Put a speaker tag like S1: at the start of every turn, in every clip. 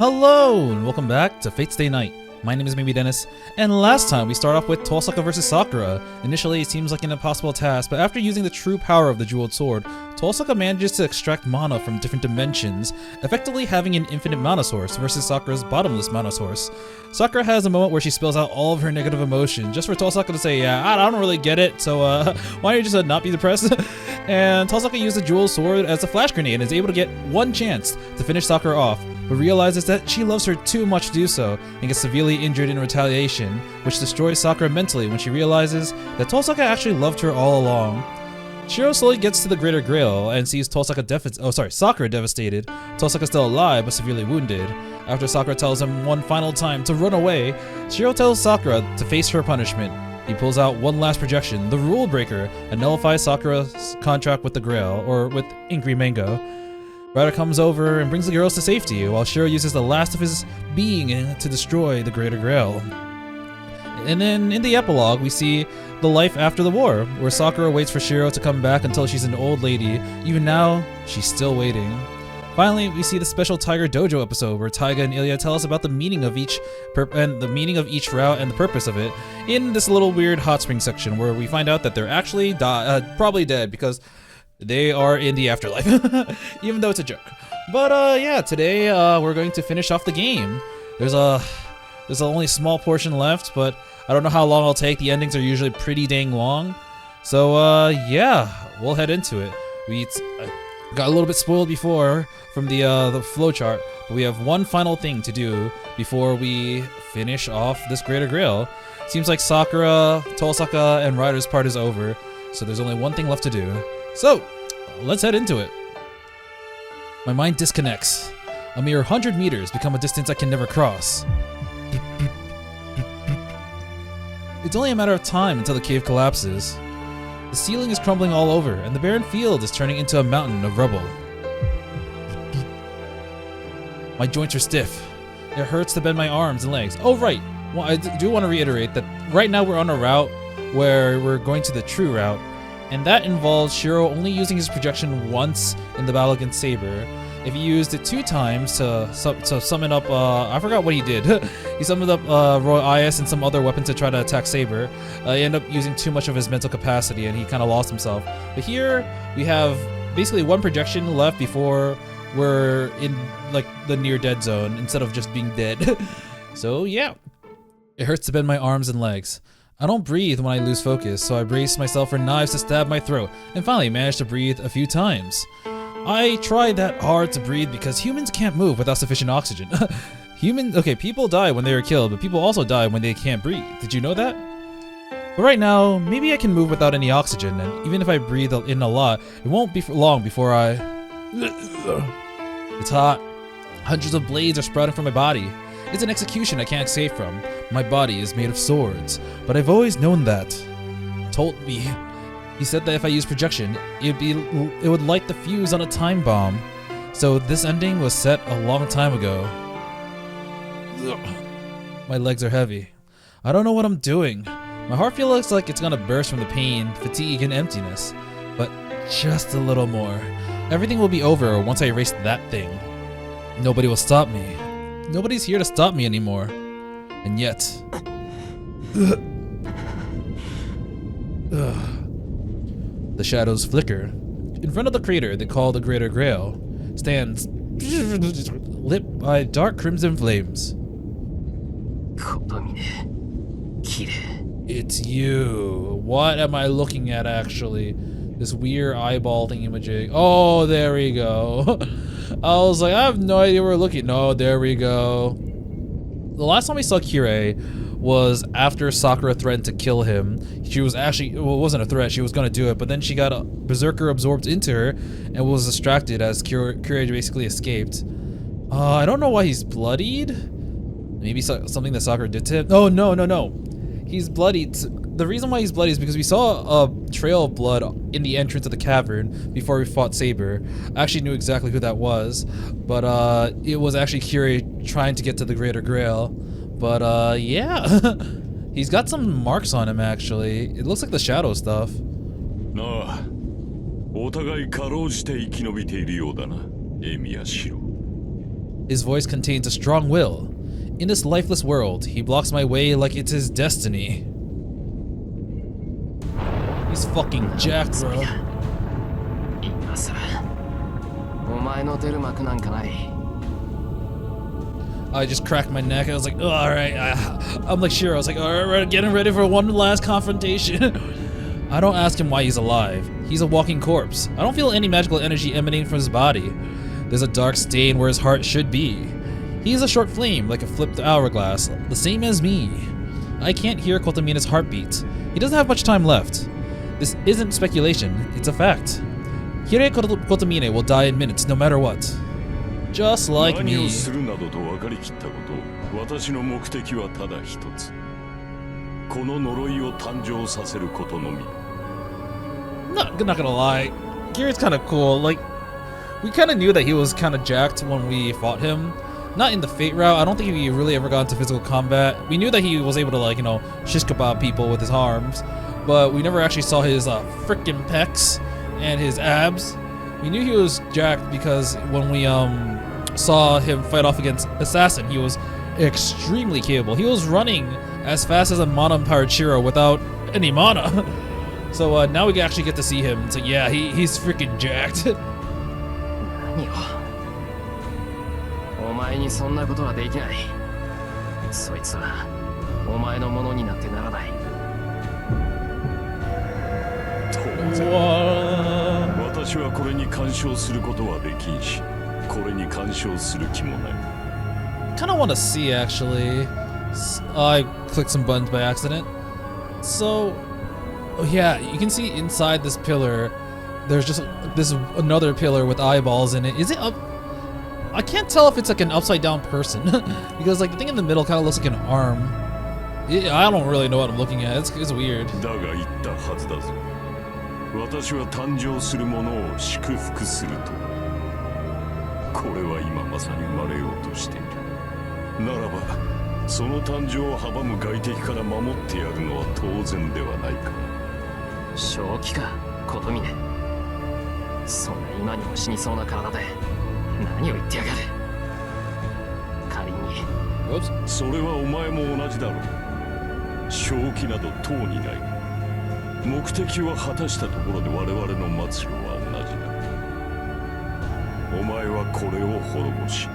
S1: Hello and welcome back to Fate Stay Night. My name is Maybe Dennis, and last time we start off with Tosaka vs Sakura. Initially it seems like an impossible task, but after using the true power of the jeweled sword, Tosaka manages to extract mana from different dimensions, effectively having an infinite mana source versus Sakura's bottomless mana source. Sakura has a moment where she spills out all of her negative emotion, just for Tosaka to say, yeah, I don't really get it, so why don't you just not be depressed? And Tosaka used the jeweled sword as a flash grenade and is able to get one chance to finish Sakura off, but realizes that she loves her too much to do so and gets severely injured in retaliation, which destroys Sakura mentally when she realizes that Tosaka actually loved her all along. Shirou slowly gets to the Greater Grail and sees Sakura devastated, Tosaka still alive but severely wounded. After Sakura tells him one final time to run away, Shirou tells Sakura to face her punishment. He pulls out one last projection, the Rule Breaker, and nullifies Sakura's contract with the Grail, or with Angry Mango. Ryder comes over and brings the girls to safety, while Shirou uses the last of his being to destroy the Greater Grail. And then in the epilogue, we see the life after the war, where Sakura waits for Shirou to come back until she's an old lady. Even now, she's still waiting. Finally, we see the special Tiger Dojo episode where Taiga and Ilya tell us about the meaning of each route and the purpose of it in this little weird hot spring section, where we find out that they're actually probably dead because they are in the afterlife, even though it's a joke. But yeah, today we're going to finish off the game. There's only a small portion left, but I don't know how long it'll take. The endings are usually pretty dang long. So yeah, we'll head into it. We got a little bit spoiled before from the flowchart, but we have one final thing to do before we finish off this Greater Grail. Seems like Sakura, Tosaka, and Ryder's part is over, so there's only one thing left to do. So, let's head into it. My mind disconnects. A mere 100 meters become a distance I can never cross. It's only a matter of time until the cave collapses. The ceiling is crumbling all over, and the barren field is turning into a mountain of rubble. My joints are stiff. It hurts to bend my arms and legs. Oh right, well, I do want to reiterate that right now we're on a route where we're going to the true route, and that involves Shirou only using his projection once in the battle against Saber. If he used it 2 times to summon up, I forgot what he did. He summoned up Roy Is and some other weapon to try to attack Saber. He ended up using too much of his mental capacity and he kind of lost himself. But here we have basically one projection left before we're in like the near dead zone instead of just being dead. So yeah, it hurts to bend my arms and legs. I don't breathe when I lose focus, so I brace myself for knives to stab my throat and finally manage to breathe a few times. I tried that hard to breathe because humans can't move without sufficient oxygen. People die when they are killed, but people also die when they can't breathe. Did you know that? But right now, maybe I can move without any oxygen, and even if I breathe in a lot, it won't be long before I... It's hot. Hundreds of blades are sprouting from my body. It's an execution I can't escape from. My body is made of swords, but I've always known that. Told me. He said that if I use projection, it would light the fuse on a time bomb. So this ending was set a long time ago. My legs are heavy. I don't know what I'm doing. My heart feels like it's gonna burst from the pain, fatigue, and emptiness. But just a little more. Everything will be over once I erase that thing. Nobody will stop me. Nobody's here to stop me anymore. And yet... The shadows flicker. In front of the crater they call the Greater Grail stands lit by dark crimson flames. It's you. What am I looking at actually? This weird eyeball thingamajig. Oh, there we go. I was like, I have no idea where we're looking. No, there we go. The last time we saw Kirei was after Sakura threatened to kill him. She was actually, well, it wasn't a threat, she was gonna do it, but then she got a berserker absorbed into her and was distracted as Kirei basically escaped. I don't know why he's bloodied. Maybe something that Sakura did to him? Oh, no. He's bloodied. The reason why he's bloody is because we saw a trail of blood in the entrance of the cavern before we fought Saber. I actually knew exactly who that was, but it was actually Kirei trying to get to the Greater Grail. But yeah, he's got some marks on him actually. It looks like the shadow stuff.
S2: お互いかろうじて生き延びているようだな、エミヤシロ。
S1: His voice contains a strong will. In this lifeless world, he blocks my way like it's his destiny. He's fucking jacked, bro. I just cracked my neck. I was like, oh, alright. I'm like Shirou. I was like, alright, getting ready for one last confrontation. I don't ask him why he's alive. He's a walking corpse. I don't feel any magical energy emanating from his body. There's a dark stain where his heart should be. He's a short flame, like a flipped hourglass, the same as me. I can't hear Kotomina's heartbeat. He doesn't have much time left. This isn't speculation, it's a fact. Kirei Kotomine will die in minutes, no matter what. Just like me. Not gonna lie, Kirei's kind of cool. Like, we kind of knew that he was kind of jacked when we fought him. Not in the Fate route. I don't think he really ever got into physical combat. We knew that he was able to, like, you know, shish kebab people with his arms, but we never actually saw his frickin' pecs and his abs. We knew he was jacked because when we saw him fight off against Assassin, he was extremely capable. He was running as fast as a mana-powered Shirou without any mana. So now we actually get to see him. So yeah, he's freaking jacked. Kinda wanna see, actually. I clicked some buttons by accident. So, oh yeah, you can see inside this pillar, there's just this another pillar with eyeballs in it. Is it up? I can't tell if it's like an upside down person because like the thing in the middle kind of looks like an arm. I don't really know what I'm looking at. It's weird. Whoops. それはお前も同じだろう。正気などとうにない。目的は果たしたところで我々の末路は同じだ。お前はこれを滅ぼし、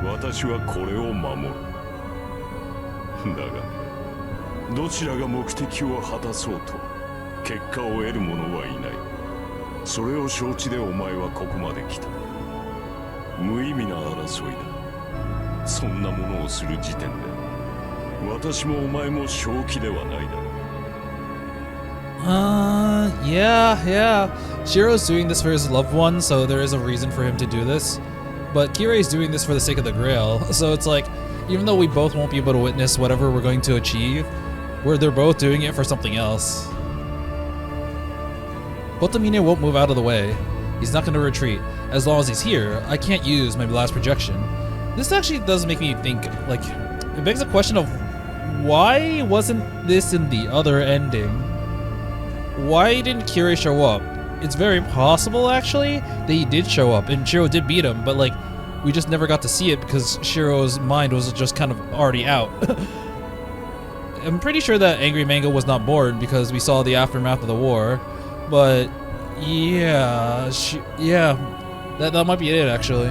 S1: 私はこれを守る。だが、どちらが目的を果たそうと結果を得る者はいない。それを承知でお前はここまで来た。無意味な争いだ。そんなものをする時点で、私もお前も正気ではないだろう。Yeah. Shirou's doing this for his loved one, so there is a reason for him to do this. But Kirei's doing this for the sake of the Grail, so it's like, even though we both won't be able to witness whatever we're going to achieve, they're both doing it for something else. Kotomine won't move out of the way. He's not going to retreat. As long as he's here, I can't use my blast projection. This actually does make me think, like, it begs the question of why wasn't this in the other ending? Why didn't Kirei show up? It's very possible, actually, that he did show up and Shirou did beat him, but like, we just never got to see it because Shirou's mind was just kind of already out. I'm pretty sure that Angry Mango was not born because we saw the aftermath of the war, but yeah, that might be it, actually.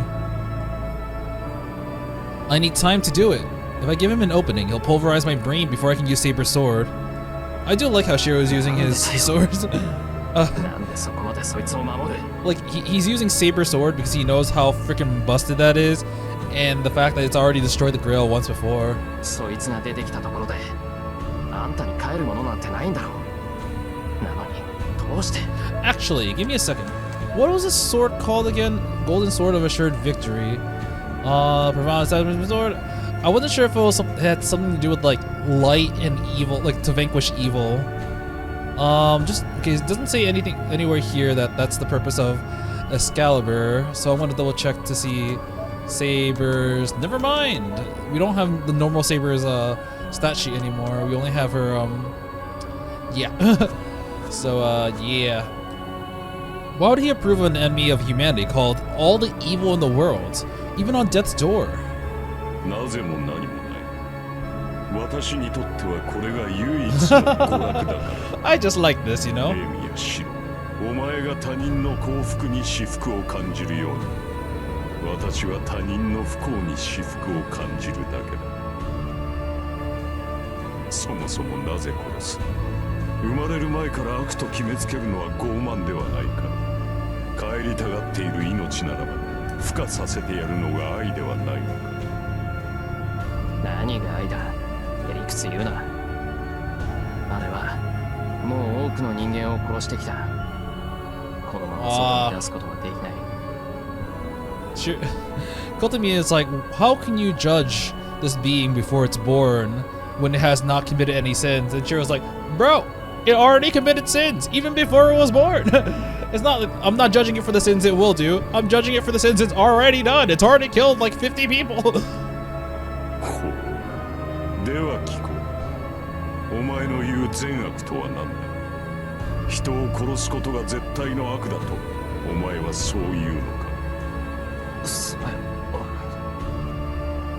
S1: I need time to do it. If I give him an opening, he'll pulverize my brain before I can use Saber Sword. I do like how Shirou's using his swords. Like, he's using Saber Sword because he knows how freaking busted that is, and the fact that it's already destroyed the Grail once before. Actually, give me a second. What was this sword called again? Golden Sword of Assured Victory. Profound sword. I wasn't sure if it had something to do with like light and evil, like to vanquish evil. Just okay, it doesn't say anything anywhere here that that's the purpose of Excalibur, so I want to double check to see sabers. Never mind, we don't have the normal sabers stat sheet anymore. We only have her yeah. So yeah. Why would he approve of an enemy of humanity called all the evil in the world, even on death's door?
S2: なぜも何もない。私にとってはこれが唯一の娯楽だから。
S1: I just like this, you know?
S2: エミヤシロ、お前が他人の幸福に至福を感じるように、私は他人の不幸に至福を感じるだけだ。そもそもなぜ殺す？生まれる前から悪と決めつけるのは傲慢ではないか。帰りたがっている命ならば孵化させてやるのが愛ではないのか。
S3: 何が愛だ。理屈言うな。あれはもう多くの人間を殺してきた。このまま外に出すことはできない。
S1: Kotomi is like, how can you judge this being before it's born when it has not committed any sins? And Shiro's like, bro, it already committed sins even before it was born. It's not like I'm not judging it for the sins it will do. I'm judging it for the sins it's already done. It's already killed like 50 people.
S2: では聞こう。お前の言う善悪とは何だ。人を殺すことが絶対の悪だとお前はそう言うのか。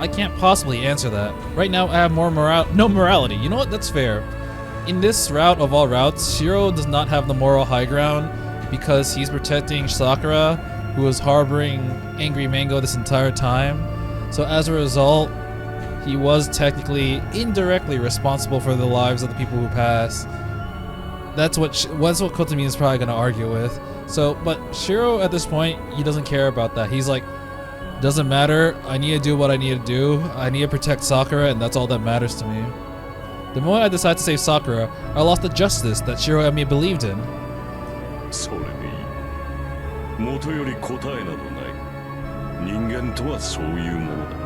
S1: I can't possibly answer that. Right now I have no morality. You know what? That's fair. In this route of all routes, Shirou does not have the moral high ground because he's protecting Sakura, who was harboring Angry Mango this entire time. So as a result, he was technically indirectly responsible for the lives of the people who passed. That's what Kotomi is probably going to argue with. So, but Shirou at this point, he doesn't care about that. He's like, doesn't matter. I need to do what I need to do. I need to protect Sakura, and that's all that matters to me. The moment I decide to save Sakura, I lost the justice that Shirou Emiya believed in.
S2: それでいい。元より答えなどない。人間とはそういうものだ。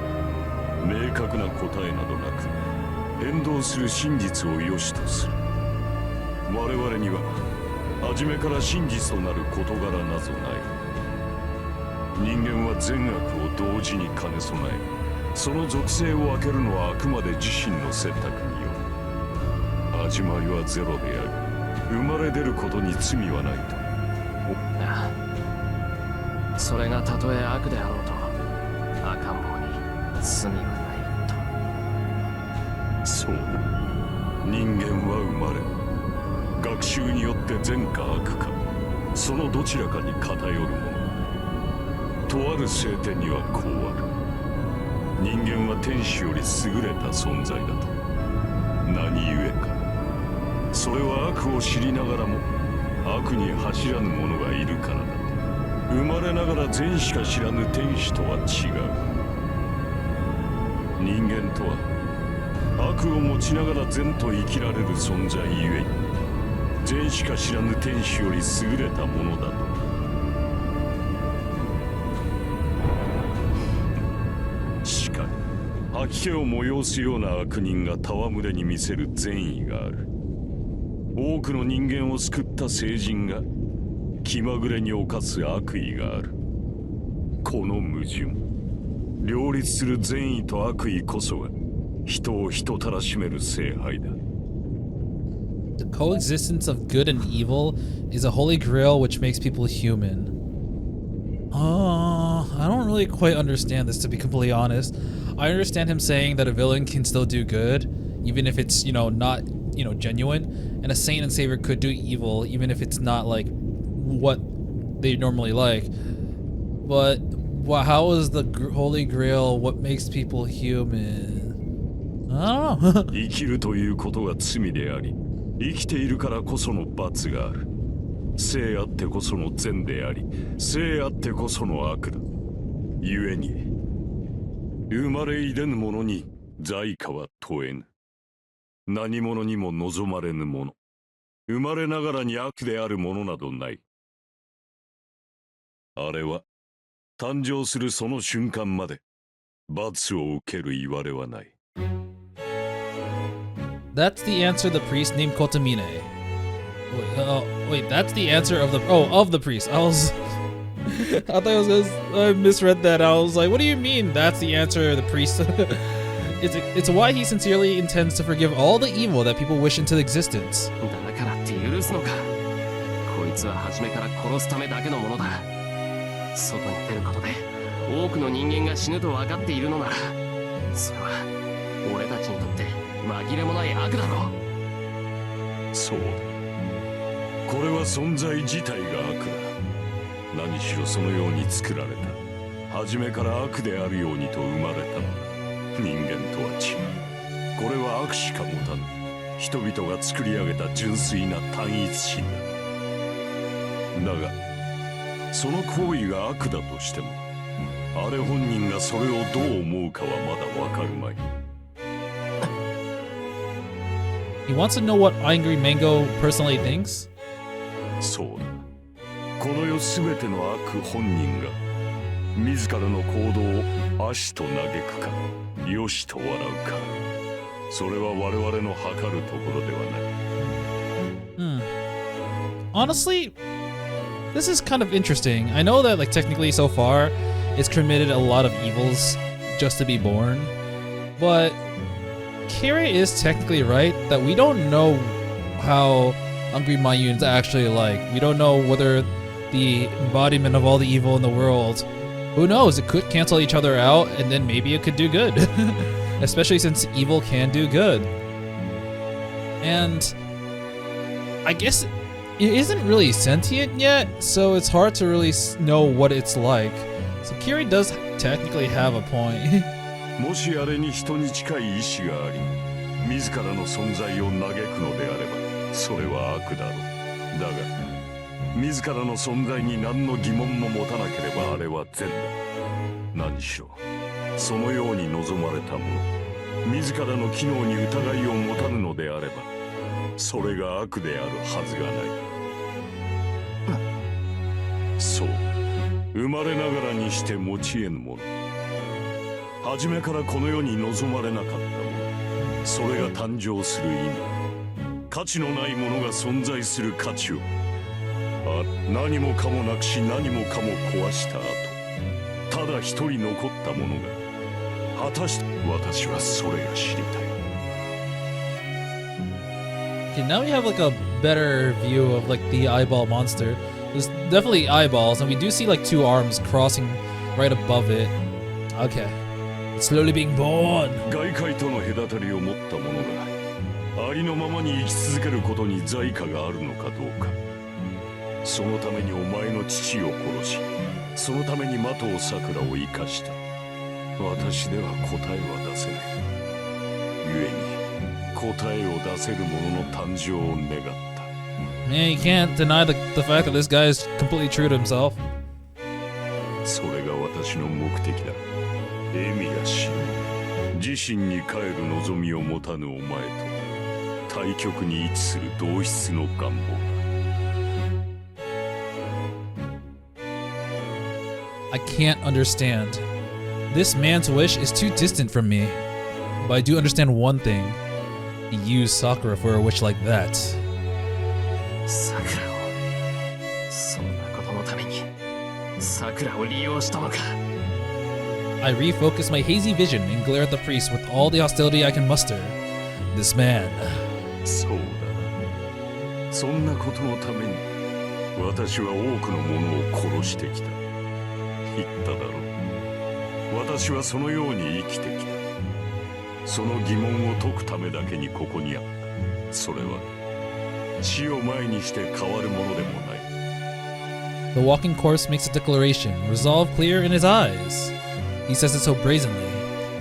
S2: 明確な答えなどなく、変動する真実を良しとする。我々には初めから真実となる事柄なぞない。人間は善悪を同時に兼ね備え、その属性を分けるのはあくまで自身の選択による。始まりはゼロである。生まれ出ることに罪はないと。
S3: ああ、それがたとえ悪であろうと赤ん坊に罪はないと。
S2: そうだ。人間は生まれ、学習によって善か悪か、そのどちらかに偏るもの。とある聖典にはこうある。人間は天使より優れた存在だと。何故か。それは悪を知りながらも悪に走らぬ者がいるからだと。生まれながら善しか知らぬ天使とは違う。人間とは悪を持ちながら善と生きられる存在ゆえに、善しか知らぬ天使より優れたものだと。しかし吐き気を催すような悪人が戯れに見せる善意がある。多くの人間を救った聖人が気まぐれに犯す悪意がある。この矛盾、両立する善意と悪意こそが人を人たらしめる聖杯だ。
S1: The coexistence of good and evil is a holy grail which makes people human. I don't really quite understand this, to be completely honest. I understand him saying that a villain can still do good, even if it's, not, genuine. And a saint and savior could do evil, even if it's not, like, what they normally like. But how is the Holy Grail what makes people human? I don't know.
S2: 生きるということが罪であり、生きているからこその罰がある。生あってこその善であり、生あってこその悪だ。故に生まれいでぬ者に罪過は問えぬ。何者にも望まれぬもの。生まれながらに悪であるものなどない。あれは誕生するその瞬間まで罰を受けるいわれはない。
S1: That's the answer the priest named Kotomine. Wait, that's the answer of the priest. I thought I misread that. I was like, what do you mean that's the answer of the priest? It's why he sincerely intends to forgive all the evil that people wish into existence.
S3: だからって許すのか。こいつは初めから殺すためだけのものだ。外に出ることで多くの人間が死ぬと分かっているのなら、それは俺たちにとって紛れもない悪だろ。
S2: そうだ。これは存在自体が悪だ。何しろそのように作られた。初めから悪であるようにと生まれたのだ。人間とは違う。これは悪しか持たぬ。人々が作り上げた純粋な単一心だ。だがその行為が悪だとしても、あれ本人がそれをどう思うかはまだわかるまい。
S1: He wants to know what Angry Mango personally thinks?
S2: そうだ。この世すべての悪本人が自らの行動を悪しと嘆くか良しと笑うか、それは我々の測るところではない。
S1: Honestly, this is kind of interesting. I know that like technically so far it's committed a lot of evils just to be born, but Kira is technically right that we don't know how Hungry Mayun's actually like. We don't know whether the embodiment of all the evil in the world, who knows, it could cancel each other out and then maybe it could do good. Especially since evil can do good. And I guess it isn't really sentient yet, so it's hard to really know what it's like. So Kiri does technically have a point.
S2: もしあれに人に近い意志があり、自らの存在を嘆くのであれば、それは悪だろう。だが、自らの存在に何の疑問も持たなければあれは善だ。何しろ、そのように望まれたもの、自らの機能に疑いを持たぬのであれば、それが悪であるはずがない。そう、生まれながらにして持ち得ぬもの。初めからこの世に望まれなかったもの、それが誕生する意味、価値のないものが存在する価値を、何もかもなくし何もかも壊した後、ただ一人残ったものが、果たして私はそれが知りたい。
S1: Okay, now we have like a better view of like the eyeball monster. There's definitely eyeballs, and we do see like two arms crossing right above it. Okay. It's slowly being born.
S2: 外界との隔たりを持った者がありのままに生き続けることに罪過があるのかどうか。そのためにお前の父を殺し、そのために的を桜を生かした。私では答えは出せない。故に答えを出せる者の誕生を願った。
S1: Man, you can't deny the fact that this guy is completely true to himself.
S2: それが私の目的だ。エミヤ氏、自身に帰る望みを持たぬお前と対極に位置する同質の願望だ。
S1: I can't understand. This man's wish is too distant from me. But I do understand one thing. He used Sakura for a wish like that.
S3: 桜を、そんなことのために桜を利用したのか。
S1: I refocus my hazy vision and glare at the priest with all the hostility I can muster. This man.
S2: そうだな。そんなことのために私は多くの者を殺してきた。言っただろう。私はそのように生きてきた。その疑問を解くためだけにここにあった。それは死を前にして変わるものでもない。
S1: The walking corpse makes a declaration, resolve clear in his eyes. He says it so brazenly.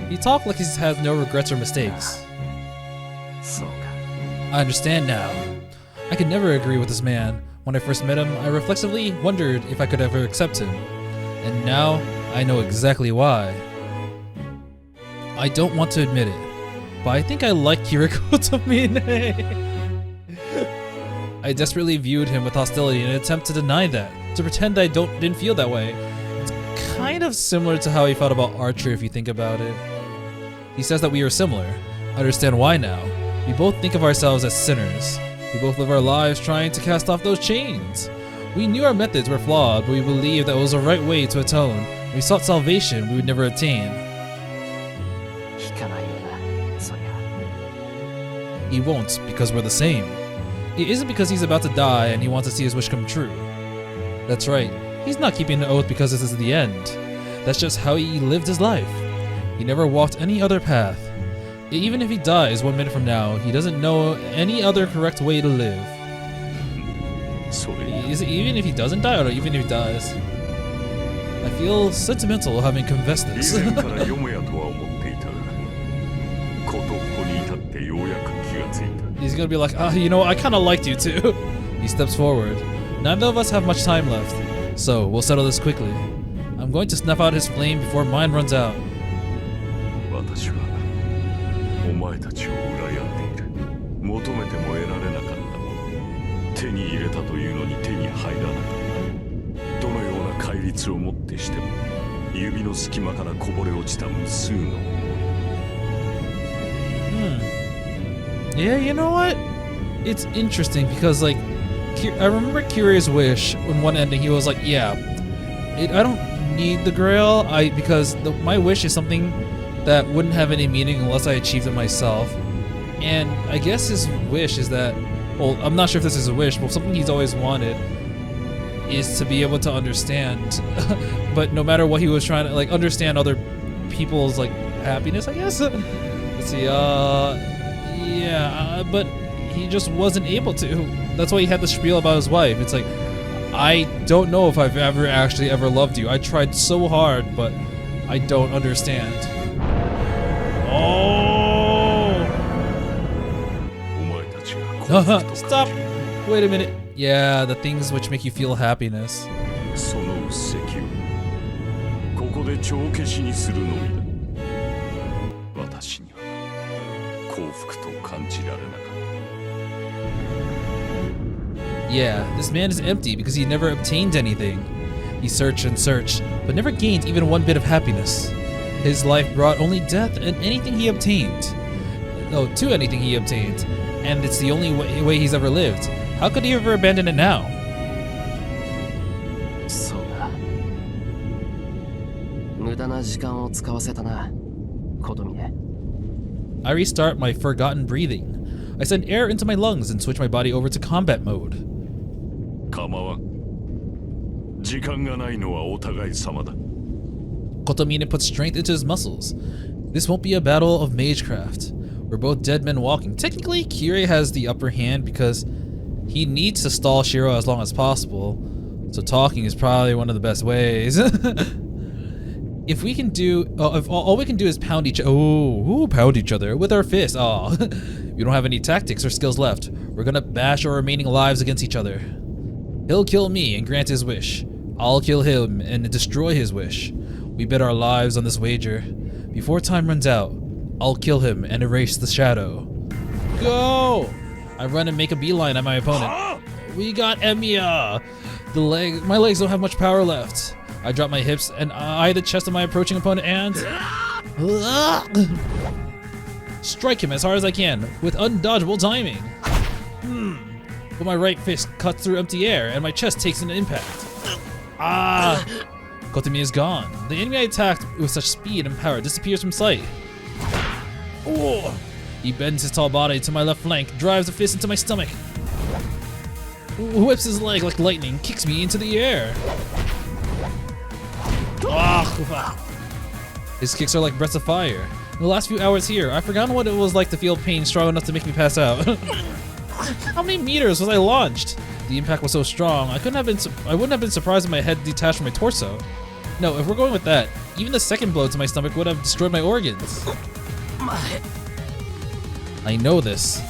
S1: He talks like he has no regrets or mistakes.
S3: そうか。
S1: I understand now. I could never agree with this man. When I first met him, I reflexively wondered if I could ever accept him. And now, I know exactly why. I don't want to admit it, but I think I like Kiriko Tomine. I desperately viewed him with hostility in an attempt to deny that, to pretend I didn't feel that way. It's kind of similar to how he felt about Archer if you think about it. He says that we are similar. I understand why now. We both think of ourselves as sinners. We both live our lives trying to cast off those chains. We knew our methods were flawed, but we believed that it was the right way to atone. We sought salvation we would never attain.
S3: 聞かないよな、そりゃ。
S1: He won't, because we're the same. It isn't because he's about to die and he wants to see his wish come true. That's right. He's not keeping the oath because this is the end. That's just how he lived his life. He never walked any other path. Even if he dies 1 minute from now, he doesn't know any other correct way to live.
S2: それに
S1: Is it even if he doesn't die or even if he dies? I feel sentimental having confessed
S2: 以
S1: this.
S2: 前からよもやとは思っていたがことここに至ってようやく気がついた
S1: He's gonna be like, you know, I kinda liked you too. He steps forward. Neither of us have much time left, so we'll settle this quickly. I'm going to snuff out his flame before mine runs out.
S2: 私はお前たちを羨んでいる求めても得られなかったもの手に入れたというのに手に入らなかったどのような戒律をもってしても指の隙間からこぼれ落ちた無数のもの
S1: Yeah, you know what? It's interesting because, like, I remember Curious Wish in one ending. He was like, "Yeah, I don't need the Grail. Because my wish is something that wouldn't have any meaning unless I achieved it myself." And I guess his wish is that, well, I'm not sure if this is a wish, but something he's always wanted is to be able to understand. But no matter what he was trying to, like, understand other people's, like, happiness, I guess. Let's see. Yeah, but he just wasn't able to. That's why he had the spiel about his wife. It's like, I don't know if I've ever loved you. I tried so hard, but I don't understand. Oh!
S2: お前たちが幸福と
S1: Stop! Wait a minute. Yeah, the things which make you feel happiness.
S2: そのうっせきをここで帳消しにするのみだ私には幸福と感じられなかった
S1: Yeah, this man is empty because he never obtained anything. He searched and searched, but never gained even one bit of happiness. His life brought only death and anything he obtained. No, to anything he obtained. And it's the only way he's ever lived. How could he ever abandon it now?
S3: そうだ無駄な時間を使わせたな琴峰
S1: I restart my forgotten breathing. I send air into my lungs and switch my body over to combat mode.
S2: 構わん時間がないのはお互い様だ
S1: Kotomine puts strength into his muscles. This won't be a battle of magecraft. We're both dead men walking. Technically, Kirei has the upper hand because he needs to stall Shirou as long as possible. So talking is probably one of the best ways. If we can do, if all we can do is pound each other with our fists. Oh, we don't have any tactics or skills left. We're gonna bash our remaining lives against each other. He'll kill me and grant his wish. I'll kill him and destroy his wish. We bet our lives on this wager. Before time runs out, I'll kill him and erase the shadow. Go! I run and make a beeline at my opponent. We got Emiya! My legs don't have much power left. I drop my hips and eye the chest of my approaching opponent and strike him as hard as I can with undodgeable timing. But my right fist cuts through empty air and my chest takes an impact. Kotomi is gone. The enemy I attacked with such speed and power disappears from sight. He bends his tall body to my left flank, drives a fist into my stomach, whips his leg like lightning, kicks me into the air. His kicks are like breaths of fire. In the last few hours here, I've forgotten what it was like to feel pain strong enough to make me pass out. How many meters was I launched? The impact was so strong, I wouldn't have been surprised if my head detached from my torso. No, if we're going with that, even the second blow to my stomach would have destroyed my organs. I know this.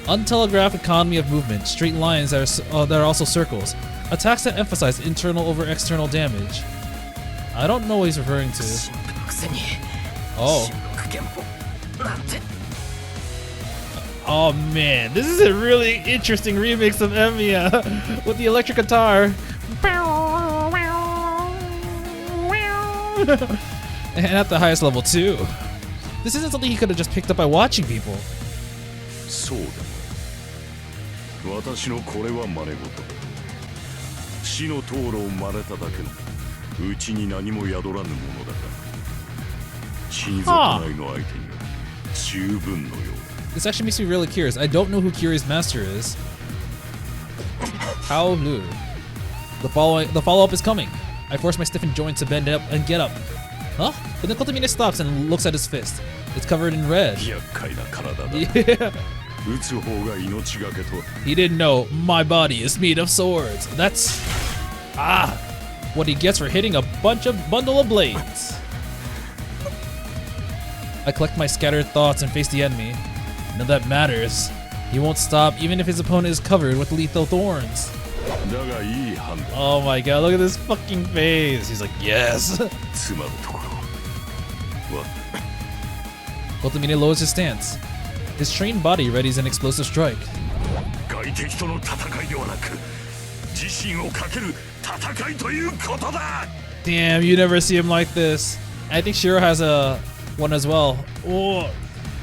S1: Untelegraphed economy of movement, straight lines that are also circles, attacks that emphasize internal over external damage. I don't know what he's referring to. Oh. Oh man, this is a really interesting remix of Emiya with the electric guitar. And at the highest level too. This isn't something he could have just picked up by watching people.
S2: そうだ私のこれは真似事死の灯籠を真似ただけのうちに何も宿らぬものだから親族内の相手には十分のようだ
S1: This actually makes me really curious. I don't know who Kirei's master is. How blue. The follow-up is coming. I force my stiffened joints to bend up and get up. Huh? But then Kotomine stops and looks at his fist. It's covered in red.
S2: 厄介な体だ。
S1: Yeah.
S2: 撃つ方が命がけと。
S1: He didn't know my body is made of swords. That's what he gets for hitting a bundle of blades. I collect my scattered thoughts and face the enemy. None of that matters. He won't stop even if his opponent is covered with lethal thorns.
S2: だがいい判断。
S1: Oh my god, look at this fucking face. He's like, yes.
S2: つまるところ。わ。
S1: Kotomine lowers his stance. His trained body readies an explosive strike.
S2: 外敵との戦いではなく、自身をかける戦いということだ。
S1: Damn, you never see him like this. I think Shirou has one as well. Oh,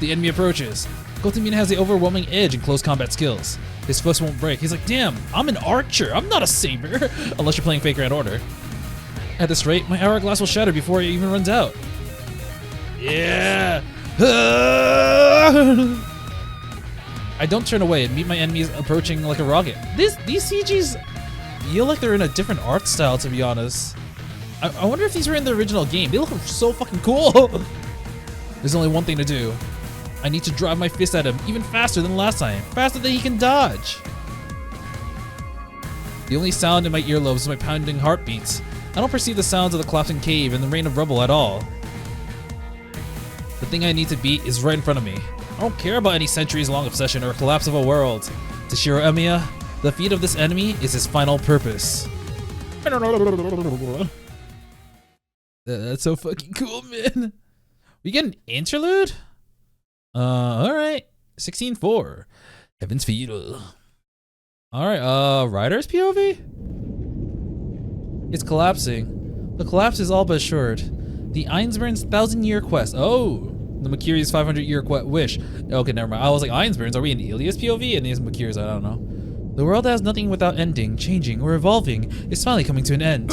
S1: the enemy approaches. Kotomine has the overwhelming edge in close combat skills. His fist won't break. He's like, damn, I'm an archer. I'm not a saber. Unless you're playing Fake Grand Order. At this rate, my hourglass will shatter before it even runs out. Yeah. I don't turn away and meet my enemies approaching like a rocket. These CGs feel like they're in a different art style, to be honest. I wonder if these were in the original game. They look so fucking cool. There's only one thing to do. I need to drive my fist at him even faster than last time. Faster than he can dodge. The only sound in my earlobes is my pounding heartbeats. I don't perceive the sounds of the collapsing cave and the rain of rubble at all. The thing I need to beat is right in front of me. I don't care about any centuries-long obsession or collapse of a world. To Shirou Emiya, the defeat of this enemy is his final purpose. That's so fucking cool, man. We get an interlude? Alright. 16:4. Heaven's Feudal. Alright, Rider's POV? It's collapsing. The collapse is all but assured. The Einsburn's 1,000-year quest. Oh! The Makiri's 500-year wish. Okay, never mind. I was like, Einsburn's? Are we in Ilia's POV? And these Makiri's, I don't know. The world has nothing without ending, changing, or evolving. It's finally coming to an end.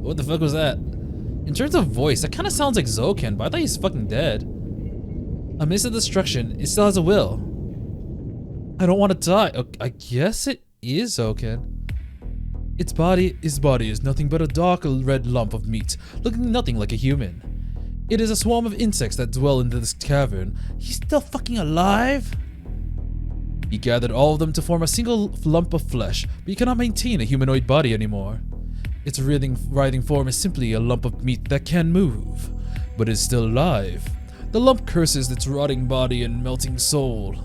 S1: What the fuck was that? In terms of voice, that kind of sounds like Zoken, but I thought he's fucking dead. Amidst the destruction, it still has a will. I don't want to die. Okay, I guess it is Zoken. Its body is nothing but a dark red lump of meat, looking nothing like a human. It is a swarm of insects that dwell in this cavern. He's still fucking alive? He gathered all of them to form a single lump of flesh, but he cannot maintain a humanoid body anymore. Its writhing form is simply a lump of meat that can move, but is still alive. The lump curses its rotting body and melting soul.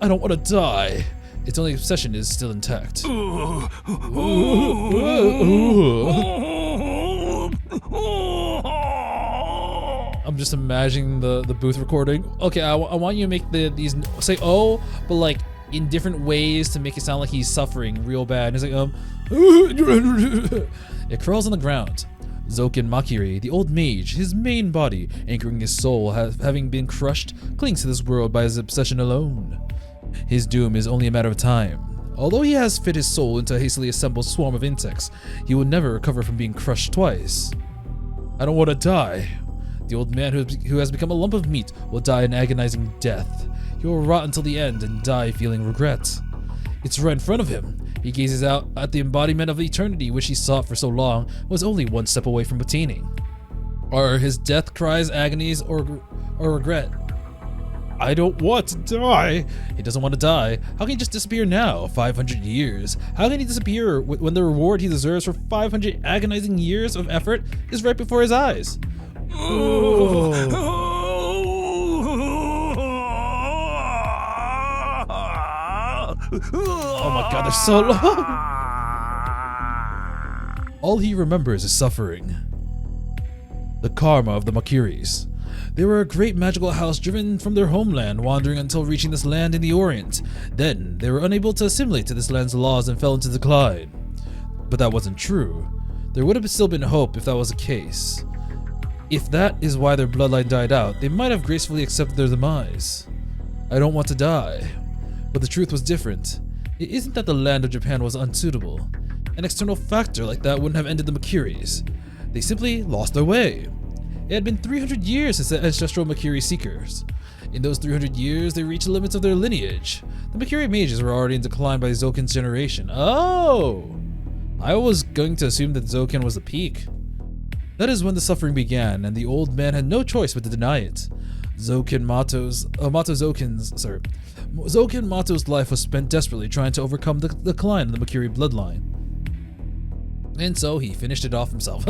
S1: I don't want to die. Its only obsession is still intact. I'm just imagining the booth recording. Okay, I want you to make these say oh, but like in different ways to make it sound like he's suffering real bad. And he's like it crawls on the ground. Zoken Makiri, the old mage, his main body, anchoring his soul, having been crushed, clings to this world by his obsession alone. His doom is only a matter of time. Although he has fit his soul into a hastily assembled swarm of insects, he will never recover from being crushed twice. I don't want to die. The old man who has become a lump of meat will die an agonizing death. He will rot until the end and die feeling regret. It's right in front of him. He gazes out at the embodiment of eternity which he sought for so long, was only one step away from attaining. Are his death cries agonies or regret? I don't want to die. He doesn't want to die. How can he just disappear now? 500 years. How can he disappear when the reward he deserves for 500 agonizing years of effort is right before his eyes? Oh my god, they're so long. All he remembers is suffering. The karma of the Makiris. They were a great magical house driven from their homeland, wandering until reaching this land in the Orient. Then, they were unable to assimilate to this land's laws and fell into decline. But that wasn't true. There would have still been hope if that was the case. If that is why their bloodline died out, they might have gracefully accepted their demise. I don't want to die. But the truth was different. It isn't that the land of Japan was unsuitable. An external factor like that wouldn't have ended the Makiris. They simply lost their way. It had been 300 years since the ancestral Makiri seekers. In those 300 years, they reached the limits of their lineage. The Makiri mages were already in decline by Zokin's generation. Oh! I was going to assume that Zokin was the peak. That is when the suffering began, and the old man had no choice but to deny it. Zokin Mato's life was spent desperately trying to overcome the decline of the Makiri bloodline. And so he finished it off himself.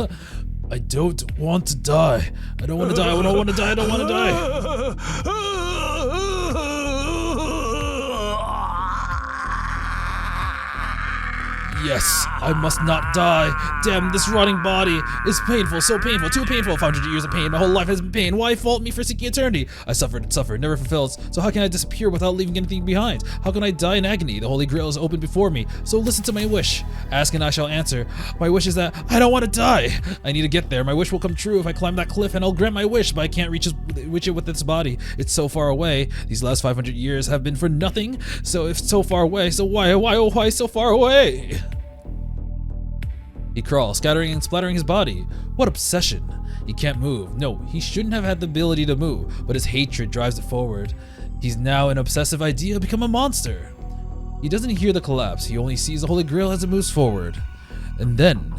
S1: I don't want to die. I don't want to die. I don't want to die. I don't want to die. Yes, I must not die. Damn, this rotting body is painful, so painful, too painful. 500 years of pain, my whole life has been pain. Why fault me for seeking eternity? I suffered and suffered, never fulfilled. So how can I disappear without leaving anything behind? How can I die in agony? The Holy Grail is open before me, so listen to my wish. Ask and I shall answer. My wish is that I don't want to die. I need to get there. My wish will come true if I climb that cliff, and I'll grant my wish, but I can't reach it with its body. It's so far away. These last 500 years have been for nothing. So if it's so far away, so why so far away? He crawls, scattering and splattering his body. What obsession. He can't move. No, he shouldn't have had the ability to move, but his hatred drives it forward. He's now an obsessive idea become a monster. He doesn't hear the collapse, he only sees the Holy Grail as it moves forward. And then,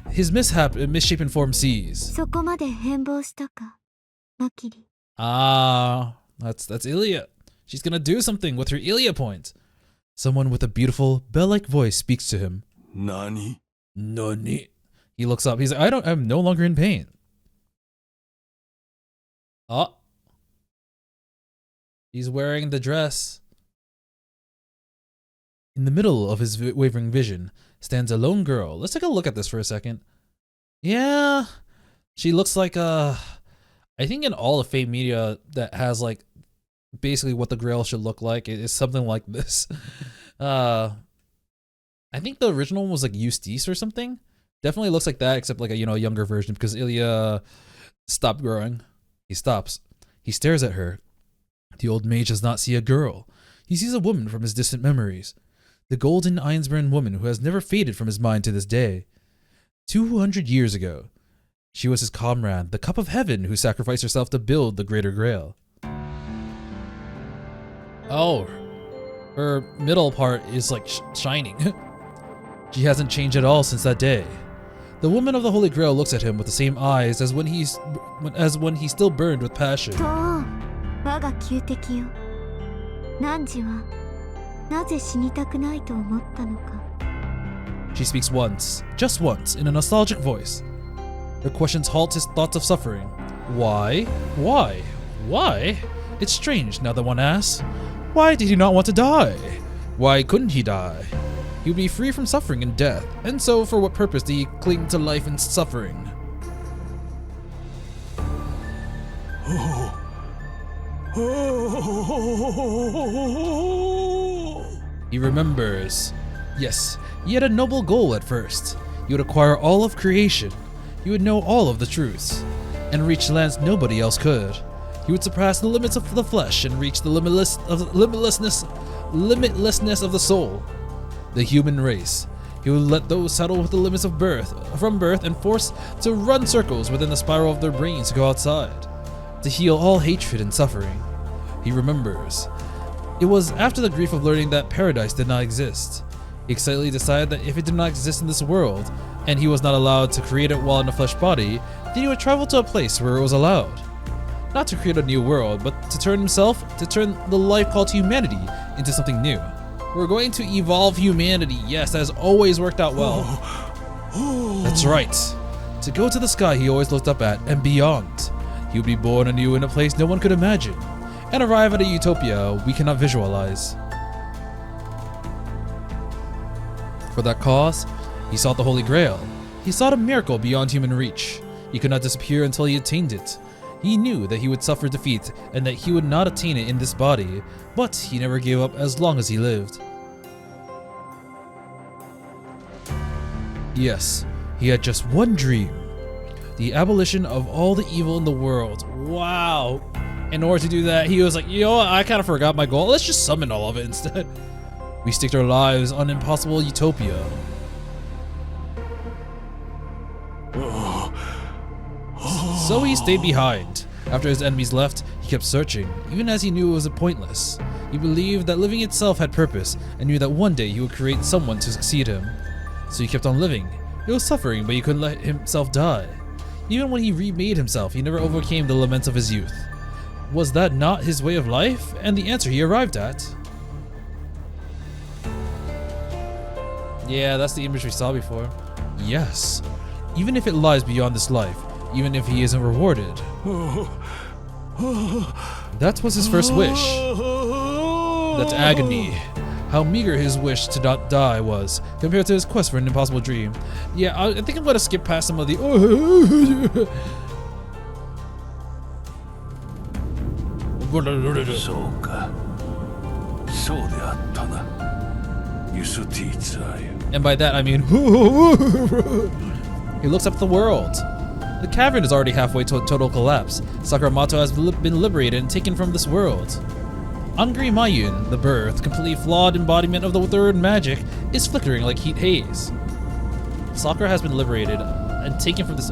S1: his misshapen form sees. Ah, that's Ilya. She's gonna do something with her Ilya point. Someone with a beautiful, bell-like voice speaks to him.
S2: Nani?
S1: Nani? He looks up. He's like, I'm no longer in pain. Oh. He's wearing the dress. In the middle of his wavering vision stands a lone girl. Let's take a look at this for a second. Yeah. She looks like I think in all of Fate media that has like basically what the Grail should look like, it is something like this. I think the original one was like Eustace or something. Definitely looks like that, except like a younger version, because Ilya stopped growing. He stops. He stares at her. The old mage does not see a girl. He sees a woman from his distant memories. The golden Ironsburn woman who has never faded from his mind to this day. 200 years ago, she was his comrade, the cup of heaven who sacrificed herself to build the greater Grail. Oh, her middle part is like shining. She hasn't changed at all since that day. The woman of the Holy Grail looks at him with the same eyes as when he still burned with passion. She speaks once, just once, in a nostalgic voice. Her questions halt his thoughts of suffering. Why? Why? Why? It's strange now that one asks. Why did he not want to die? Why couldn't he die? He would be free from suffering and death, and so for what purpose did he cling to life and suffering? He remembers. Yes, he had a noble goal at first. He would acquire all of creation. He would know all of the truths, and reach lands nobody else could. He would surpass the limits of the flesh and reach the limitlessness of the soul. The human race. He would let those settle with the limits of from birth and forced to run circles within the spiral of their brains to go outside, to heal all hatred and suffering. He remembers. It was after the grief of learning that paradise did not exist. He excitedly decided that if it did not exist in this world, and he was not allowed to create it while in a flesh body, then he would travel to a place where it was allowed. Not to create a new world, but to turn the life called humanity into something new. We're going to evolve humanity. Yes, that has always worked out well. That's right. To go to the sky he always looked up at and beyond. He would be born anew in a place no one could imagine, and arrive at a utopia we cannot visualize. For that cause, he sought the Holy Grail. He sought a miracle beyond human reach. He could not disappear until he attained it. He knew that he would suffer defeat and that he would not attain it in this body, but he never gave up as long as he lived. Yes, he had just one dream. The abolition of all the evil in the world. Wow. In order to do that, he was like, you know what, I kind of forgot my goal. Let's just summon all of it instead. We staked our lives on impossible utopia. So he stayed behind. After his enemies left, He kept searching, even as he knew it was pointless. He believed that living itself had purpose, and knew that one day he would create someone to succeed him. So he kept on living. He was suffering, but he couldn't let himself die. Even when he remade himself, he never overcame the laments of his youth. Was that not his way of life? And the answer he arrived at. Yeah, that's the image we saw before. Yes. Even if it lies beyond this life, even if he isn't rewarded. That was his first wish. That agony. How meager his wish to not die was, compared to his quest for an impossible dream. Yeah, I think I'm gonna skip past some of the And by that I mean he looks up at the world. The cavern is already halfway to a total collapse. Sakuramoto has been liberated and taken from this world. Angry Mayun, the birth, completely flawed embodiment of the third magic, is flickering like heat haze. Sakura has been liberated and taken from this.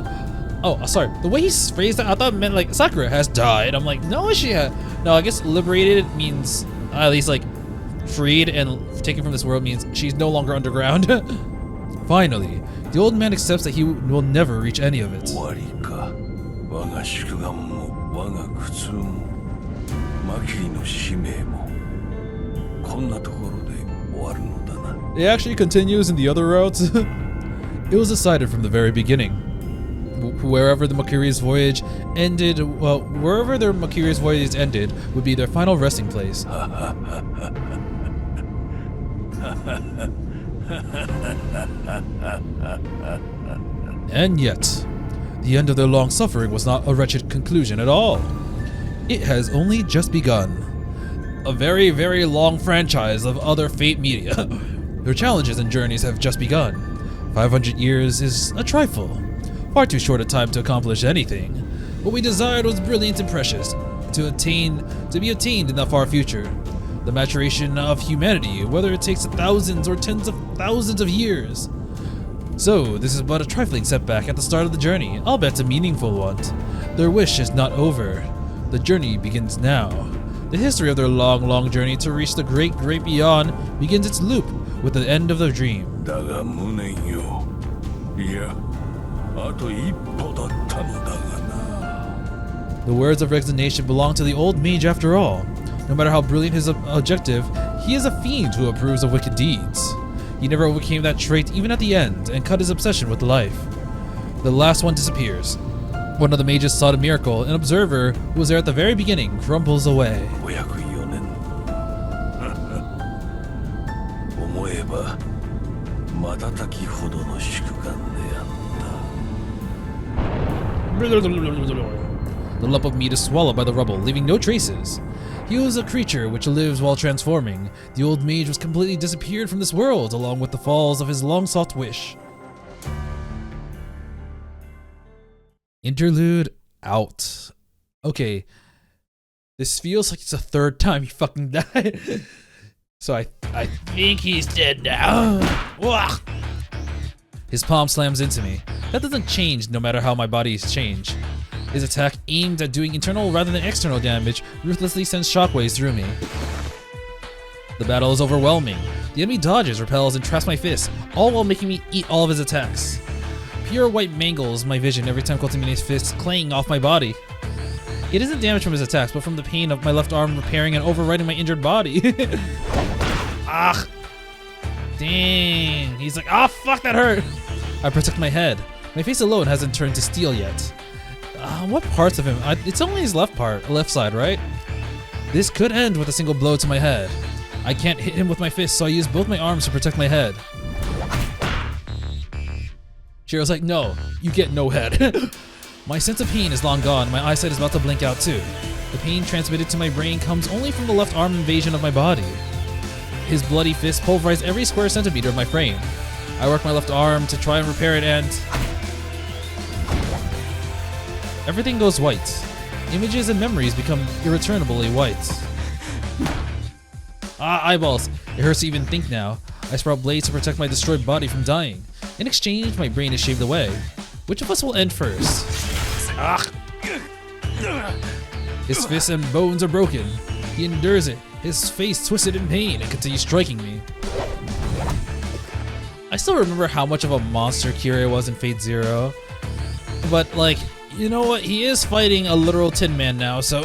S1: Oh, sorry. The way he phrased that, I thought it meant like Sakura has died. I'm like, no, no, I guess liberated means at least like freed, and taken from this world means she's no longer underground. Finally, the old man accepts that he will never reach any of it. It actually continues in the other routes. It was decided from the very beginning. Wherever the Makiri's voyage ended, wherever their Makiri's voyage ended would be their final resting place. And yet, the end of their long suffering was not a wretched conclusion at all. It has only just begun. A very, very long franchise of other Fate media. Their challenges and journeys have just begun. 500 years is a trifle. Far too short a time to accomplish anything. What we desired was brilliant and precious, to be attained in the far future. The maturation of humanity, whether it takes thousands or tens of thousands of years. So, this is but a trifling setback at the start of the journey, albeit a meaningful one. Their wish is not over. The journey begins now. The history of their long, long journey to reach the great, great beyond begins its loop with the end of their dream. The words of resignation belong to the old mage after all. No matter how brilliant his objective, he is a fiend who approves of wicked deeds. He never overcame that trait even at the end, and cut his obsession with life. The last one disappears. One of the mages sought a miracle. An observer who was there at the very beginning crumbles away. The lump of meat is swallowed by the rubble, leaving no traces. He was a creature which lives while transforming. The old mage was completely disappeared from this world, along with the falls of his long-sought wish. Interlude out. Okay. This feels like it's the third time he fucking died. So I think he's dead now. His palm slams into me. That doesn't change no matter how my bodies change. His attack, aimed at doing internal rather than external damage, ruthlessly sends shockwaves through me. The battle is overwhelming. The enemy dodges, repels, and traps my fists, all while making me eat all of his attacks. Pure white mangles my vision every time Kotomine's fists clang off my body. It isn't damage from his attacks, but from the pain of my left arm repairing and overriding my injured body. Ah! Dang! He's like, ah, fuck, that hurt! I protect my head. My face alone hasn't turned to steel yet. What parts of him? It's only his left side, right? This could end with a single blow to my head. I can't hit him with my fist, so I use both my arms to protect my head. Shirou's like, no, you get no head. My sense of pain is long gone. My eyesight is about to blink out too. The pain transmitted to my brain comes only from the left arm invasion of my body. His bloody fist pulverized every square centimeter of my frame. I work my left arm to try and repair it, and everything goes white. Images and memories become irreturnably white. Ah, eyeballs. It hurts to even think now. I sprout blades to protect my destroyed body from dying. In exchange, my brain is shaved away. Which of us will end first? Ah. His fists and bones are broken. He endures it, his face twisted in pain, and continues striking me. I still remember how much of a monster Kirei was in Fate Zero. But like, you know what? He is fighting a literal Tin Man now, so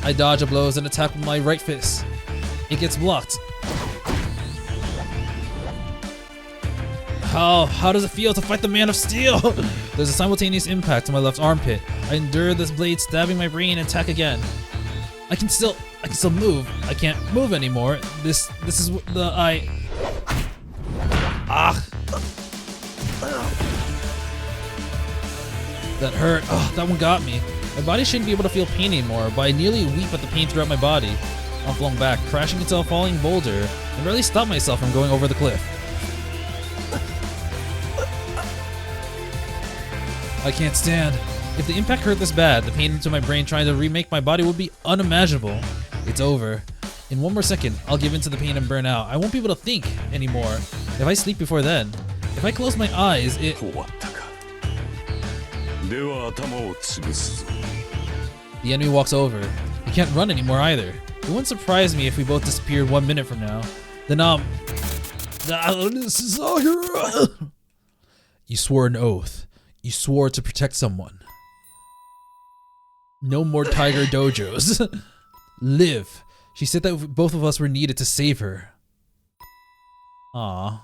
S1: I dodge a blows and attack with my right fist. It gets blocked. How does it feel to fight the Man of Steel? There's a simultaneous impact to my left armpit. I endure this blade stabbing my brain and attack again. I can still move. I can't move anymore. This is the That hurt. Oh, that one got me. My body shouldn't be able to feel pain anymore, but I nearly weep at the pain throughout my body. I'm flung back, crashing into a falling boulder, and barely stop myself from going over the cliff. I can't stand. If the impact hurt this bad, the pain into my brain trying to remake my body would be unimaginable. It's over. In one more second, I'll give in to the pain and burn out. I won't be able to think anymore. If I sleep before then, if I close my eyes, it... The enemy walks over. He can't run anymore either. It wouldn't surprise me if we both disappeared 1 minute from now. Then You swore an oath. You swore to protect someone. No more Tiger Dojos. Live. She said that both of us were needed to save her. Aww.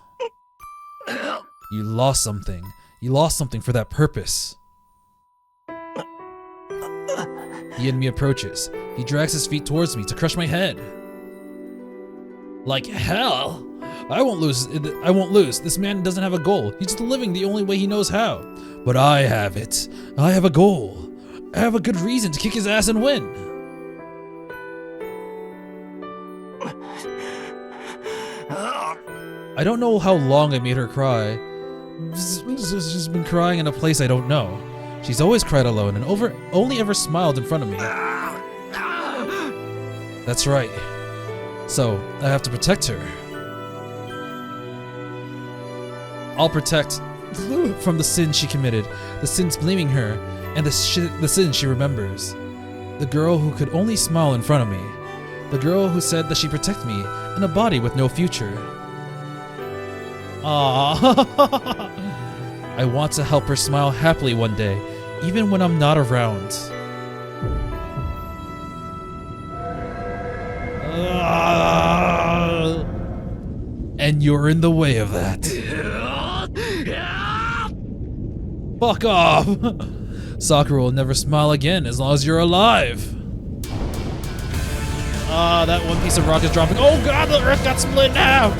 S1: You lost something. You lost something for that purpose. The enemy approaches. He drags his feet towards me to crush my head. Like hell! I won't lose. I won't lose. This man doesn't have a goal. He's just living the only way he knows how. But I have it. I have a goal. I have a good reason to kick his ass and win. I don't know how long I made her cry. She's been crying in a place I don't know. She's always cried alone and only ever smiled in front of me. That's right. So, I have to protect her. I'll protect from the sin she committed, the sins blaming her, and the sins she remembers. The girl who could only smile in front of me. The girl who said that she'd protect me in a body with no future. Aww. I want to help her smile happily one day, even when I'm not around. And you're in the way of that. Fuck off! Sakura will never smile again as long as you're alive. That one piece of rock is dropping. Oh god, the earth got split now!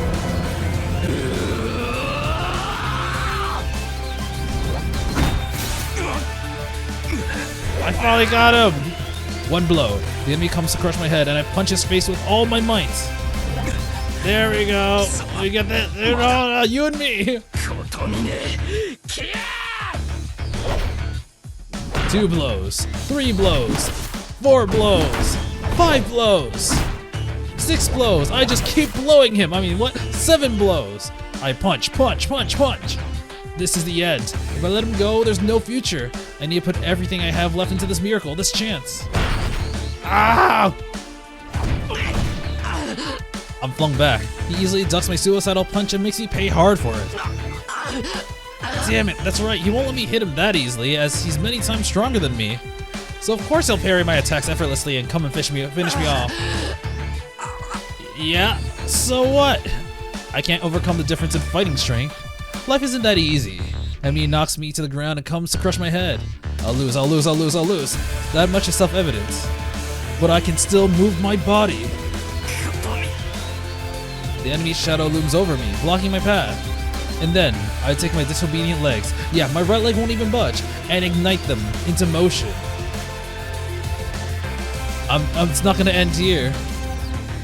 S1: I finally got him! One blow. The enemy comes to crush my head and I punch his face with all my might. There we go. We get that. No, you and me. 2 blows, 3 blows, 4 blows, 5 blows, 6 blows. I just keep blowing him. I mean, what? 7 blows. I punch, punch, punch, punch. This is the end. If I let him go, there's no future. I need to put everything I have left into this miracle, this chance. Ah! I'm flung back. He easily ducks my suicidal punch and makes me pay hard for it. Damn it, that's right, he won't let me hit him that easily, as he's many times stronger than me. So of course he'll parry my attacks effortlessly and come and finish me off. Yeah, so what? I can't overcome the difference in fighting strength. Life isn't that easy. Emiya knocks me to the ground and comes to crush my head. I'll lose. That much is self-evident. But I can still move my body. The enemy's shadow looms over me, blocking my path. And then, I take my disobedient legs, yeah, my right leg won't even budge, and ignite them into motion. It's not gonna end here.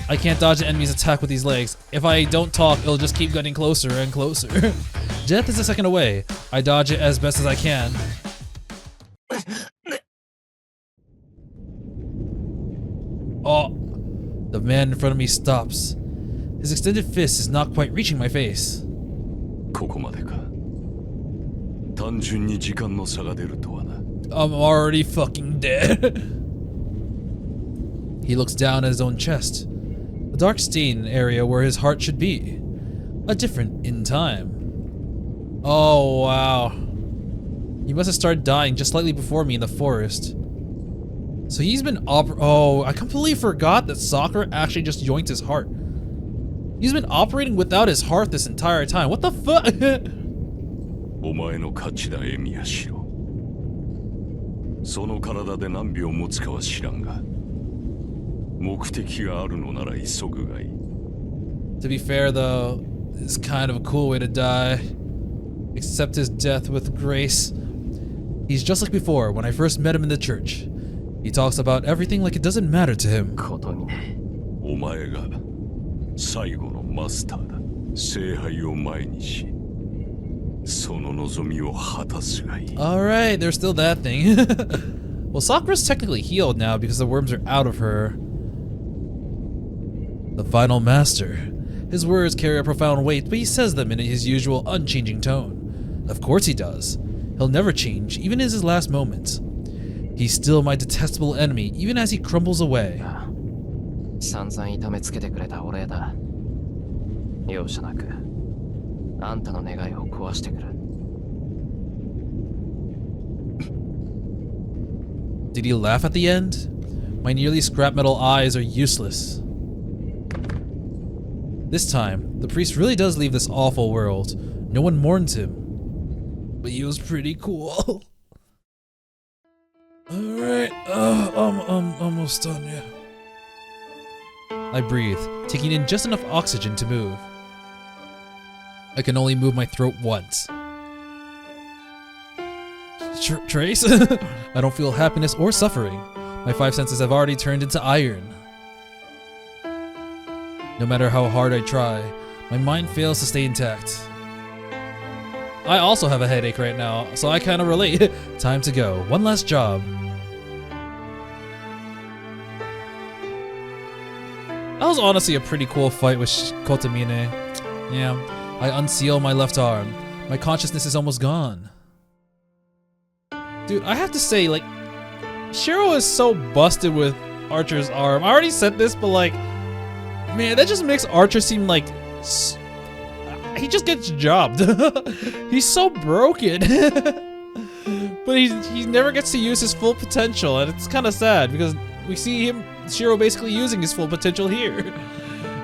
S1: I can't dodge the enemy's attack with these legs. If I don't talk, it'll just keep getting closer and closer. Death is a second away. I dodge it as best as I can. Oh, the man in front of me stops. His extended fist is not quite reaching my face. I'm already fucking dead. He looks down at his own chest. A dark stain area where his heart should be. A different in time. Oh, wow. He must have started dying just slightly before me in the forest. So he's been oh, I completely forgot that Sakura actually just yoinked his heart. He's been operating without his heart this entire time. What the fuck?
S2: お前の勝ちだ、エミヤシロ。その体で何秒持つかは知らんが、目的があるのなら急ぐがいい。
S1: To be fair though, it's kind of a cool way to die. Accept his death with grace. He's just like before when I first met him in the church. He talks about everything like it doesn't matter to him.
S3: ことにね。
S2: お前が最後のマスターだ。聖杯を前にし、その望みを果たすがいい。
S1: Alright, there's still that thing. Well, Sakura's technically healed now because the worms are out of her. The final master. His words carry a profound weight, but he says them in his usual unchanging tone. Of course he does. He'll never change, even in his last moments. He's still my detestable enemy, even as he crumbles away.
S3: 散々痛めつけてくれたお礼だ。容赦なく、あんたの願いを壊してくる。
S1: Did he laugh at the end? My nearly scrap metal eyes are useless. This time, the priest really does leave this awful world. No one mourns him. But he was pretty cool. Alright, I'm almost done, yeah. I breathe, taking in just enough oxygen to move. I can only move my throat once. Trace? I don't feel happiness or suffering. My 5 senses have already turned into iron. No matter how hard I try, my mind fails to stay intact. I also have a headache right now, so I kind of relate. Time to go. One last job. That was honestly a pretty cool fight with Kotomine. Yeah, I unseal my left arm. My consciousness is almost gone. Dude, I have to say, like, Shirou is so busted with Archer's arm. I already said this, but like, man, that just makes Archer seem like he just gets jobbed. He's so broken. But he never gets to use his full potential, and it's kind of sad because we see Shirou basically using his full potential here.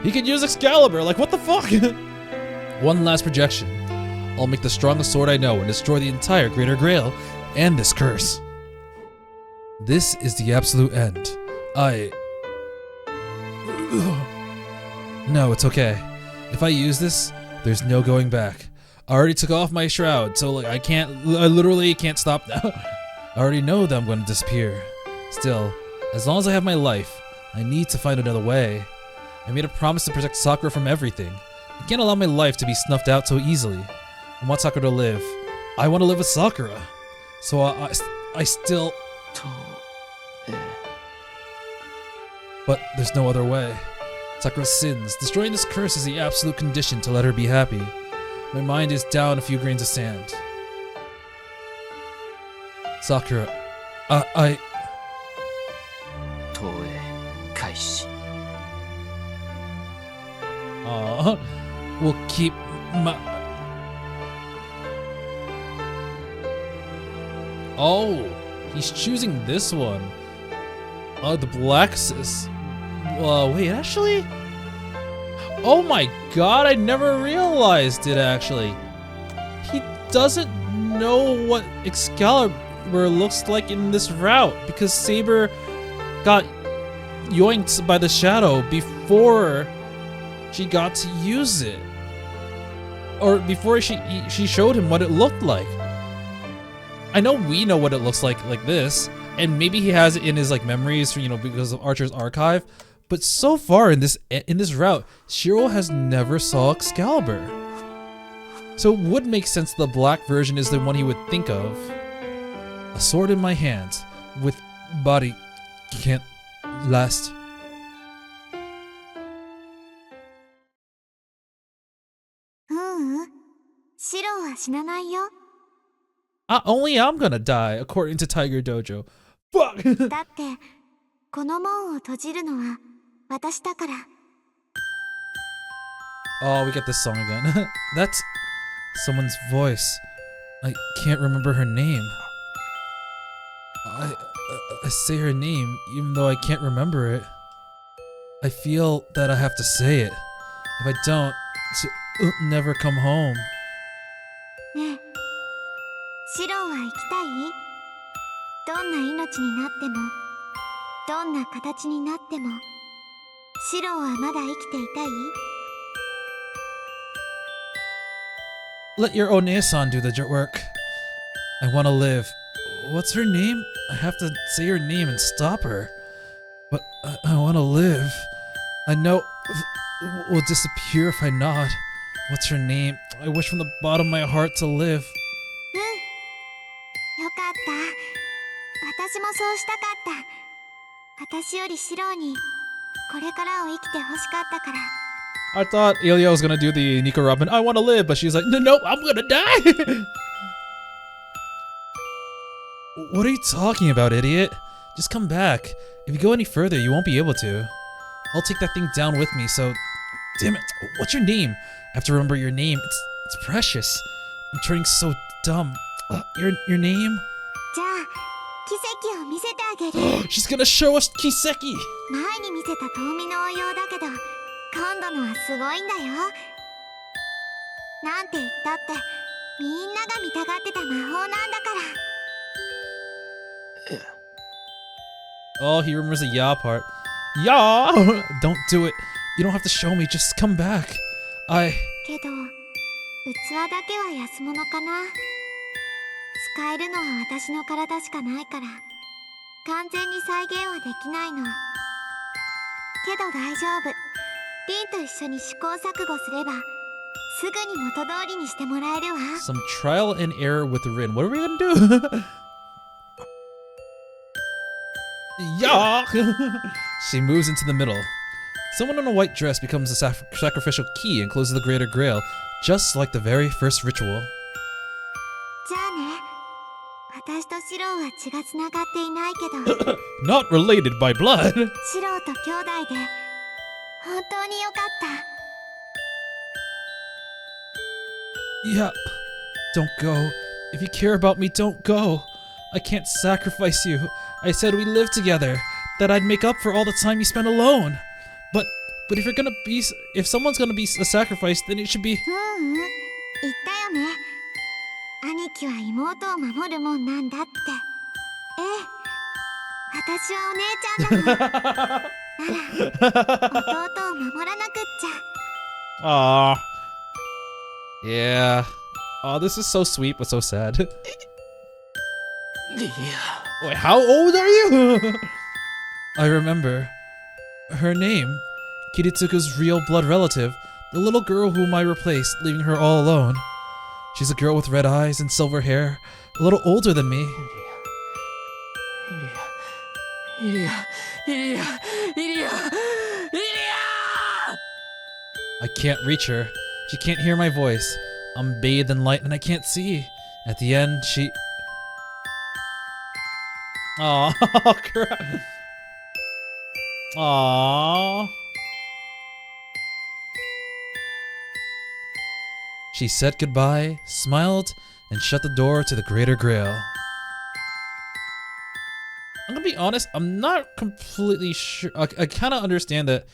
S1: He can use Excalibur, like what the fuck? One last projection. I'll make the strongest sword I know and destroy the entire Greater Grail and this curse. This is the absolute end. No, it's okay. If I use this, there's no going back. I already took off my shroud, so like I literally can't stop now. I already know that I'm going to disappear. Still, as long as I have my life, I need to find another way. I made a promise to protect Sakura from everything. I can't allow my life to be snuffed out so easily. I want Sakura to live. I want to live with Sakura. So I still... But there's no other way. Sakura's sins. Destroying this curse is the absolute condition to let her be happy. My mind is down a few grains of sand. Sakura, we'll keep my... Oh, he's choosing this one. The black sis. Wait, actually? Oh my god, I never realized it actually. He doesn't know what Excalibur looks like in this route because Saber got yoinked by the shadow before she got to use it. Or before she showed him what it looked like. I know we know what it looks like this, and maybe he has it in his like memories, you know, because of Archer's archive. But so far in this route, Shirou has never saw Excalibur. So it would make sense the black version is the one he would think of. A sword in my hand, with body can't last. Only I'm gonna die, according to Tiger Dojo. Fuck!
S4: この門を閉じるのは私だから。
S1: Oh, we get this song again. That's someone's voice. I can't remember her name. I say her name even though I can't remember it. I feel that I have to say it. If I don't, she'll never come home.
S4: ねえ、シローは生きたい？どんな命になっても、どんな形になっても、シローはまだ生きていたい？
S1: Let your Onesan do the work. I want to live. What's her name? I have to say her name and stop her. But I want to live. I know will disappear if I not. What's her name? I wish from the bottom of my heart to live.
S4: よかった。私もそうしたかった。私よりシローにこれからを生きてほしかったから。
S1: I thought Ilya was gonna do the Nico Robin, I want to live, but she's like, no, I'm gonna die! What are you talking about, idiot? Just come back. If you go any further, you won't be able to. I'll take that thing down with me, so... Damn it, what's your name? I have to remember your name. It's precious. I'm turning so dumb. Your name?
S4: じゃあ、奇跡を見せてあげる。
S1: She's gonna show us Kiseki!
S4: 前に見せた遠見の応用だけど、今度のはすごいんだよ。なんて言ったって、みんなが見たがってた魔法なんだから。
S1: Oh, he remembers the ya part. Ya! Don't do it. You don't have to show me. Just come back.
S4: けど、器だけは安物かな。使えるのは私の体しかないから、完全に再現はできないの。けど大丈夫。リンと一緒に試行錯誤すれば、すぐに元通りにしてもらえるわ。
S1: Some trial and error with Rin. What are we gonna do? Yeah! She moves into the middle. Someone in a white dress becomes a sacrificial key and closes the Greater Grail, just like the very first ritual.
S4: じゃあね。私とシローは血がつながっていないけど、
S1: Not related by blood!
S4: シローと兄弟で本当によかった。
S1: Yeah. Don't go. If you care about me, don't go. I can't sacrifice you. I said we live together. That I'd make up for all the time you spent alone. But if someone's gonna be a sacrifice, then it should be...
S4: 言ったよね。兄貴は妹を守るもんなんだって。ええ。私はお姉ちゃんだもん。なら、弟を守らなくっちゃ。
S1: Aww. Yeah. Oh, this is so sweet but so sad. Wait, how old are you? I remember. Her name. Kiritsuku's real blood relative. The little girl whom I replaced, leaving her all alone. She's a girl with red eyes and silver hair. A little older than me. I can't reach her. She can't hear my voice. I'm bathed in light and I can't see. At the end, she... Aww, crap. Aww. She said goodbye, smiled, and shut the door to the Greater Grail. I'm gonna be honest, I'm not completely sure. I kind of understand that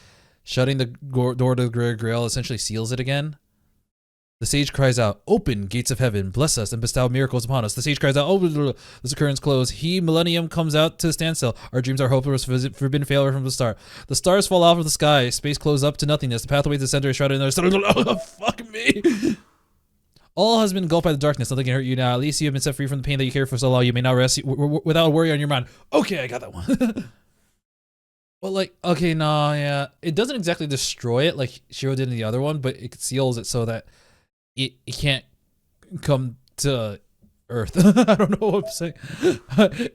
S1: shutting the door to the Greater Grail essentially seals it again. The sage cries out, "Open, gates of heaven, bless us and bestow miracles upon us." The sage cries out, "Oh, this curtains close." Millennium comes out to a standstill. Our dreams are hopeless, forbidden failure from the start. The stars fall off of the sky, space closes up to nothingness. The pathway to the center is shrouded in the fuck me. All has been engulfed by the darkness. Nothing can hurt you now. At least you have been set free from the pain that you carried for so long. You may now rest without a worry on your mind. Okay, I got that one. Well, like, okay, nah, yeah. It doesn't exactly destroy it like Shirou did in the other one, but it seals it so that it can't come to Earth. I don't know what I'm saying.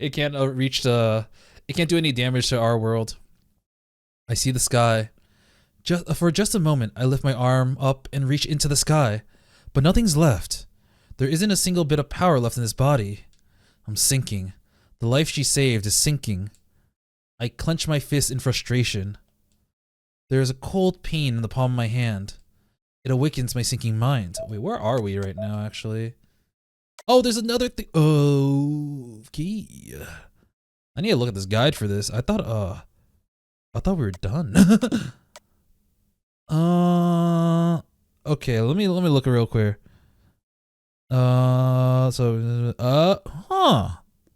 S1: It can't reach the... It can't do any damage to our world. I see the sky. For just a moment, I lift my arm up and reach into the sky. But nothing's left. There isn't a single bit of power left in this body. I'm sinking. The life she saved is sinking. I clench my fist in frustration. There is a cold pain in the palm of my hand. It awakens my sinking mind. Wait, where are we right now, actually? Oh, there's another thing. Oh, okay. I need to look at this guide for this. I thought we were done. Okay, let me look real quick.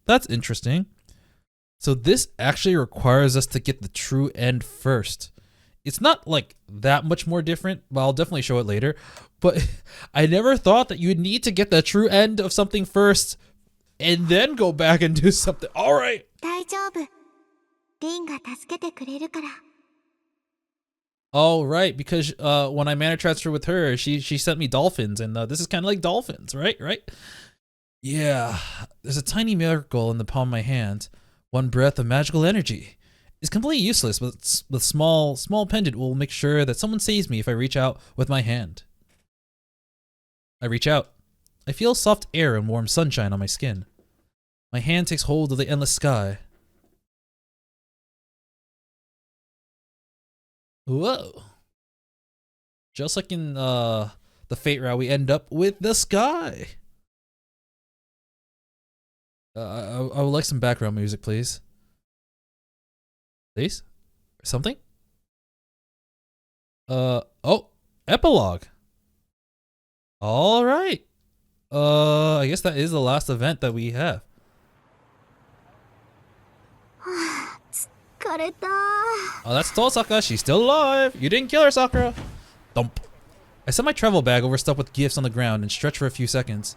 S1: That's interesting. So this actually requires us to get the true end first. It's not like that much more different, but I'll definitely show it later. But I never thought that you'd need to get the true end of something first and then go back and do something. All right.
S4: 大丈夫。リンが助けてくれるから。
S1: Oh, right, because when I mana transfer with her, she sent me dolphins, and this is kind of like dolphins, right? Right? Yeah, there's a tiny miracle in the palm of my hand. One breath of magical energy. It's completely useless, but the small pendant will make sure that someone saves me if I reach out with my hand. I reach out. I feel soft air and warm sunshine on my skin. My hand takes hold of the endless sky. Whoa. Just like in the Fate route, we end up with the sky. I would like some background music, please. Please? Something? Oh, epilogue. All right. I guess that is the last event that we have.
S4: 疲れた。
S1: Oh, that's Tosaka. She's still alive. You didn't kill her, Sakura. Thump. I set my travel bag overstuffed with gifts on the ground and stretched for a few seconds.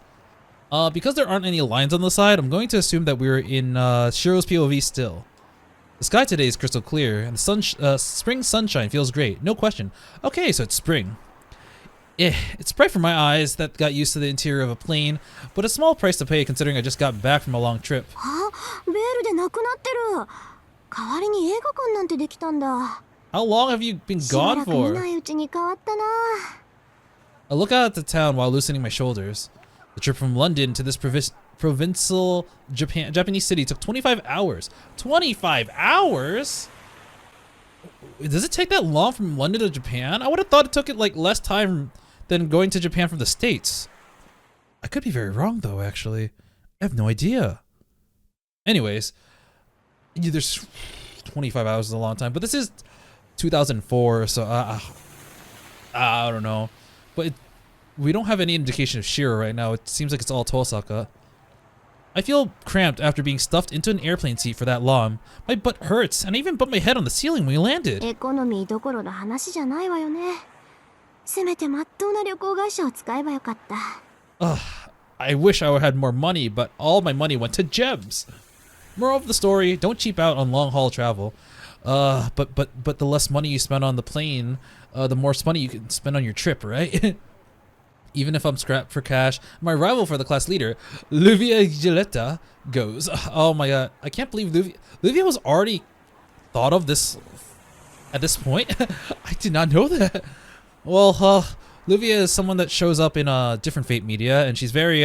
S1: Because there aren't any lines on the side, I'm going to assume that we're in Shirou's POV still. The sky today is crystal clear, and the spring sunshine feels great. No question. Okay, so it's spring. It's bright for my eyes that got used to the interior of a plane, but a small price to pay considering I just got back from a long trip.
S4: あ、ベールでなくなってる。代わりに映画館なんてできたんだ。
S1: How long have you been
S4: しば
S1: gone
S4: らく見
S1: for?
S4: ないうちに変わったな。
S1: I look out at the town while loosening my shoulders. The trip from London to this provincial Japanese city took 25 hours. 25 hours? Does it take that long from London to Japan? I would have thought it took it like less time than going to Japan from the States. I could be very wrong though, actually. I have no idea. Anyways, there's 25 hours is a long time, but this is 2004, so I don't know. But we don't have any indication of Shirou right now. It seems like it's all Tosaka. I feel cramped after being stuffed into an airplane seat for that long. My butt hurts, and I even bumped my head on the ceiling when we landed.
S4: エコノミーどころの話じゃないわよね。せめてまっとうな旅行会社を使えばよかった。
S1: I wish I had more money, but all my money went to gems. Moral of the story, don't cheap out on long-haul travel. But the less money you spend on the plane, the more money you can spend on your trip, right? Even if I'm strapped for cash, my rival for the class leader, Luvia Giletta, goes. Oh my god, I can't believe Luvia was already thought of this at this point. I did not know that. Well, Luvia is someone that shows up in different Fate media, and she's very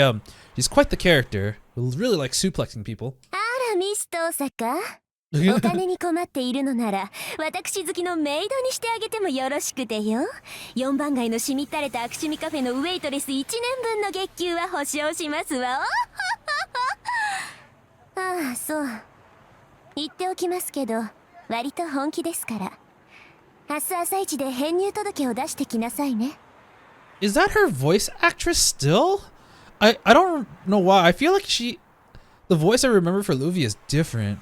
S1: she's quite the character. Really like suplexing people.
S5: あらミスト坂お金に困っているのなら私好きのメイドにしてあげてもよろしくてよ。4番街のしみったれた悪趣味カフェのウェイトレス1年分の月給は保証しますわ。ああそう言っておきますけど割と本気ですから。明日朝一で編入届を出してきなさいね。
S1: Is that her voice actress still? I don't know why. I feel like the voice I remember for Luvia is different.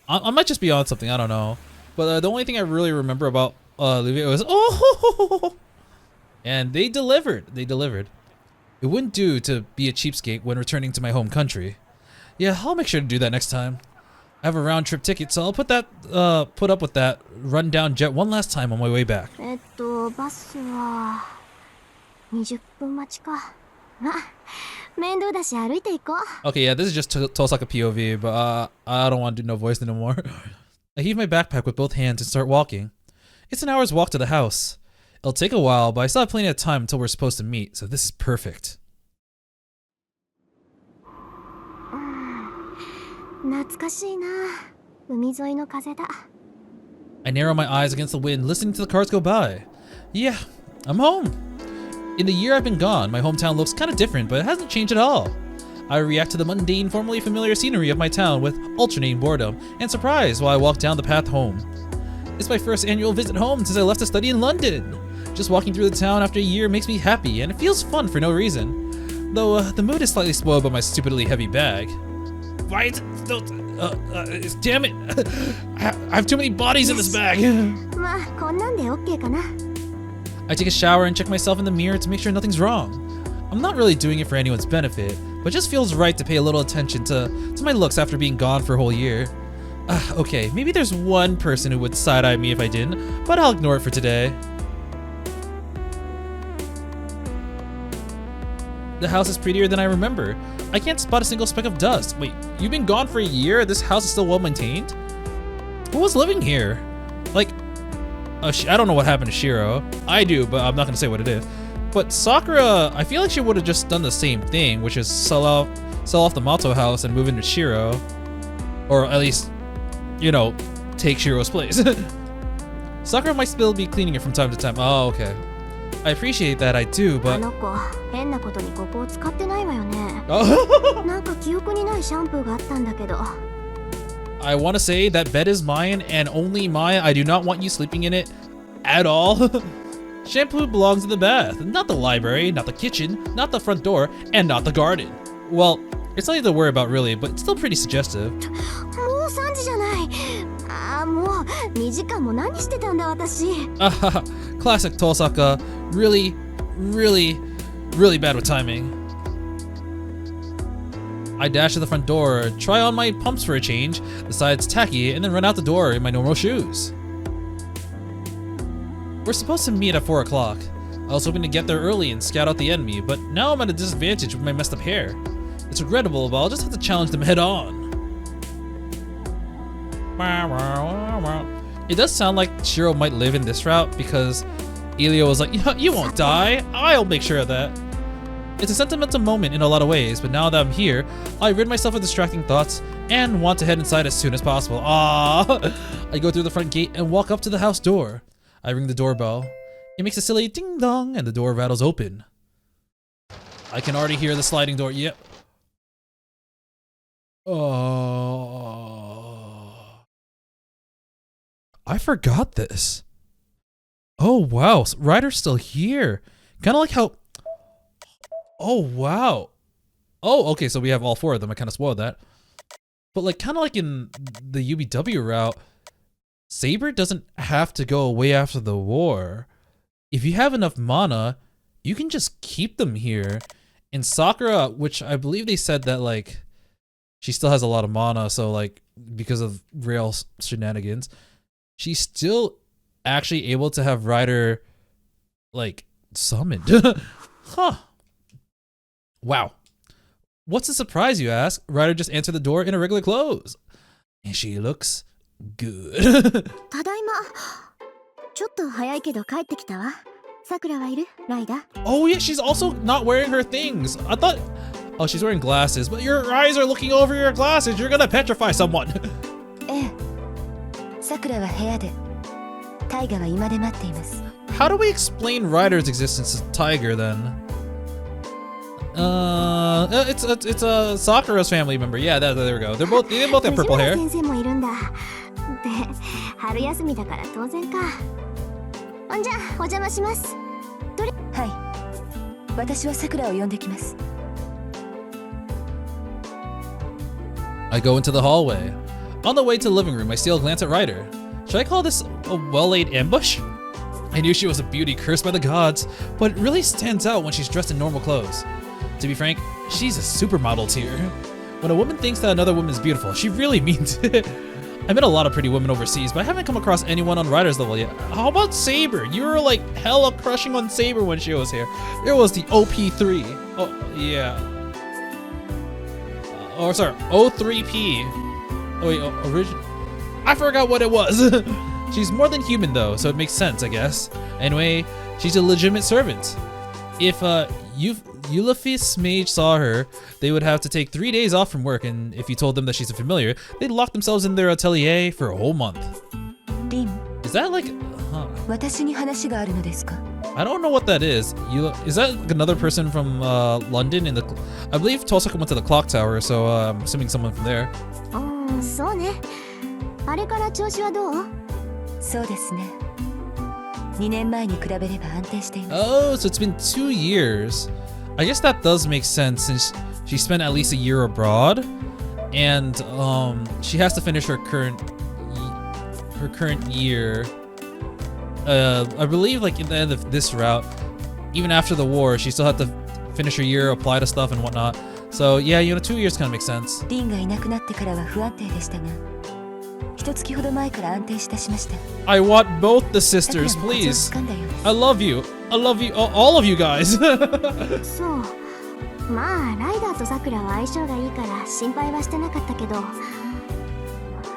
S1: I might just be on something. I don't know. But the only thing I really remember about Luvia was oh, and they delivered. They delivered. It wouldn't do to be a cheapskate when returning to my home country. Yeah, I'll make sure to do that next time. I have a round trip ticket, so I'll put up with that run-down jet one last time on my way back.
S4: バスは20分待ちか。まあ、面倒だし歩いていこう。
S1: Okay, yeah, this is just Tosaka POV, but I don't want to do no voice anymore. I heave my backpack with both hands and start walking. It's an hour's walk to the house. It'll take a while, but I still have plenty of time until we're supposed to meet, so this is perfect.
S4: 懐かしいな。海沿いの風だ。
S1: I narrow my eyes against the wind, listening to the cars go by. Yeah, I'm home. In the year I've been gone, my hometown looks kind of different, but it hasn't changed at all. I react to the mundane, formerly familiar scenery of my town with alternating boredom and surprise while I walk down the path home. It's my first annual visit home since I left to study in London. Just walking through the town after a year makes me happy, and it feels fun for no reason. Though the mood is slightly spoiled by my stupidly heavy bag. Why is it still... damn it! I have too many bodies in this bag!
S4: まあこんなんで OK かな。
S1: I take a shower and check myself in the mirror to make sure nothing's wrong. I'm not really doing it for anyone's benefit, but it just feels right to pay a little attention to my looks after being gone for a whole year. Okay, maybe there's one person who would side-eye me if I didn't, but I'll ignore it for today. The house is prettier than I remember. I can't spot a single speck of dust. Wait, you've been gone for a year? This house is still well maintained? Who was living here? Like, I don't know what happened to Shirou. I do, but I'm not gonna say what it is. But Sakura, I feel like she would have just done the same thing, which is sell off the Mato house and move into Shirou. Or at least, you know, take Shirou's place. Sakura might still be cleaning it from time to time. Oh, okay. I appreciate that, I do,
S4: あ
S1: but...
S4: の子変なことにここを使ってないわよね。
S1: Oh.
S4: なんか記憶にないシャンプーがあったんだけど。
S1: I want to say that bed is mine and only mine. I do not want you sleeping in it at all. Shampoo belongs in the bath, not the library, not the kitchen, not the front door, and not the garden. Well, it's nothing to worry about really, but it's still pretty suggestive.
S4: もう3時じゃない。ああもう2時間も何してたんだ私。
S1: Classic Tosaka. Really, really, really bad with timing. I dash to the front door, try on my pumps for a change, decide it's tacky, and then run out the door in my normal shoes. We're supposed to meet at 4 o'clock. I was hoping to get there early and scout out the enemy, but now I'm at a disadvantage with my messed up hair. It's regrettable, but I'll just have to challenge them head on. It does sound like Shirou might live in this route because Elio was like, you won't die, I'll make sure of that. It's a sentimental moment in a lot of ways, but now that I'm here, I rid myself of distracting thoughts and want to head inside as soon as possible. Ah! I go through the front gate and walk up to the house door. I ring the doorbell. It makes a silly ding dong and the door rattles open. I can already hear the sliding door. Yep. Oh. I forgot this. Oh wow, Ryder's still here. Kind of like how... Oh wow. Oh, okay, so we have all 4 of them. I kind of spoiled that. But like, kind of like in the UBW route, Saber doesn't have to go away after the war. If you have enough mana, you can just keep them here. And Sakura, which I believe they said that like, she still has a lot of mana, so like, because of Rail shenanigans, she's still actually able to have Ryder like summoned. Huh. Wow. What's the surprise, you ask? Ryder just answered the door in her regular clothes. And she looks good.
S4: ただいま。ちょっと早いけど帰ってきたわ。さくらはいる？ライダー。
S1: Oh yeah, she's also not wearing her things. I thought... Oh, she's wearing glasses, but your eyes are looking over your glasses. You're gonna petrify someone.
S5: ええ。さくらは部屋で。タイガは今で待っています。
S1: How do we explain Ryder's existence to Tiger then? It's a Sakura's family member. Yeah, there we go. They both have purple hair.
S4: 先生もいるんだ。で、春休みだから当然か。ほんじゃ、お邪魔します。
S5: はい。私はさくらを呼んできます。
S1: I go into the hallway. On the way to the living room, I steal a glance at Ryder. Should I call this a well-laid ambush? I knew she was a beauty cursed by the gods, but it really stands out when she's dressed in normal clothes. To be frank, she's a supermodel tier. When a woman thinks that another woman is beautiful, she really means it. I met a lot of pretty women overseas, but I haven't come across anyone on Ryder's level yet. How about Saber? You were like hella crushing on Saber when she was here. There was the OP3. Oh, yeah. Oh, sorry, O3P. Oh, wait, original. I forgot what it was. She's more than human though, so it makes sense, I guess. Anyway, she's a legitimate servant. If you've Eulifis mage saw her, they would have to take 3 days off from work, and if you told them that she's a familiar, they'd lock themselves in their atelier for a whole month. Is that like... Huh. I don't know what that is. Is that like another person from London? I believe Tosaka went to the clock tower, so I'm assuming someone from there. Oh, so it's been 2 years. I guess that does make sense since she spent at least a year abroad, and she has to finish her current year. I believe like at the end of this route, even after the war, she still had to finish her year, apply to stuff and whatnot. So yeah, 2 years kind of makes sense. I want both the sisters, please. I love you, all of you guys.
S4: そうまあライダーとさくらは相性がいいから心配はしてなかったけど、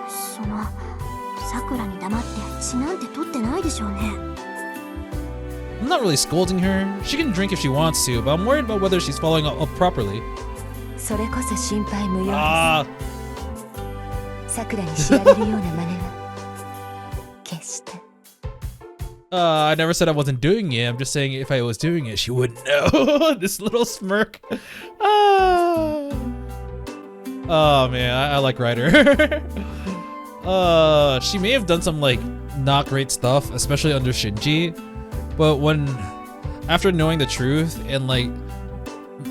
S4: そのさくらに黙って血なんて取ってないでしょうね。
S1: I'm not really scolding her. She can drink if she wants to, but I'm worried about whether she's following up properly.
S5: それこそ心配無用です。さくらに知られるような真似は決して。
S1: I never said I wasn't doing it. I'm just saying if I was doing it, she wouldn't know. This little smirk. Oh man, I like Ryder. She may have done some like not great stuff, especially under Shinji, but after knowing the truth and like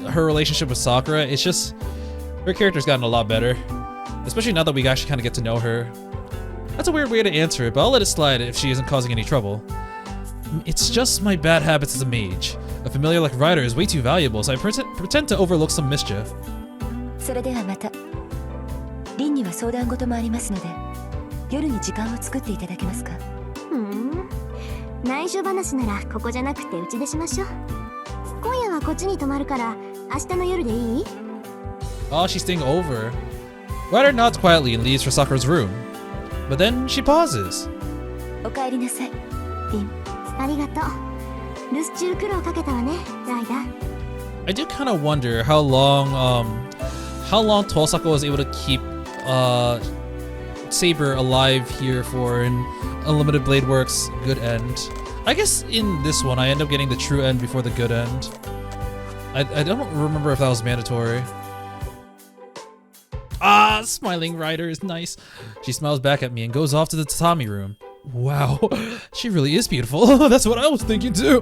S1: her relationship with Sakura, it's just her character's gotten a lot better, especially now that we actually kind of get to know her. That's a weird way to answer it, but I'll let it slide if she isn't causing any trouble. It's just my bad habits as a mage. A familiar like Ryder is way too valuable, so I pretend to overlook some mischief.
S5: それではまた。凛には相談事もありますので、夜に時間を作っていただけますか？
S4: 内緒話ならここじゃなくてうちでしましょう。今夜はこっちに泊まるから明日の夜でいい？
S1: Oh, she's staying over. Ryder nods quietly and leaves for Sakura's room. But then she pauses.
S5: お帰りなさい、凛。
S4: ありがとう。留守中苦労かけたわね、ライダー。
S1: I do kind of wonder how long Tosaka was able to keep Saber alive here for an Unlimited Blade Works good end. I guess in this one I end up getting the true end before the good end. I don't remember if that was mandatory. Smiling Ryder is nice. She smiles back at me and goes off to the tatami room. Wow, she really is beautiful. That's what I was thinking too.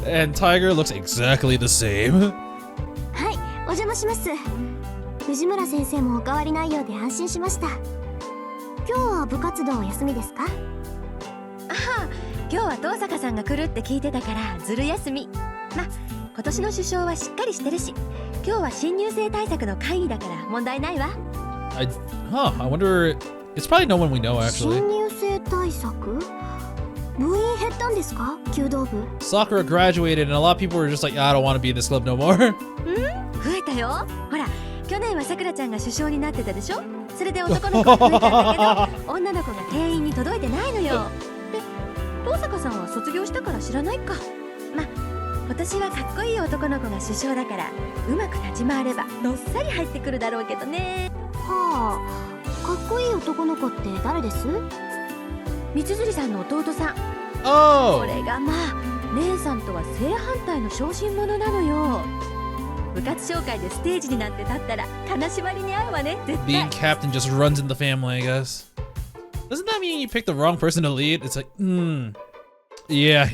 S1: And Tiger looks exactly the same.
S4: はい、お邪魔します。藤村先生もお変わりないようで安心しました。今日は部活動お休みですか？
S5: 今日は東坂さんが来るって聞いてたからずる休み。ま、今年の首相はしっかりしてるし、今日は新入生対策の会議だから問題ないわ。
S1: I wonder. It's probably no one we know actually.
S4: 新入生対策？部員減ったんですか？弓道部。
S1: Sakura graduated and a lot of people were just like, I don't want to be in this club no more.
S5: 増えたよ。ほら、去年はさくらちゃんが首相になってたでしょ。それで男の子が増えたんだけど、女の子が定員に届いてないのよ。で、東坂さんは卒業したから知らないか。ま、今年はかっこいい男の子が首相だから、うまく立ち回ればどっさり入ってくるだろうけどね。
S4: はあ、かっこいい男の子って誰です？
S5: 三辻さんの弟さん。
S1: Oh.
S5: これがまあ姉さんとは正反対の小心者なのよ。部活紹介でステージになんて立ったら金縛りに合うわね、絶対。
S1: Being captain just runs in the family, I guess. Doesn't that mean you picked the wrong person to lead? It's like, yeah,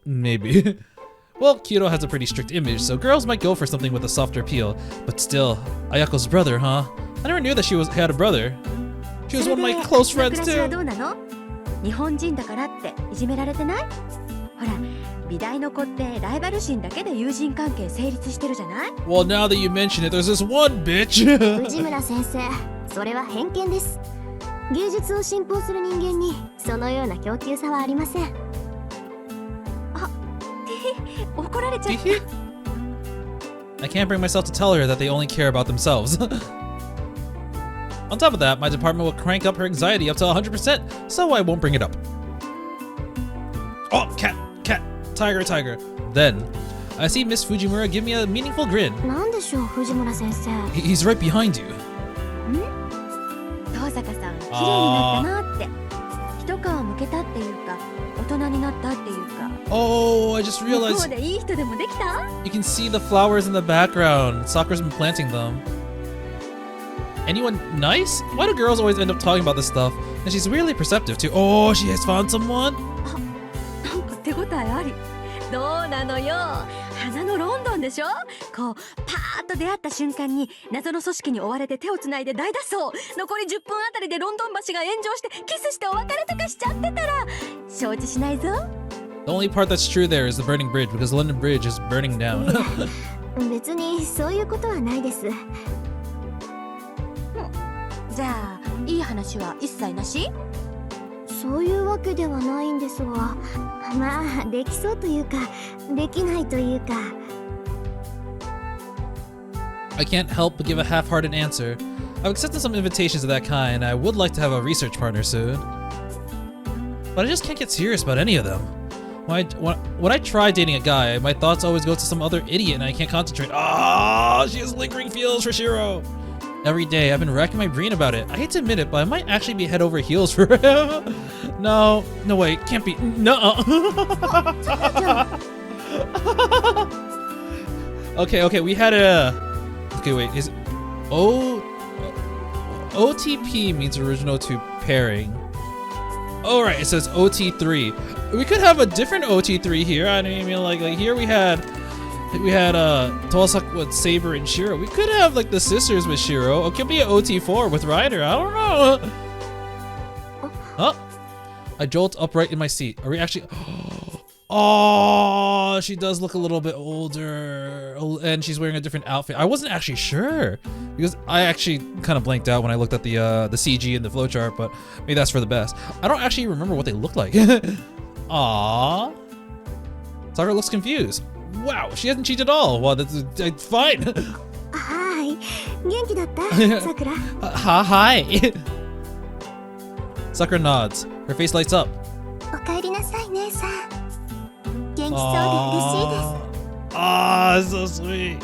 S1: maybe. Well, Kyoto has a pretty strict image, so girls might go for something with a softer appeal. But still, Ayako's brother, huh? I never knew that she had a brother. She was one of my close friends too.
S5: 日本人だからっていじめられてない？ほら、美大の子ってライバル心だけで友人関係成立してるじゃない？
S1: Well, now that you mention it, there's this one bitch.
S4: 藤村先生、それは偏見です。芸術を信奉する人間にそのような供給差はありません。
S5: あ、怒られちゃった。
S1: I can't bring myself to tell her that they only care about themselves. On top of that, my department will crank up her anxiety up to 100%, so I won't bring it up. Oh, cat, tiger. Then, I see Miss Fujimura give me a meaningful grin.
S4: なんでしょう、藤村先生。
S1: He's right behind you.
S6: 遠坂さん綺麗になったなって一皮むけたっていうか大人になったっていうか
S1: Oh, I just
S6: 向こ
S1: realized
S6: うでいい人でもできた
S1: you can see the flowers in the background. Sakura's been planting them. Anyone nice? Why do girls always end up talking about this stuff? And she's weirdly perceptive too. Oh, she has found someone?
S6: なんか手応えありどうなのよ花のロンドンでしょこうパーッと出会った瞬間に謎の組織に追われて手をつないで大脱走残り10分あたりでロンドン橋が炎上してキスしてお別れとかしちゃってたら承知しないぞ
S1: The only part that's true there is the burning bridge because the London Bridge is burning down.
S4: 別にそういうことはないです。
S6: じゃあいい話は一切なし
S4: そういうわけではないんですが、まあできそうというかできないというか。
S1: I can't help but give a half-hearted answer. I've accepted some invitations of that kind and I would like to have a research partner soon. But I just can't get serious about any of them. When I try dating a guy, my thoughts always go to some other idiot and I can't concentrate. Ah, she has lingering feels for Shirou. Every day, I've been racking my brain about it. I hate to admit it, but I might actually be head over heels for him. No way, can't be. No. Okay, we had a. Okay, wait, is OTP means original to pairing. Alright, it says OT3. We could have a different OT3 here. I mean, like here we had Tosaka with Saber and Shirou. We could have like the sisters with Shirou. It could be an OT4 with Ryder. I don't know. Huh? I jolt upright in my seat. Are we actually? Oh, she does look a little bit older, and she's wearing a different outfit. I wasn't actually sure because I actually kind of blanked out when I looked at the CG and the flowchart, but maybe that's for the best. I don't actually remember what they look like. Aww. Sakura looks confused. Wow, she hasn't cheated at all. Well, that's fine.
S4: はい、元気だったさくら。
S1: Hi. Sakura nods. Her face lights up.
S4: おかえりなさい姉さん。元気そうで嬉しいです。
S1: Ah, so sweet.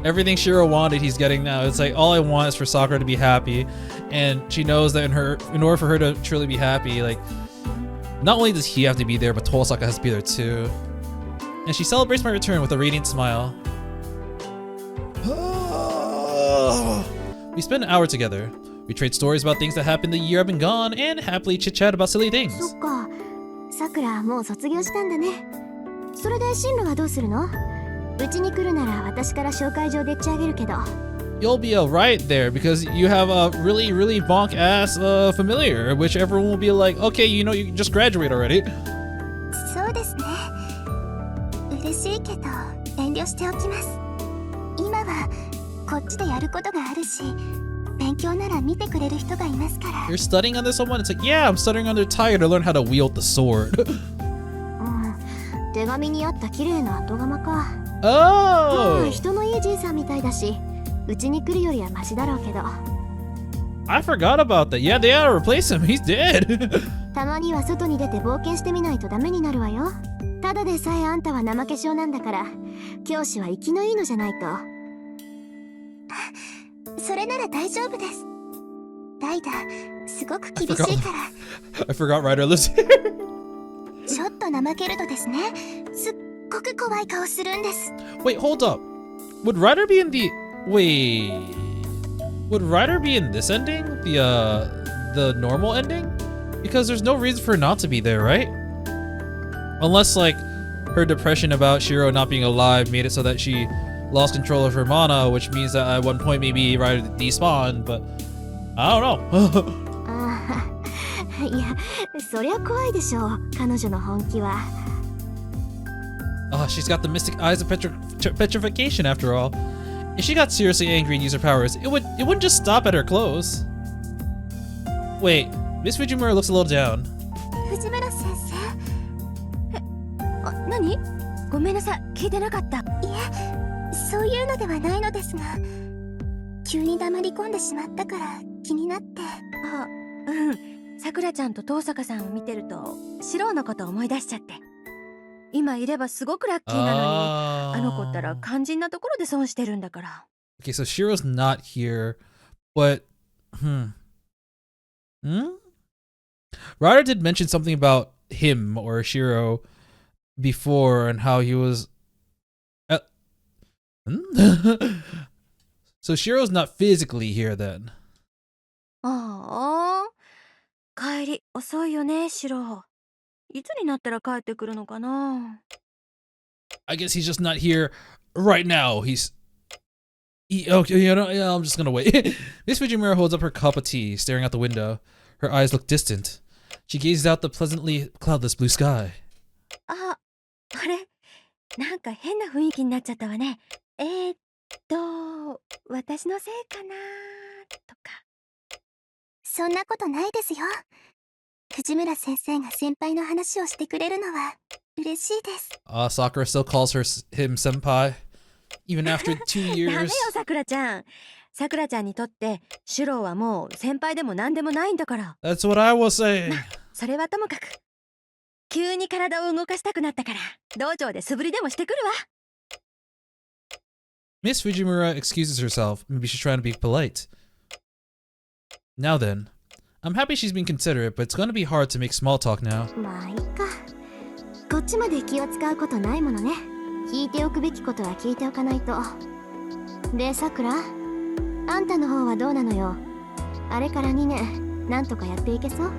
S1: Everything Shirou wanted, he's getting now. It's like all I want is for Sakura to be happy, and she knows that in order for her to truly be happy, like not only does he have to be there, but Tosaka has to be there too. And she celebrates my return with a radiant smile. We spend an hour together. We trade stories about things that happened the year I've been gone, and happily chit-chat about silly things.
S4: そっか、さくらもう卒業したんだね。それで進路はどうするの？うちに来るなら私から紹介状でっち上げるけど。
S1: You'll be alright there because you have a really bonk ass familiar, which everyone will be like, okay, you know, you just graduate already.
S4: そうですね。嬉しいけど遠慮しておきます。今はこっちでやることがあるし、勉強なら見てくれる人がいますから。
S1: You're studying under someone? It's like, yeah, I'm studying under Tiger to learn how to wield the sword.
S4: 手紙にあった綺麗な後釜か。
S1: Oh!
S4: 人のいいじいさんみたいだし、うちに来るよりはマシだろうけど。
S1: I forgot about that. Yeah, they gotta replace him. He's dead.
S4: たまには外に出て冒険してみないとダメになるわよ。ただでさえあんたは怠け性なんだから、教師は生きのいいのじゃないと。それなら大丈夫です。ダイダ、すごく厳しいから。
S1: I forgot Ryder lives here.
S4: ちょっと怠けるとですね、すっごく怖い顔するんです。
S1: Wait, hold up. Would Ryder be in the... Wait... Would Ryder be in this ending? The normal ending? Because there's no reason for her not to be there, right? Unless, like, her depression about Shirou not being alive made it so that she lost control of her mana, which means that at one point maybe Ryder despawned, but... I don't know.
S4: いや、そりゃ怖いでしょう、彼女の本気は。
S1: Oh, she's got the mystic eyes of petrification after all. If she got seriously angry and used her powers, it wouldn't just stop at her clothes. Wait, Miss Fujimura looks a little down.
S4: 藤村先生。
S6: 何？ごめんなさい、聞いてなかった。
S4: いや、そういうのではないのですが、急に黙り込んでしまったから気になって。
S6: さくらちゃんと遠坂さんを見てるとシロウのことを思い出しちゃって。今いればすごくラッキーなのに、あの子ったら
S1: Oh.
S6: 肝心なところで損してるんだから。
S1: Okay, so Shiro's not here, but Ryder did mention something about him or Shiro before and how he was. So Shiro's not physically here then.
S6: ああ、帰り遅いよね、シロ。いつになったら帰ってくるのかな。
S1: I guess he's just not here right now. Okay, yeah, I'm just gonna wait. Miss Fujimura holds up her cup of tea, staring out the window. Her eyes look distant. She gazes out the pleasantly cloudless blue sky.
S6: あ、あれ、なんか変な雰囲気になっちゃったわね。私のせいかなとか。
S4: そんなことないですよ。藤村先生が先輩の話をしてくれるのは嬉しいです。
S1: Sakura still calls him senpai, even after 2 years.
S6: ダメよ、さくらちゃん。さくらちゃんにとってシュローはもう先輩でも何でもないんだから。
S1: That's what I was saying.
S6: それはともかく、急に体を動かしたくなったから道場で素振りでもしてくるわ。
S1: Miss Fujimura excuses herself. Maybe she's trying to be polite. Now then, I'm happy she's being considerate, but it's going to be hard to make small talk now.
S4: まあいいか。こっちまで気を使うことないものね。聞いておくべきことは聞いておかないと。で、さくら、あんたの方はどうなのよ。あれから2年、なんとかやっていけそう？は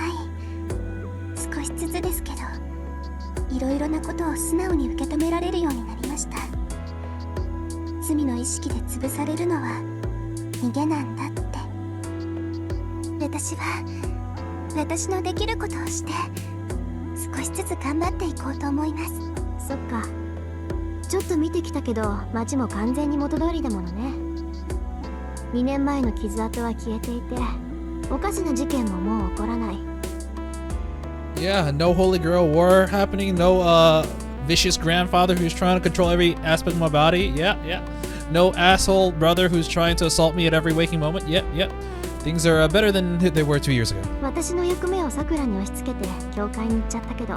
S4: い、少しずつですけど、いろいろなことを素直に受け止められるようになりました。罪の意識で潰されるのは逃げなんだって。私は私のできることをして少しずつ頑張っていこうと思います。そっか。ちょっと見てきたけど街も完全に元通りだものね。2年前の傷跡は消えていて、おかしな事件ももう起こらない。
S1: Yeah, no Holy Grail war happening. No vicious grandfather who's trying to control every aspect of my body. Yeah. No asshole brother who's trying to assault me at every waking moment. Yep. Things are better than they were 2 years ago.
S4: 私の役目をさくらに押し付けて教会に行っちゃったけど、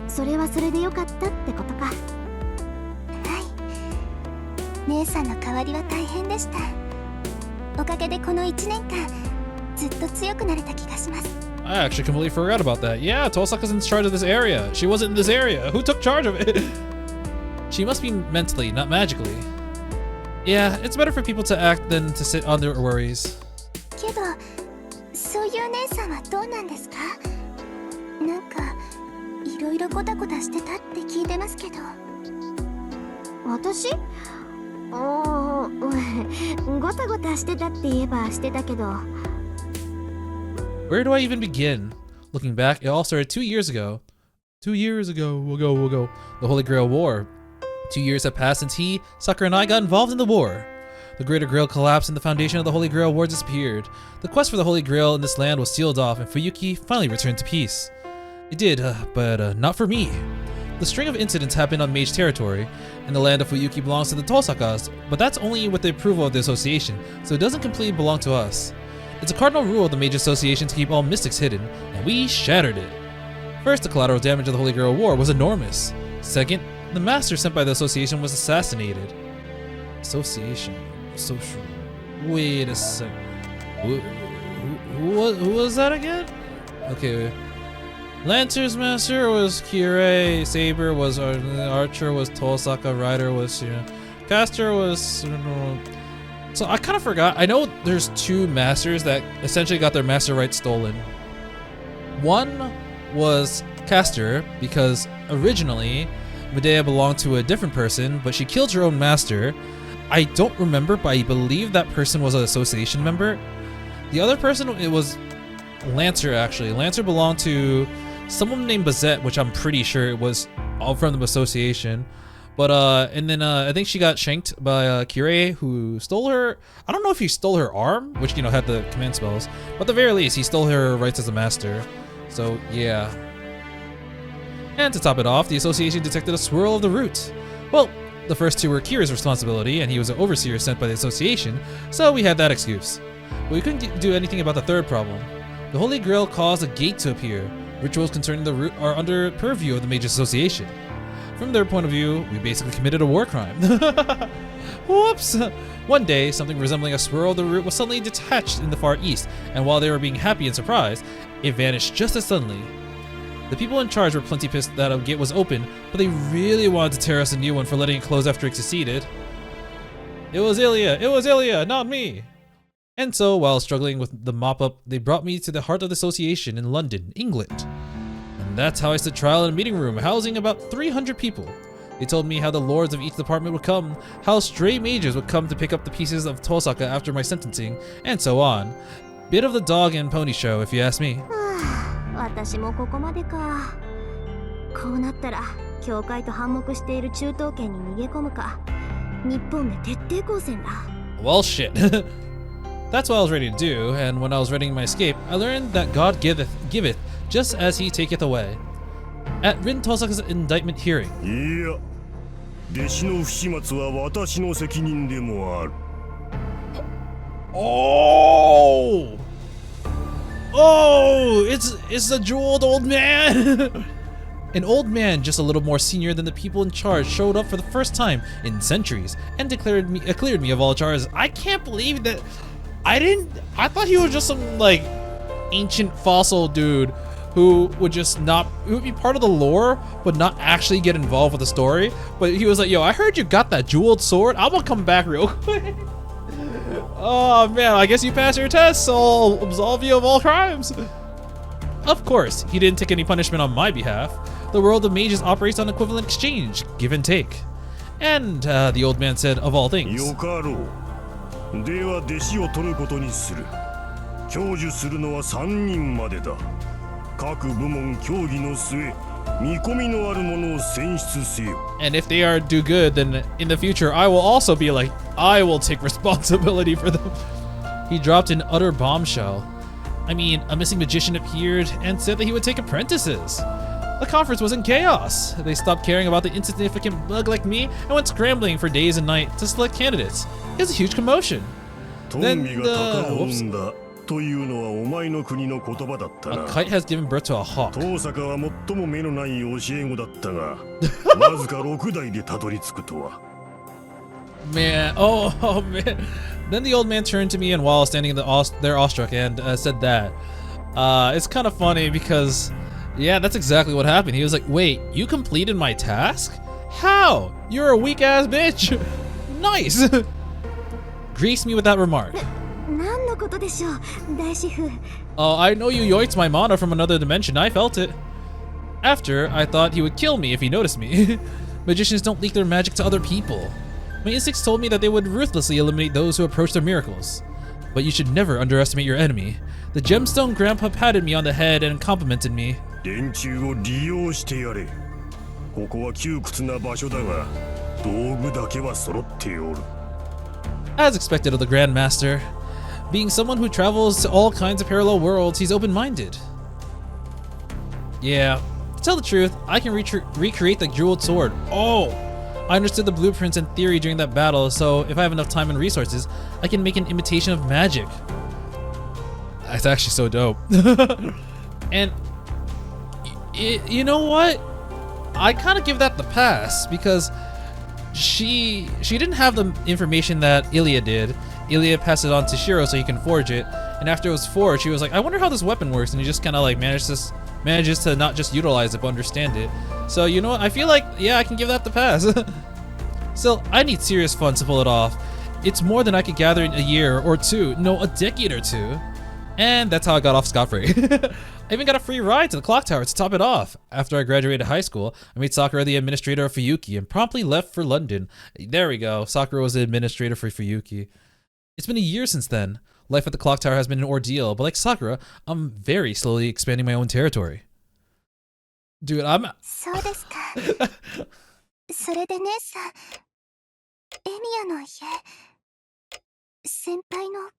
S4: それはそれでよかったってことか。はい。姉さんの代わりは大変でした。おかげでこの1年間ずっと強くなれた気がします。
S1: I actually completely forgot about that. Yeah, Tosaka's in charge of this area. She wasn't in this area. Who took charge of it? She must be mentally, not magically. Yeah, it's better for people to act than to sit on their worries.
S4: けど、そういう姉さんはどうなんですか？なんかいろいろゴタゴタしてたって聞いてますけど。私？ゴタゴタしてたって言えばしてたけど。
S1: Where do I even begin? Looking back, it all started 2 years ago. 2 years ago, we'll go. The Holy Grail War. 2 years have passed since Sakura and I got involved in the war. The Greater Grail collapsed and the foundation of the Holy Grail War disappeared. The quest for the Holy Grail in this land was sealed off and Fuyuki finally returned to peace. It did, but not for me. The string of incidents happened on Mage territory, and the land of Fuyuki belongs to the Tosakas, but that's only with the approval of the association, so it doesn't completely belong to us. It's a cardinal rule of the Mage Association to keep all mystics hidden, and we shattered it. First, the collateral damage of the Holy Grail War was enormous. Second, the master sent by the association was assassinated. Association? Social. Wait a sec. Who was that again? Okay. Lancer's master was Kirei, Saber was Archer was Tosaka, Rider was Caster was So I kind of forgot. I know there's 2 masters that essentially got their master rights stolen. One was Caster because originally Medea belonged to a different person, but she killed her own master. I don't remember, but I believe that person was an association member. The other person, it was Lancer actually. Lancer belonged to someone named Bazette, which I'm pretty sure it was all from the association. But and then I think she got shanked by Kirei, who stole her. I don't know if he stole her arm, which had the command spells, but at the very least he stole her rights as a master. So yeah. And to top it off, the association detected a swirl of the root. Well, the first 2 were Kirai's responsibility, and he was an overseer sent by the association, so we had that excuse. But we couldn't do anything about the third problem. The Holy Grail caused a gate to appear. Rituals concerning the route are under purview of the Mages Association. From their point of view, we basically committed a war crime. Whoops! One day, something resembling a swirl of the root was suddenly detached in the far east, and while they were being happy and surprised, it vanished just as suddenly. The people in charge were plenty pissed that a gate was open, but they really wanted to tear us a new one for letting it close after it succeeded. It was Ilya, not me! And so, while struggling with the mop-up, they brought me to the heart of the association in London, England. And that's how I stood trial in a meeting room housing about 300 people. They told me how the lords of each department would come, how stray mages would come to pick up the pieces of Tosaka after my sentencing, and so on. Bit of the dog and pony show, if you ask me.
S4: 私もここまでか。こうなったら教会と反目している中東圏に逃げ込むか。日本で徹底抗戦だ。
S1: Well, shit. That's what I was ready to do, and when I was readying my escape, I learned that God giveth just as he taketh away. At Rin Tosaka's indictment hearing.
S2: いや、弟子の不始末は私の責任でもある。
S1: Oh! Oh! It's the jeweled old man! An old man just a little more senior than the people in charge showed up for the first time in centuries and cleared me of all charges. I can't believe that I thought he was just some like ancient fossil dude who would be part of the lore but not actually get involved with the story. But he was like, yo, I heard you got that jeweled sword. I'm gonna come back real quick. Oh man, I guess you passed your test, so I'll absolve you of all crimes. Of course, he didn't take any punishment on my behalf. The world of mages operates on equivalent exchange, give and take. And the old man said, of all things.
S2: よかろう。では弟子を取ることにする。享受するのは3人までだ。各部門協議の末、見込みのあるものを選出せよ。
S1: And if they do good, then in the future I will also be like, I will take responsibility for them. He dropped an utter bombshell. I mean, a missing magician appeared and said that he would take apprentices. The conference was in chaos. They stopped caring about the insignificant bug like me and went scrambling for days and nights to select candidates. It was a huge commotion.
S2: トンビが鷹を産んだというのはお前の国の言葉だったな。
S1: A kite has given birth to a hawk.
S2: 遠坂は最も目のない教え子だったが、わずか6代でたどり着くとは。
S1: Man, oh man. Then the old man turned to me and while standing there awestruck and said that. It's kind of funny because, yeah, that's exactly what happened. He was like, wait, you completed my task? How? You're a weak ass bitch. Nice. Grease me with that remark.
S4: 何のことでしょう、大師父。
S1: I know you yoinked my mana from another dimension. I felt it. After, I thought he would kill me if he noticed me. Magicians don't leak their magic to other people. My instincts told me that they would ruthlessly eliminate those who approach their miracles. But you should never underestimate your enemy. The gemstone grandpa patted me on the head and complimented me.
S2: 連中を利用してやれ。ここは窮屈な場所だが、道具だけは揃っておる。
S1: As expected of the Grand Master. Being someone who travels to all kinds of parallel worlds, he's open-minded. Yeah, to tell the truth, I can recreate the jeweled sword. Oh! I understood the blueprints and theory during that battle, so if I have enough time and resources, I can make an imitation of magic. That's actually so dope. And you know what? I kind of give that the pass because she didn't have the information that Ilya did. Ilya passed it on to Shirou so he can forge it, and after it was forged, she was like, I wonder how this weapon works, and he just kind of like manages to not just utilize it but understand it. So you know what, I feel like, yeah, I can give that the pass. Still, I need serious funds to pull it off. It's more than I could gather in a year or two, no, a decade or two. And that's how I got off scot-free. I even got a free ride to the clock tower to top it off. After I graduated high school, I made Sakura the administrator of Fuyuki and promptly left for London. There we go, Sakura was the administrator for Fuyuki. It's been a year since then. Life at the clock tower has been an ordeal, but like Sakura, I'm very slowly expanding my own territory. Dude, I'm...
S4: そうですか。それで姉さん、エミヤの家、先輩の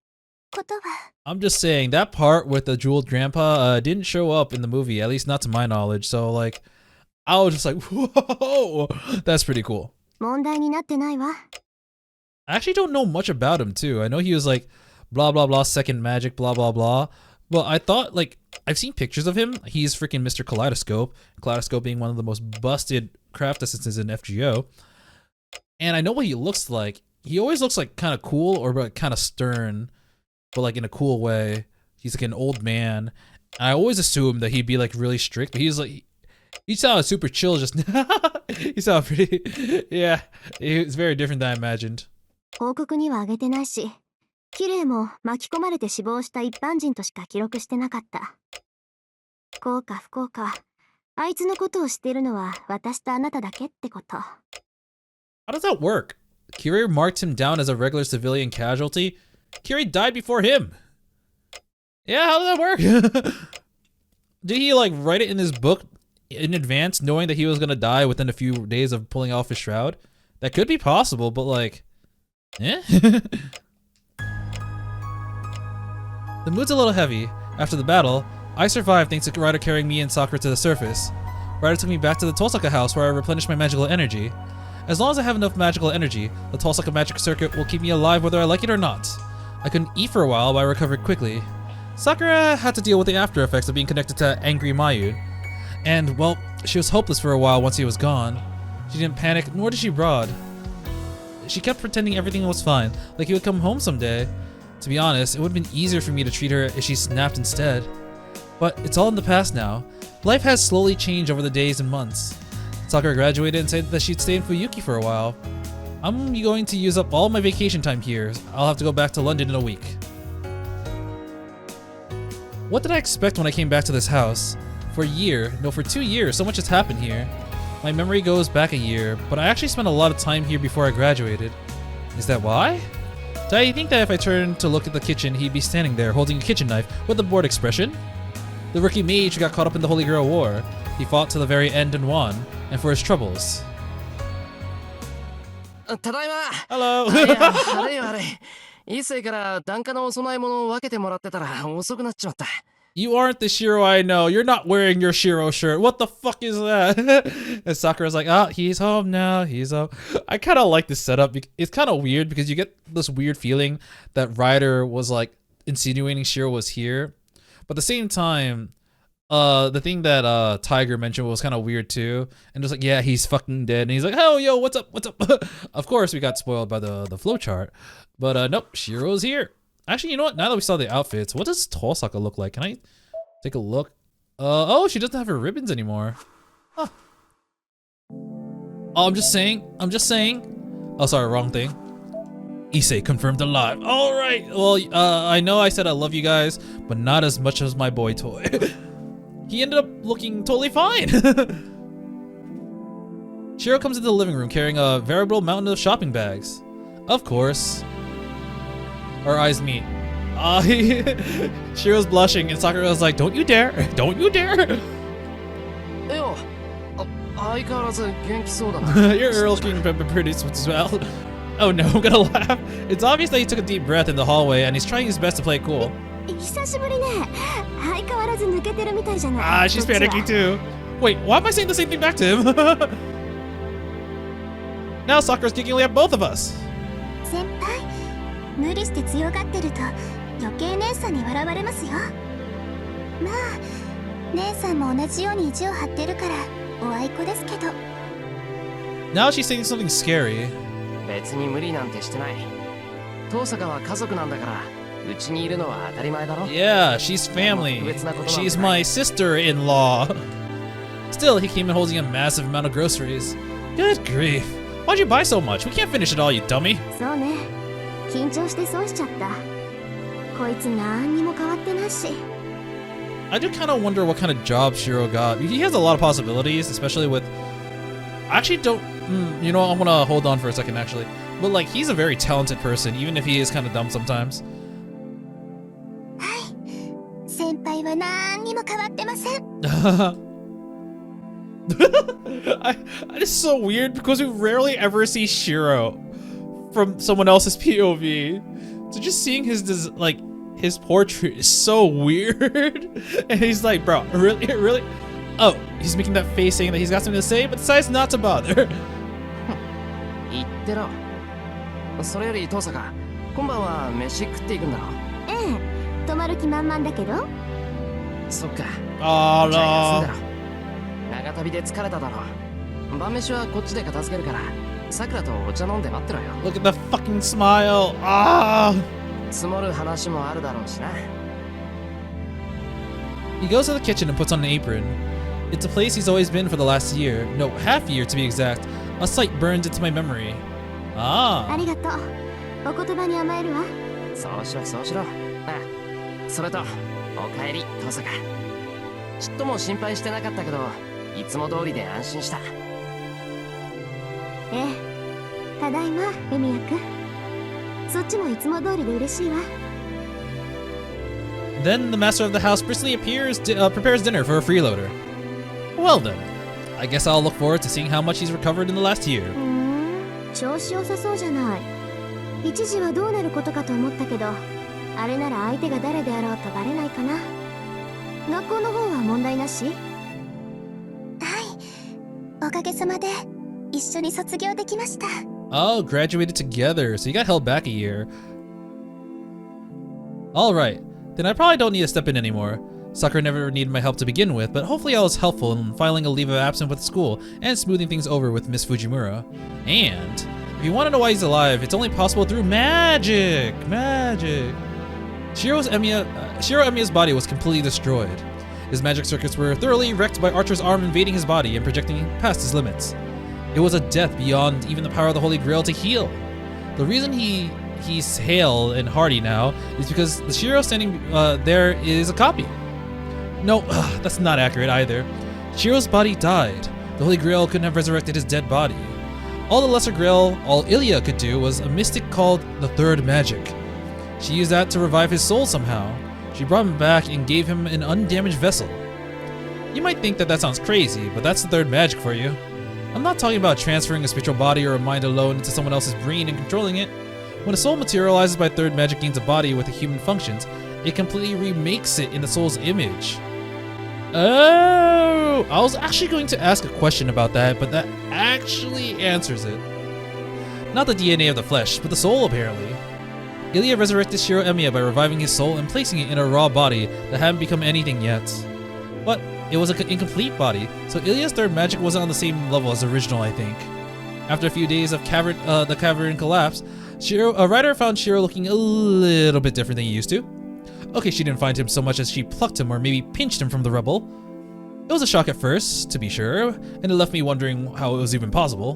S4: ことは。
S1: I'm just saying, that part with the jeweled grandpa didn't show up in the movie, at least not to my knowledge, so like, I was just like, whoa, that's pretty cool.
S4: 問題になってないわ。
S1: I actually don't know much about him too. I know he was like, blah blah blah, second magic, blah blah blah. Well, I thought, like, I've seen pictures of him. He's freaking Mr. Kaleidoscope. Kaleidoscope being one of the most busted craft assistants in FGO. And I know what he looks like. He always looks like kind of cool or kind of stern, but like in a cool way. He's like an old man. I always assumed that he'd be like really strict, but he's like, he sounded super chill just he sounded pretty, yeah, it's very different than I imagined.
S4: 報告にはあげてないし、キレイも巻き込まれて死亡した一般人としか記録してなかった。幸か不幸か、あいつのことを知っているのは私とあなただけってこと。
S1: How does that work? Kirei marked him down as a regular civilian casualty. Kirei died before him. Yeah, how does that work? Did he like write it in his book in advance, knowing that he was gonna die within a few days of pulling off his shroud? That could be possible, but like, eh? The mood's a little heavy. After the battle, I survived thanks to Ryder carrying me and Sakura to the surface. Ryder took me back to the Tosaka house where I replenished my magical energy. As long as I have enough magical energy, the Tosaka magic circuit will keep me alive whether I like it or not. I couldn't eat for a while, but I recovered quickly. Sakura had to deal with the after effects of being connected to Angry Mayu. And, well, she was hopeless for a while once he was gone. She didn't panic, nor did she brood. She kept pretending everything was fine, like he would come home someday. To be honest, it would have been easier for me to treat her if she snapped instead. But it's all in the past now. Life has slowly changed over the days and months. Sakura graduated and said that she'd stay in Fuyuki for a while. I'm going to use up all my vacation time here. I'll have to go back to London in a week. What did I expect when I came back to this house? For a year, no, for 2 years, so much has happened here. My memory goes back a year, but I actually spent a lot of time here before I graduated. Is that why? Did I think that if I turned to look at the kitchen, he'd be standing there holding a kitchen knife with a bored expression? The rookie mage who got caught up in the Holy Grail War. He fought to the very end and won, and for his troubles.
S3: ただいま。
S1: Hello.
S3: 悪い悪い。一世から檀家のお供え物を分けてもらってたら遅くなっちまった。
S1: You aren't the Shirou I know. You're not wearing your Shirou shirt. What the fuck is that? And Sakura's like, ah, he's home now. He's home. I kind of like this setup. It's kind of weird because you get this weird feeling that Ryder was like insinuating Shirou was here. But at the same time, the thing that Tiger mentioned was kind of weird too. And it was like, yeah, he's fucking dead. And he's like, oh, yo, what's up? What's up? Of course, we got spoiled by the flowchart. But nope, Shirou's here. Actually, you know what? Now that we saw the outfits, what does Tosaka look like? Can I take a look? Oh, she doesn't have her ribbons anymore. Huh. Oh, I'm just saying. Oh, sorry, wrong thing. Issei confirmed alive. All right. Well, I know I said I love you guys, but not as much as my boy Toy. He ended up looking totally fine. Shirou comes into the living room carrying a veritable mountain of shopping bags. Of course. Our eyes meet. Shirou's blushing and Sakura was like, don't you dare. Don't you dare.
S3: Yo, 相変わらず元気そうだな。
S1: You're looking pretty sweet as well. Oh no, I'm gonna laugh. It's obvious that he took a deep breath in the hallway and he's trying his best to play cool.
S4: 久しぶりね。相変わらず抜けてるみたいじゃない。
S1: Ah, she's panicking too. Wait, why am I saying the same thing back to him? Now Sakura's giggling at both of us.
S4: 先輩、無理して強がってると余計姉さんに笑われますよ。まあ、姉さんも同じように意地を張ってるからおあいこですけど。
S1: Now she's saying something scary.
S3: 別に無理なんてしてない。遠坂は家族なんだから、うちにいるのは当たり前だろ。
S1: Yeah, she's family. She's my sister-in-law. Still, he came in holding a massive amount of groceries. Good grief. Why'd you buy so much? We can't finish it all, you dummy.
S4: そうね。緊張して損しちゃった。こいつ何にも変わってないし。
S1: I do kind of wonder what kind of job Shirou got. He has a lot of possibilities, especially with... I actually don't... you know, I'm gonna hold on for a second, actually. But, like, he's a very talented person, even if he is kind of dumb sometimes.
S4: はい。先輩は何にも変わってません。
S1: It's so weird because we rarely ever see Shirou from someone else's POV. So just seeing his his portrait is so weird. And he's like, bro, really? Oh, he's making that face saying that he's got something to say, but decides not to bother.
S3: 言ってろ。それより遠坂、今晩は飯食っていくんだろ。
S4: ええ、
S5: 泊まる気満々だけど。
S3: そっか。
S1: Oh
S3: じゃあ休ん
S1: no.
S3: だろ。長旅で疲れただろ。晩飯はこっちで片付けるから、さくらとお茶飲んで待ってろよ。
S1: Look at the fucking smile. Ah.
S3: 積もる話もあるだろうしな。
S1: He goes to the kitchen and puts on an apron. It's a place he's always been for the last year. No, half year to be exact. A sight burned into my memory.
S5: あ
S1: Ah.
S5: りがとう。お言葉に甘えるわ。
S3: そうしろそうしろ。ああ、それとおかえり登坂。ちっとも心配してなかったけど、いつも通りで安心した。
S5: ええ。ただいま、エミヤくん。そっちもいつも通りで嬉しいわ。
S1: Then the master of the house briskly prepares dinner for a freeloader. Well then, I guess I'll look forward to seeing how much he's recovered in the last year.
S5: 調子良さそうじゃない。一時はどうなることかと思ったけど、あれなら相手が誰であろうとバレないかな。学校の方は問題なし？はい。おかげさまで一緒に卒業できました。
S1: Oh, graduated together, so you got held back a year. Alright, then I probably don't need to step in anymore. Sakura never needed my help to begin with, but hopefully I was helpful in filing a leave of absence with school and smoothing things over with Miss Fujimura. And if you want to know why he's alive, it's only possible through magic! Magic! Shirou Emiya's body was completely destroyed. His magic circuits were thoroughly wrecked by Archer's arm invading his body and projecting past his limits. It was a death beyond even the power of the Holy Grail to heal. The reason he's hale and hearty now is because the Shirou standing there is a copy. No, that's not accurate either. Shirou's body died. The Holy Grail couldn't have resurrected his dead body. All the Lesser Grail, all Ilya could do was a mystic called the Third Magic. She used that to revive his soul somehow. She brought him back and gave him an undamaged vessel. You might think that sounds crazy, but that's the Third Magic for you. I'm not talking about transferring a spiritual body or a mind alone into someone else's brain and controlling it. When a soul materializes by Third Magic gains a body with a human functions, it completely remakes it in the soul's image. Oh, I was actually going to ask a question about that, but that actually answers it. Not the DNA of the flesh, but the soul apparently. Ilya resurrected Shirou Emiya by reviving his soul and placing it in a raw body that hadn't become anything yet. But it was an incomplete body, so Ilya's third magic wasn't on the same level as the original, I think. After a few days of the cavern collapse, a writer found Shirou looking a little bit different than he used to. Okay, she didn't find him so much as she plucked him or maybe pinched him from the rubble. It was a shock at first, to be sure, and it left me wondering how it was even possible.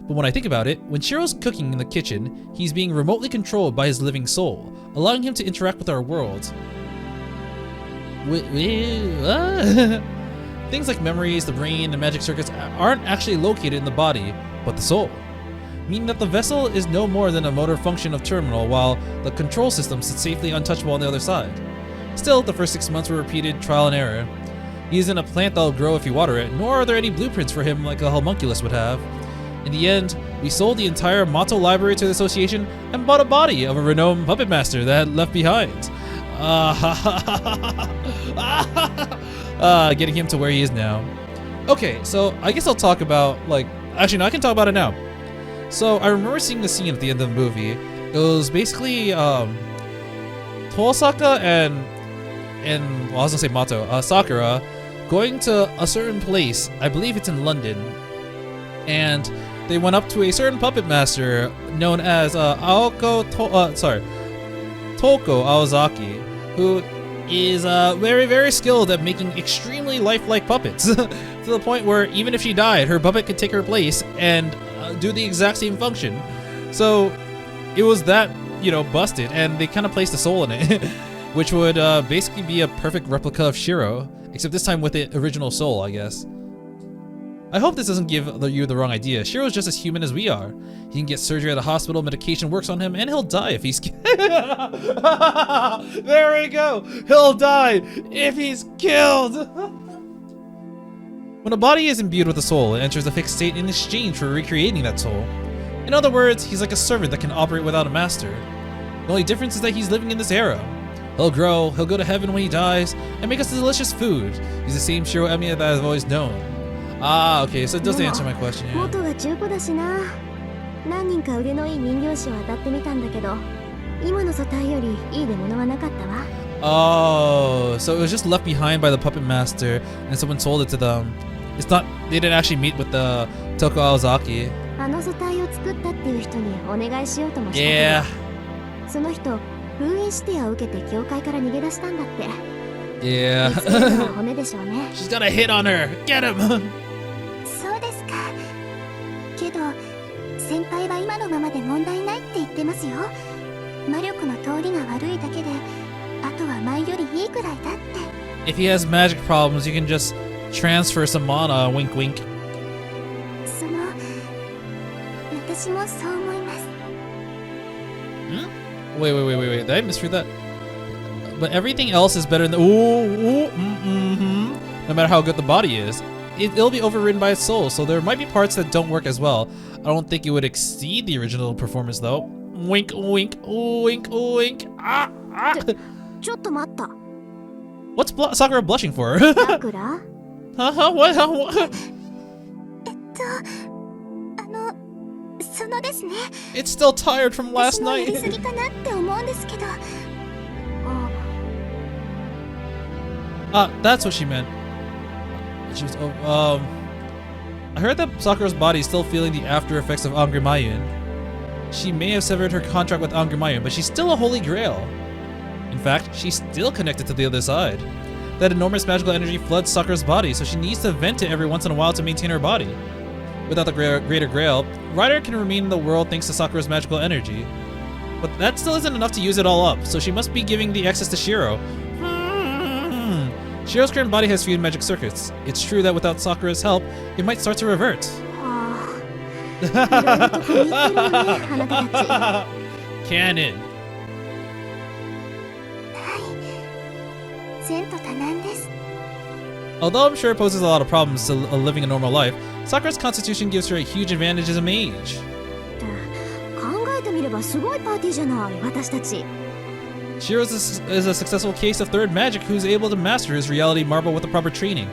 S1: But when I think about it, when Shirou's cooking in the kitchen, he's being remotely controlled by his living soul, allowing him to interact with our world. Things like memories, the brain, and magic circuits aren't actually located in the body, but the soul. Meaning that the vessel is no more than a motor function of terminal, while the control system sits safely untouchable on the other side. Still, the first 6 months were repeated trial and error. He isn't a plant that'll grow if you water it, nor are there any blueprints for him like a homunculus would have. In the end, we sold the entire motto library to the association and bought a body of a renowned puppet master that had left behind. Getting him to where he is now. Okay, so I guess I'll talk about, actually no, I can talk about it now. So I remember seeing the scene at the end of the movie. It was basically Tosaka and well, I was gonna say Mato, Sakura, going to a certain place. I believe it's in London, and they went up to a certain puppet master known as Toko Aozaki, who is very, very skilled at making extremely lifelike puppets, to the point where even if she died, her puppet could take her place and do the exact same function. So it was that, busted, and they kind of placed a soul in it, which would basically be a perfect replica of Shirou, except this time with the original soul, I guess. I hope this doesn't give you the wrong idea. Shirou's just as human as we are. He can get surgery at a hospital, medication works on him, and he'll die if he's There we go! He'll die if he's killed! When a body is imbued with a soul, it enters a fixed state in exchange for recreating that soul. In other words, he's like a servant that can operate without a master. The only difference is that he's living in this era. He'll grow, he'll go to heaven when he dies, and make us delicious food. He's the same Shirou Emiya that I've always known. Ah, okay, so it does answer my question, yeah.
S5: 元が中古だしな。何人か腕のいい人形師を当たってみたんだけど、今の素体よりいい出物はなかったわ。
S1: Oh, so it was just left behind by the puppet master, and someone sold it to them. It's not. They didn't actually meet with the Toko Aozaki.
S5: あの素体を作ったっていう人にお願いしようともした
S1: Yeah.
S5: けど、その人封印指定を受けて教会から逃げ出したんだって。
S1: Yeah.
S5: 見つけるのは骨でしょうね。
S1: She's got a hit on her. Get him.
S4: そうですか。けど先輩は今のままで問題ないって言ってますよ。魔力の通りが悪いだけで、あとは前よりいいくらいだって。
S1: If he has magic problems, you can just transfer some mana. Wink, wink.
S4: その私もそう思います。
S1: Wait. Did I misread that? But everything else is better than no matter how good the body is. It'll be overridden by its soul, so there might be parts that don't work as well. I don't think it would exceed the original performance though. Wink, wink, wink, wink. Ah.
S5: ちょっと待った。
S1: What's Sakura blushing for?
S5: さくら？
S1: What?
S4: そのですね。
S1: It's still tired from last
S4: 私のやり
S1: night.
S4: すぎかなって思うんですけど。
S1: That's what she meant. She was, I heard that Sakura's body is still feeling the after effects of Angry Mayun. She may have severed her contract with Angry Mayun, but she's still a Holy Grail. In fact, she's still connected to the other side. That enormous magical energy floods Sakura's body, so she needs to vent it every once in a while to maintain her body. Without the Greater Grail, Rider can remain in the world thanks to Sakura's magical energy. But that still isn't enough to use it all up, so she must be giving the excess to Shirou. Shirou's current body has few magic circuits. It's true that without Sakura's help, it might start to revert.
S5: いろんなとこに行ってるのね、あなたたち。
S1: Canon.
S4: 前途多難です。
S1: Although I'm sure it poses a lot of problems to living a normal life, Sakura's constitution gives her a huge advantage as a mage.
S5: 考えてみればすごいパーティーじゃない、私たち。
S1: Shirou is a successful case of third magic who's able to master his reality marble with the proper training.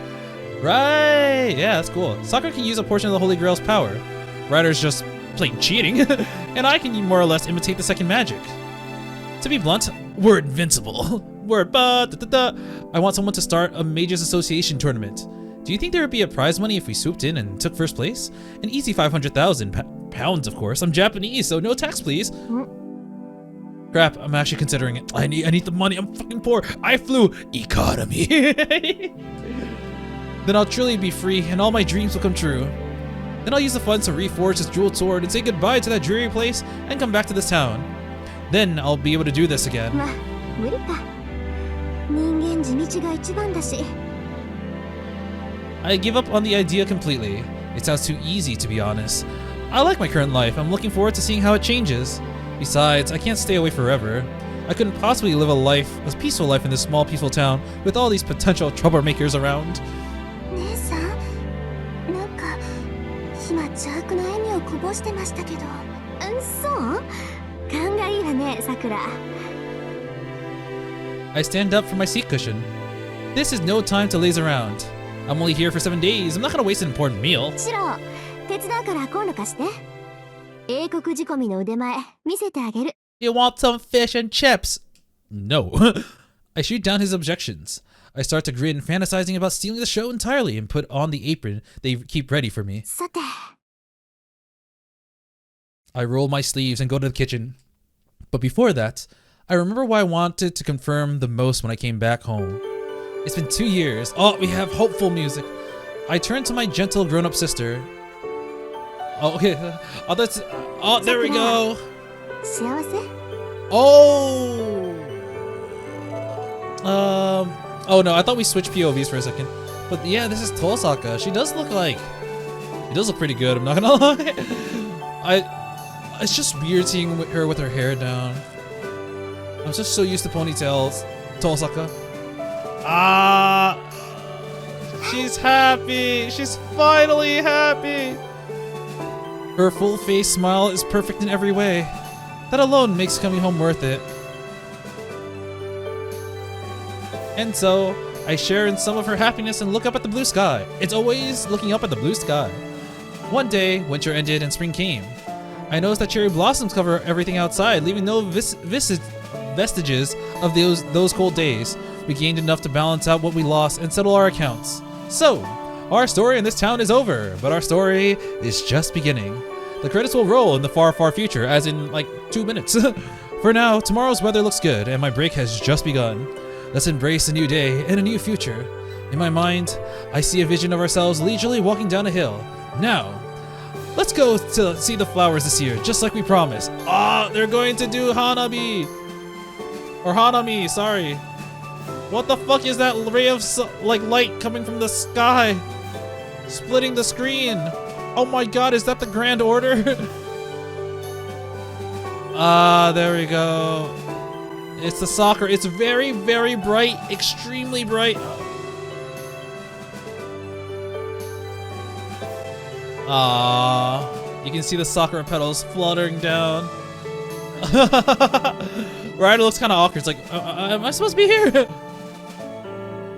S1: Right! Yeah, that's cool. Sakura can use a portion of the Holy Grail's power. Rider's just plain cheating, and I can more or less imitate the second magic. To be blunt, we're invincible. I want someone to start a Mages Association tournament. Do you think there would be a prize money if we swooped in and took first place? An easy 500,000 pounds, of course. I'm Japanese, so no tax, please. Crap, I'm actually considering it. I need the money. I'm fucking poor. I flew economy. Then I'll truly be free, and all my dreams will come true. Then I'll use the funds to reforge this jeweled sword and say goodbye to that dreary place and come back to this town. Then I'll be able to do this again.
S5: まあ、無理か。人間地道が一番だし。
S1: I give up on the idea completely. It sounds too easy, to be honest. I like my current life. I'm looking forward to seeing how it changes. Besides, I can't stay away forever. I couldn't possibly live a peaceful life in this small, peaceful town with all these potential troublemakers around.
S4: 姉さん、なんか今邪悪な笑みをこぼしてましたけど。
S5: そう？勘がいいわね、さくら。
S1: I stand up from my seat cushion. This is no time to laze around. I'm only here for 7 days. I'm not gonna waste an important meal.
S5: シロ、手伝うから今度貸して。英国仕込みの腕前見せてあげる。
S1: You want some fish and chips? No. I shoot down his objections. I start to grin, fantasizing about stealing the show entirely and put on the apron they keep ready for me.
S5: さて。
S1: I roll my sleeves and go to the kitchen. But before that, I remember what I wanted to confirm the most when I came back home. It's been 2 years. Oh, we have hopeful music. I turn to my gentle grown-up sister. Oh, okay. Oh, there we go.
S5: 幸せ？
S1: Oh. Oh no, I thought we switched POVs for a second. But yeah, this is Tosaka. She does look pretty good, I'm not gonna lie. It's just weird seeing her with her hair down. I'm just so used to ponytails. Tosaka. She's happy. She's finally happy. Her full face smile is perfect in every way. That alone makes coming home worth it. And so, I share in some of her happiness and look up at the blue sky. It's always looking up at the blue sky. One day, winter ended and spring came. I noticed that cherry blossoms cover everything outside, leaving no vestiges of those cold days. We gained enough to balance out what we lost and settle our accounts. So, our story in this town is over, but our story is just beginning. The credits will roll in the far, far future, as in like 2 minutes. For now, tomorrow's weather looks good and my break has just begun. Let's embrace a new day and a new future. In my mind, I see a vision of ourselves leisurely walking down a hill. Now, let's go to see the flowers this year, just like we promised. Ah, they're going to do Hanabi! Or Hanami, sorry. What the fuck is that ray of like light coming from the sky? Splitting the screen. Oh my god, is that the Grand Order? Ah, there we go. It's the soccer. It's very, very bright. Extremely bright. Ah, you can see the sakura petals fluttering down. Right, it looks kind of awkward. It's like, am I supposed to be here?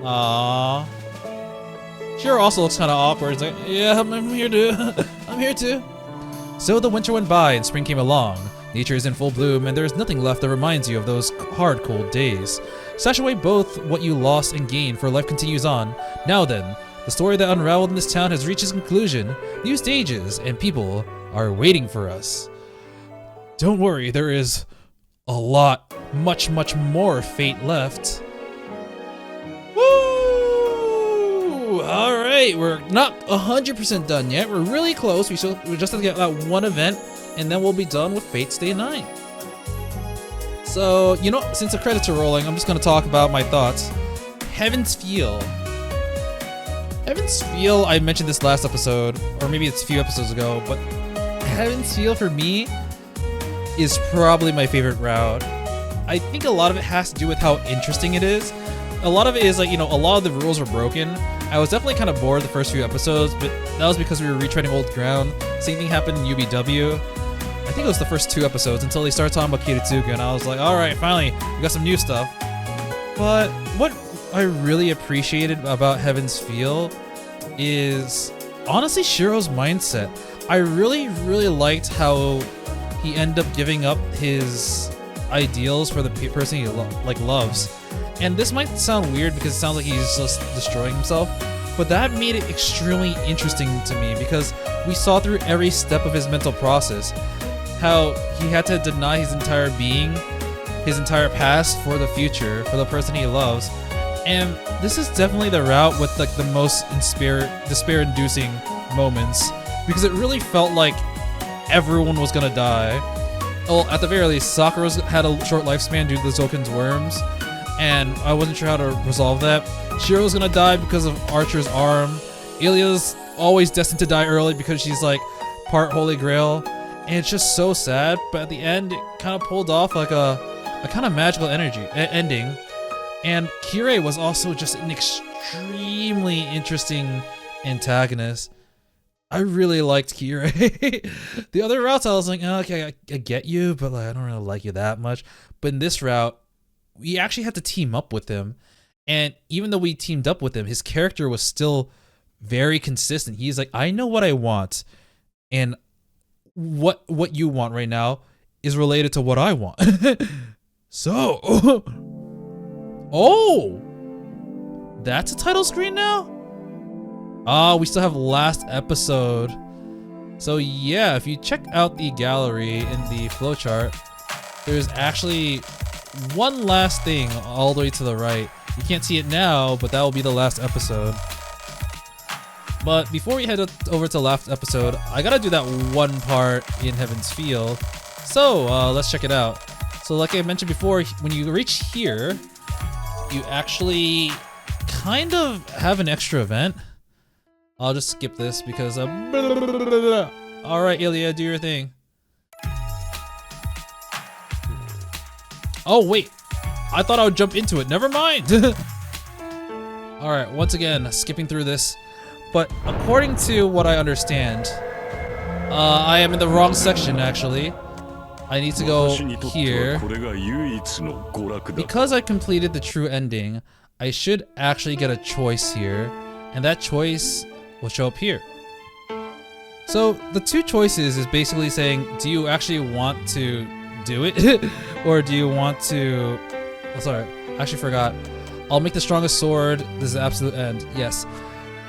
S1: Ah. Shirou also looks kind of awkward. It's like, yeah, I'm here too. I'm here too. So the winter went by and spring came along. Nature is in full bloom and there is nothing left that reminds you of those hard, cold days. Stash away both what you lost and gained, for life continues on. Now then, the story that unraveled in this town has reached its conclusion. New stages and people are waiting for us. Don't worry, there is a lot, much, much more fate left. Woo! Alright, we're not 100% done yet. We're really close. We just have to get that one event, and then we'll be done with Fate Stay Night. So, you know, since the credits are rolling, I'm just going to talk about my thoughts. Heaven's Feel. Heaven's Feel, I mentioned this last episode, or maybe it's a few episodes ago, but Heaven's Feel for me is probably my favorite route. I think a lot of it has to do with how interesting it is. A lot of it is like, you know, a lot of the rules were broken. I was definitely kind of bored the first few episodes, but that was because we were retreading old ground. Same thing happened in UBW. I think it was the first 2 episodes until they started talking about Kiritsugu, and I was like, alright, finally, we got some new stuff. But what I really appreciated about Heaven's Feel is honestly Shirou's mindset. I really, really liked how he ended up giving up his ideals for the person he loves. And this might sound weird because it sounds like he's just destroying himself, but that made it extremely interesting to me because we saw through every step of his mental process how he had to deny his entire being, his entire past for the future, for the person he loves. And this is definitely the route with like the most despair-inducing moments, because it really felt like everyone was gonna die. Well, at the very least, Sakura's had a short lifespan due to the Zoken's worms, and I wasn't sure how to resolve that. Shirou's gonna die because of Archer's arm. Ilya's always destined to die early because she's like part Holy Grail, and it's just so sad. But at the end, it kind of pulled off like a kind of magical ending. And Kirei was also just an extremely interesting antagonist. I really liked Kirei. The other routes I was like, oh, okay, I get you, but like I don't really like you that much. But in this route, we actually had to team up with him. And even though we teamed up with him, his character was still very consistent. He's like, I know what I want, and what you want right now is related to what I want. So, oh, that's a title screen now? We still have last episode. So yeah, if you check out the gallery in the flowchart, there's actually one last thing all the way to the right. You can't see it now, but that will be the last episode. But before we head over to last episode, I gotta do that one part in Heaven's Feel. So let's check it out. So like I mentioned before, when you reach here, you actually kind of have an extra event. I'll just skip this because alright, Ilya, do your thing. Oh wait, I thought I would jump into it. Never mind. Alright, once again, skipping through this. But according to what I understand, I am in the wrong section actually. I need to go here. Because I completed the true ending, I should actually get a choice here, and that choice will show up here. So the 2 choices is basically saying, do you actually want to do it? Or do you want to... Oh, sorry, I actually forgot. I'll make the strongest sword. This is the absolute end. Yes.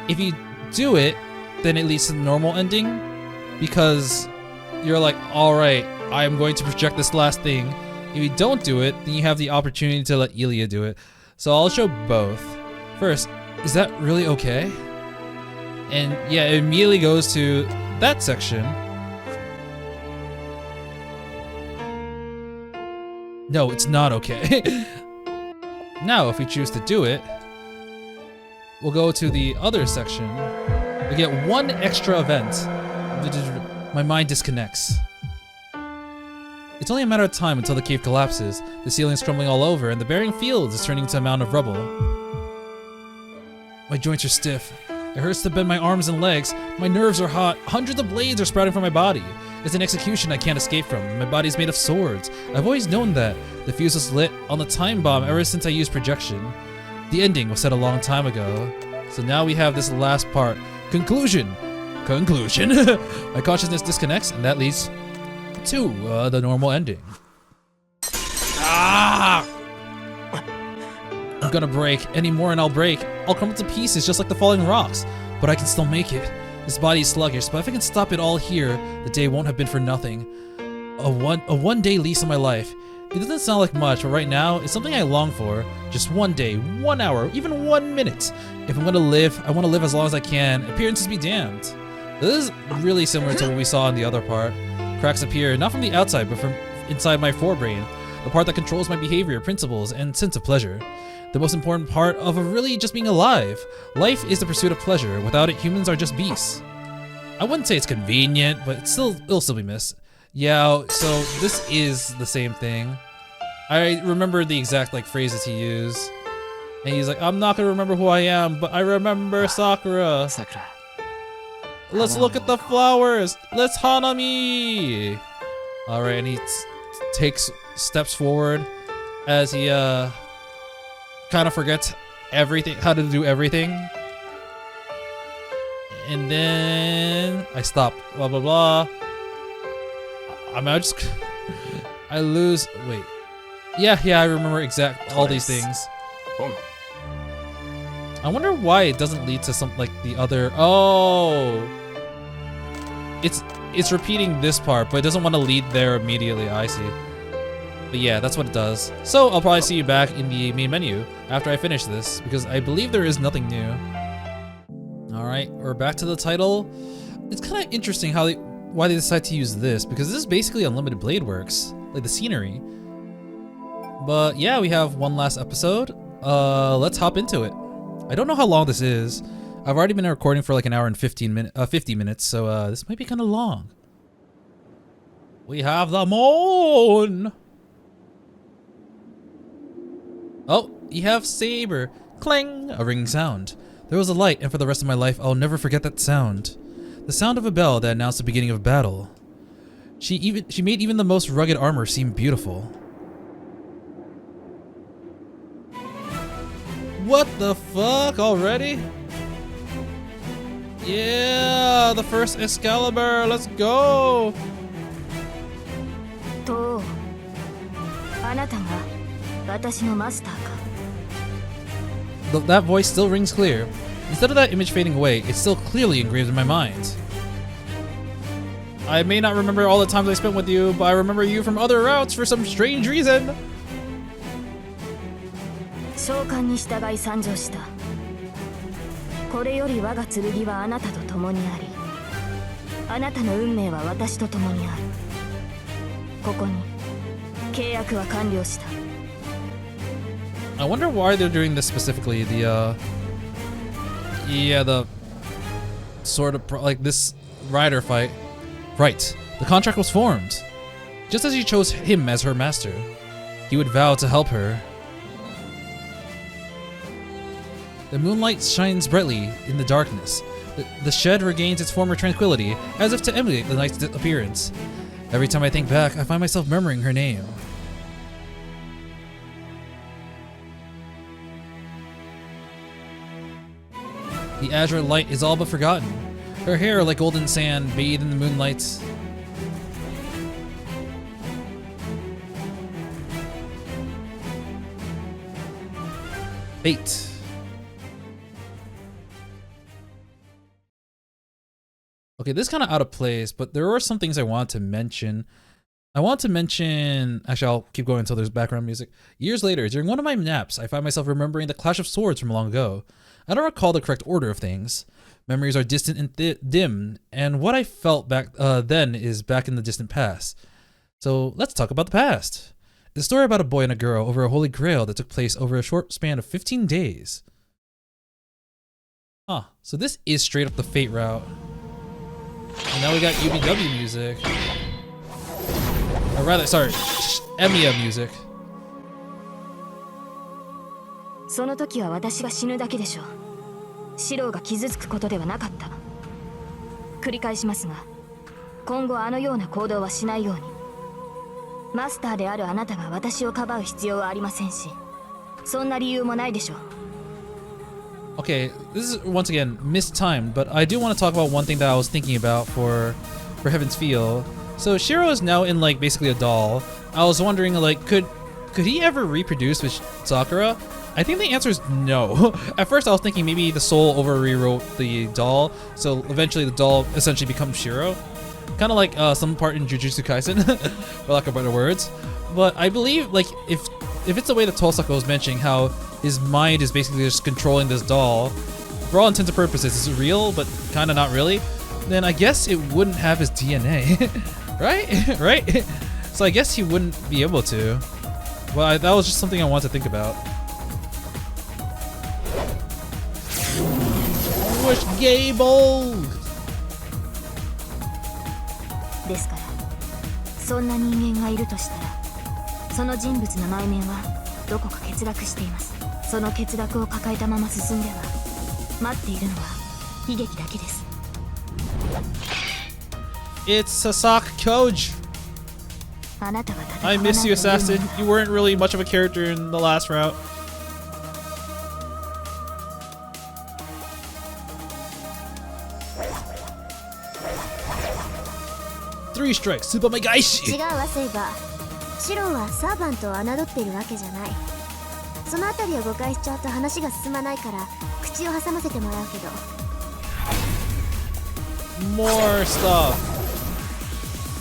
S1: If you do it, then it leads to the normal ending. Because you're like, alright, I'm going to project this last thing. If you don't do it, then you have the opportunity to let Elia do it. So I'll show both. First, is that really okay? And yeah, it immediately goes to that section. No, it's not okay. Now, if we choose to do it, we'll go to the other section. We get one extra event. My mind disconnects. It's only a matter of time until the cave collapses. The ceiling is crumbling all over, and the bearing field is turning to a mound of rubble. My joints are stiff. It hurts to bend my arms and legs. My nerves are hot. Hundreds of blades are sprouting from my body. It's an execution I can't escape from. My body's made of swords. I've always known that. The fuse was lit on the time bomb ever since I used projection. The ending was set a long time ago. So now we have this last part. Conclusion. Conclusion. My consciousness disconnects, and that leads to the normal ending. Ah! I'm gonna break. Any more and I'll break. I'll crumble to pieces just like the falling rocks. But I can still make it. This body is sluggish, but if I can stop it all here, the day won't have been for nothing. A one day lease of my life. It doesn't sound like much, but right now, it's something I long for. Just 1 day, 1 hour, even 1 minute. If I'm gonna live, I want to live as long as I can. Appearances be damned. This is really similar to what we saw in the other part. Cracks appear, not from the outside, but from inside my forebrain. The part that controls my behavior, principles, and sense of pleasure. The most important part of really just being alive. Life is the pursuit of pleasure. Without it, humans are just beasts. I wouldn't say it's convenient, but it'll still be missed. Yeah, so this is the same thing. I remember the exact phrases he used. And he's like, I'm not gonna remember who I am, but I remember Sakura.
S3: Sakura.
S1: Let's look at the flowers. Let's Hanami. Alright, and he takes steps forward as he kind of forgets everything, how to do everything. And then I stop. Blah blah blah. I lose. Wait. Yeah, I remember all these things. I wonder why it doesn't lead to some the other. Oh, it's repeating this part, but it doesn't want to lead there immediately. I see. But yeah, that's what it does. So I'll probably see you back in the main menu after I finish this, because I believe there is nothing new. Alright, we're back to the title. It's kind of interesting why they decide to use this, because this is basically unlimited blade works, like the scenery. But yeah, we have one last episode. Let's hop into it. I don't know how long this is. I've already been recording for an hour and 50 minutes, so this might be kind of long. We have the moon! Oh, you have saber. Clang! A ringing sound. There was a light, and for the rest of my life, I'll never forget that sound. The sound of a bell that announced the beginning of battle. She made even the most rugged armor seem beautiful. What the fuck already? Yeah, the first Excalibur. Let's go.
S5: とあなたが私のマスターか
S1: That voice still rings clear. Instead of that image fading away, it's still clearly engraved in my mind. I may not remember all the times I spent with you, but I remember you from other routes for some strange reason.
S5: 召喚に従い参上したこれより我が剣はあなたと共にありあなたの運命は私と共にあるここに契約は完了した
S1: I wonder why they're doing this specifically. The sort of this rider fight. Right, the contract was formed. Just as she chose him as her master, he would vow to help her. The moonlight shines brightly in the darkness. The shed regains its former tranquility, as if to emulate the night's appearance. Every time I think back, I find myself murmuring her name. The azure light is all but forgotten. Her hair like golden sand bathed in the moonlight. Fate. Okay, this is kind of out of place, but there are some things I want to mention. Actually, I'll keep going until there's background music. Years later, during one of my naps, I find myself remembering the clash of swords from long ago. I don't recall the correct order of things. Memories are distant and dim, and what I felt back then is back in the distant past. So let's talk about the past. It's a story about a boy and a girl over a Holy Grail that took place over a short span of 15 days. Huh, so this is straight up the Fate route. And now we got UBW music. Or rather, sorry, Emiya music.
S7: その時は私が死ぬだけでしょう。シロウが傷つくことではなかった。繰り返しますが、今後あのような行動はしないように。マスターであるあなたが私をかばう必要はありませんし、そんな理由もないでしょう。
S1: Okay, this is once again mistimed, but I do want to talk about one thing that I was thinking about for Heaven's Feel. So Shirou is now in like basically a doll. I was wondering like could he ever reproduce with Sakura? I think the answer is no. At first I was thinking maybe the soul over rewrote the doll, so eventually the doll essentially becomes Shirou. Kind of like some part in Jujutsu Kaisen, for lack of better words. But I believe like if it's the way that Tosaka was mentioning how his mind is basically just controlling this doll, for all intents and purposes it's real but kind of not really, then I guess it wouldn't have his DNA. Right? Right? So I guess he wouldn't be able to. Well, that was just something I wanted to think about. Wish Gable!
S7: ですから、そんな人間がいるとしたら、その人物の内面はどこか欠落しています。その欠落を抱えたまま進んでは、待っているのは悲劇だけです。
S1: It's Sasaki Koji!
S7: あなたは戦わ
S1: I
S7: ない
S1: miss you,
S7: というの
S1: Assassin.
S7: なら
S1: You weren't really much of a character in the last route. Three strikes, Super Megaishi!
S5: 違うわセイバー。シロウはサーバントを侮っているわけじゃない。そのあたりを誤解しちゃうと話が進まないから口を挟ませてもらうけど。
S1: More stuff.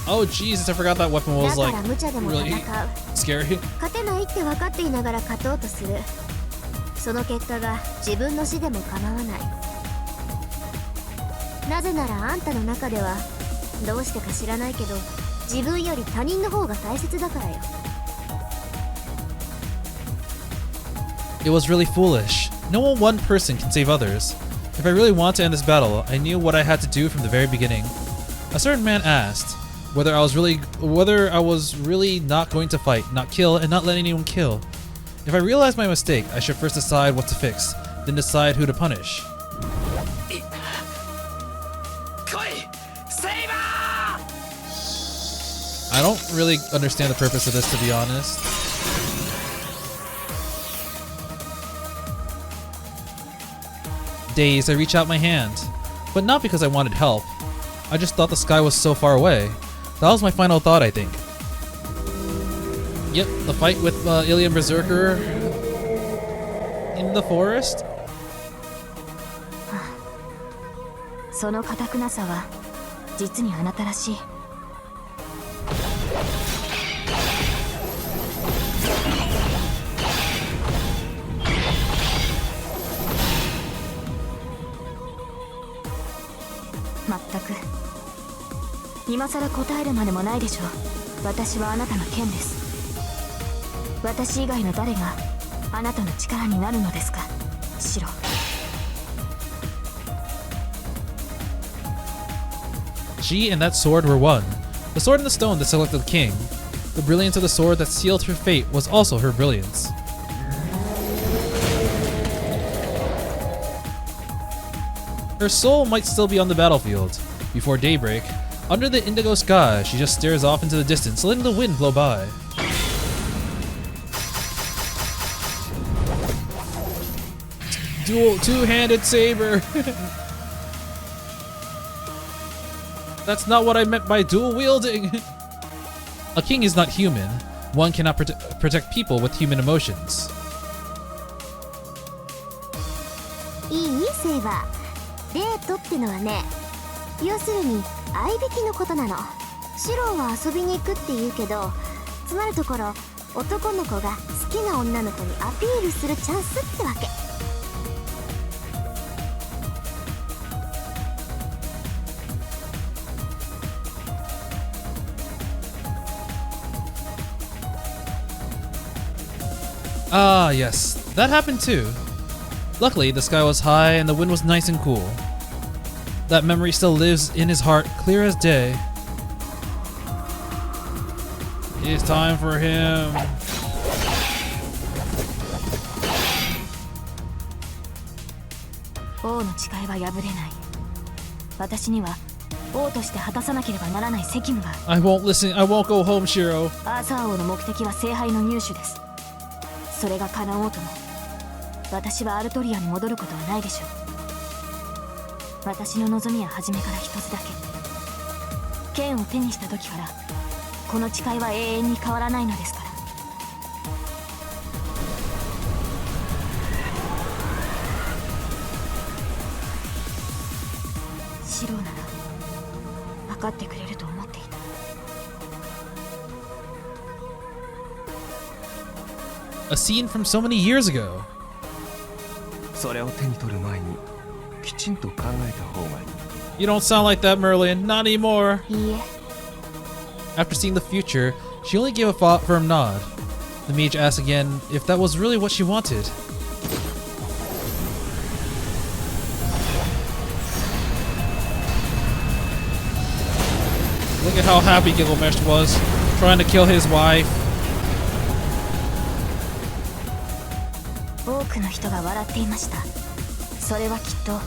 S1: Oh Jesus, I forgot that weapon
S5: だ
S1: was
S5: か
S1: like
S5: ら無茶でも戦
S1: really
S5: う。
S1: scary.
S5: 勝てないって分かっていながら勝とうとする。その結果が自分の死でも構わない。なぜならあんたの中ではどうしてか知らないけど自分より他人の方が大切だからよ。
S1: It was really foolish. No one person can save others. If I really want to end this battle, I knew what I had to do from the very beginning. A certain man asked whether I was really not going to fight, not kill, and not let anyone kill. If I realized my mistake, I should first decide what to fix, then decide who to punish. I don't really understand the purpose of this, to be honest. Dazed, I reached out my hand, but not because I wanted help. I just thought the sky was so far away. That was my final thought, I think. Yep, the fight with Ilian Berserker in the forest.
S7: その堅くなさは実にあなたらしい。まったく今さら答えるまでもないでしょう。私はあなたの剣です。私以外の誰があなたの力になるのですか、シロ。
S1: She and that sword were one. The sword and the stone that selected the king. The brilliance of the sword that sealed her fate was also her brilliance. Her soul might still be on the battlefield. Before daybreak, under the indigo sky, she just stares off into the distance, letting the wind blow by. Dual two-handed saber. That's not what I meant by dual wielding. A king is not human. One cannot protect people with human emotions.
S4: 生はデートってのはね、要するに相引きのことなの。シローは遊びに行くって言うけど、つまるところ男の子が好きな女の子にアピールするチャンスってわけ。
S1: Ah, yes, that happened too. Luckily, the sky was high and the wind was nice and cool. That memory still lives in his heart, clear as day. It's time for him.
S7: 王の誓いは破れない。私には王として果たさなければならない責務がある。
S1: I won't listen. I won't go home, Shirou.
S7: アーサー王の目的は聖杯の入手です。それが叶おうとも、私はアルトリアに戻ることはないでしょう。私の望みは初めから一つだけ。剣を手にした時からこの誓いは永遠に変わらないのですから。シローなら分かってくれると思っていた。
S1: A scene from so many years ago.
S8: それを手に取る前にきちんと考えた方がいい。
S1: You don't sound like that, Merlin. Not anymore.
S7: いいえ。
S1: After seeing the future, she only gave a firm nod. The mage asked again if that was really what she wanted. Look at how happy Gilgamesh was, trying to kill his wife.
S7: 多くの人が笑っていました。それはきっと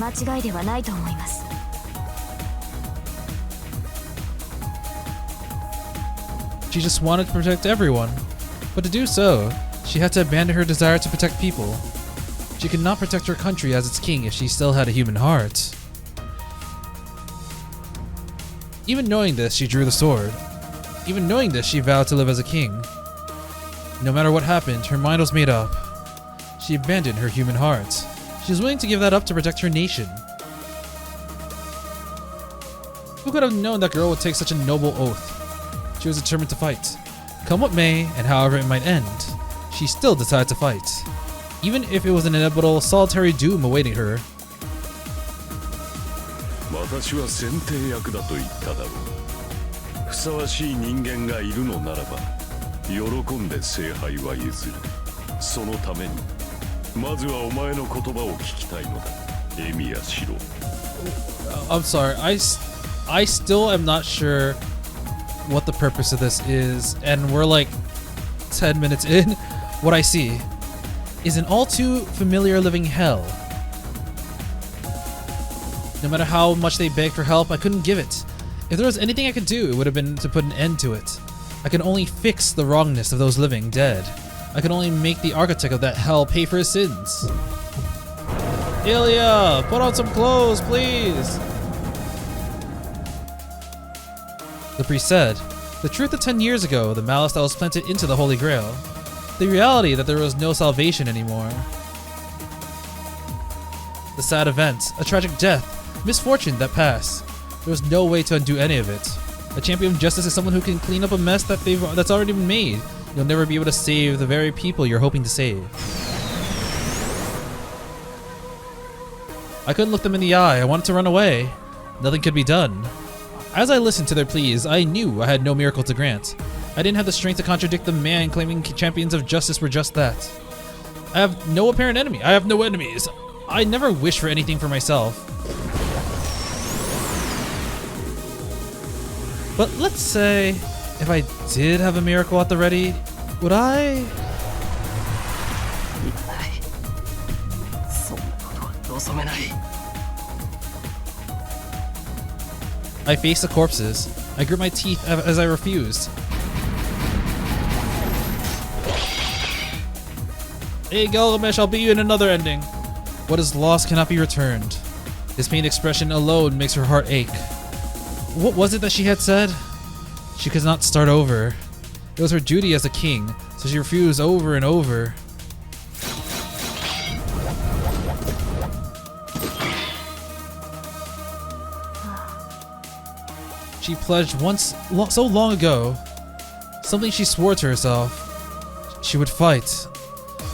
S7: 間違いではないと思います。
S1: She just wanted to protect everyone. But to do so, she had to abandon her desire to protect people. She could not protect her country as its king if she still had a human heart. Even knowing this, she drew the sword. Even knowing this, she vowed to live as a king. No matter what happened, her mind was made up. She abandoned her human heart. She was willing to give that up to protect her nation. Who could have known that girl would take such a noble oath? She was determined to fight. Come what may, and however it might end, she still decided to fight. Even if it was an inevitable solitary doom awaiting her.
S2: 私は選定役だと言っただろう。ふさわしい人間がいるのならば喜んで聖杯は譲る。そのためにまずはお前の言葉を聞きたいのだ、エミヤシロ。
S1: I'm sorry, I still am not sure what the purpose of this is, and we're like 10 minutes in. What I see is an all too familiar living hell. No matter how much they begged for help, I couldn't give it. If there was anything I could do, it would have been to put an end to it. I could only fix the wrongness of those living dead. I could only make the architect of that hell pay for his sins. Ilya, put on some clothes, please. The priest said, the truth of 10 years ago, the malice that was planted into the Holy Grail, the reality that there was no salvation anymore. The sad event, a tragic death, misfortune that passed. There was no way to undo any of it. A champion of justice is someone who can clean up a mess that's already been made. You'll never be able to save the very people you're hoping to save. I couldn't look them in the eye. I wanted to run away. Nothing could be done. As I listened to their pleas, I knew I had no miracle to grant. I didn't have the strength to contradict the man claiming champions of justice were just that. I have no apparent enemy. I have no enemies. I never wish for anything for myself. But let's say, if I did have a miracle at the ready, would I?
S3: そんなことは望めない。
S1: I faced the corpses. I grit my teeth as I refused. Hey Gilgamesh, I'll beat you in another ending. What is lost cannot be returned. His pained expression alone makes her heart ache. What was it that she had said? She could not start over. It was her duty as a king, so she refused over and over. she pledged so long ago, something she swore to herself. She would fight.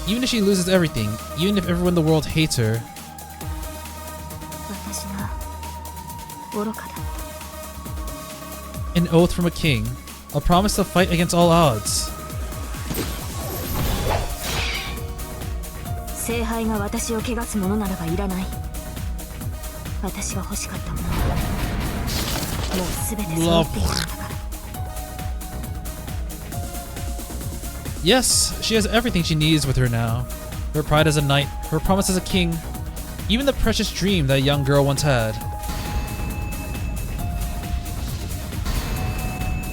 S1: Even if she loses everything, even if everyone in the world hates her.
S7: 私が愚かだ。
S1: An oath from a king. A promise to fight against all odds.
S7: 聖杯が私を汚すものならばいらない。私が欲しかったものはもうすべて揃っているのだから。
S1: Yes, she has everything she needs with her now. Her pride as a knight, her promise as a king, even the precious dream that young girl once had.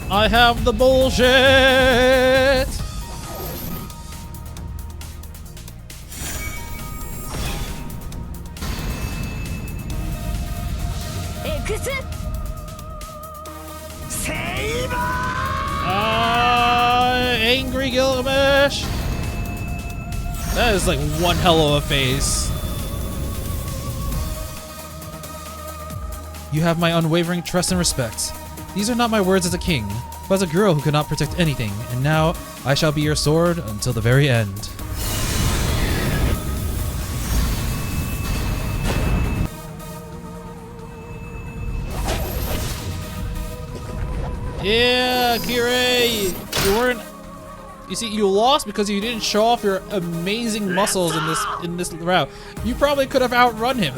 S1: I have the bullshit! Angry Gilgamesh! That is like one hell of a face. You have my unwavering trust and respect. These are not my words as a king, but as a girl who could not protect anything, and now I shall be your sword until the very end. Yeah, Kirei! You weren't... You see, you lost because you didn't show off your amazing muscles in this route. You probably could have outrun him.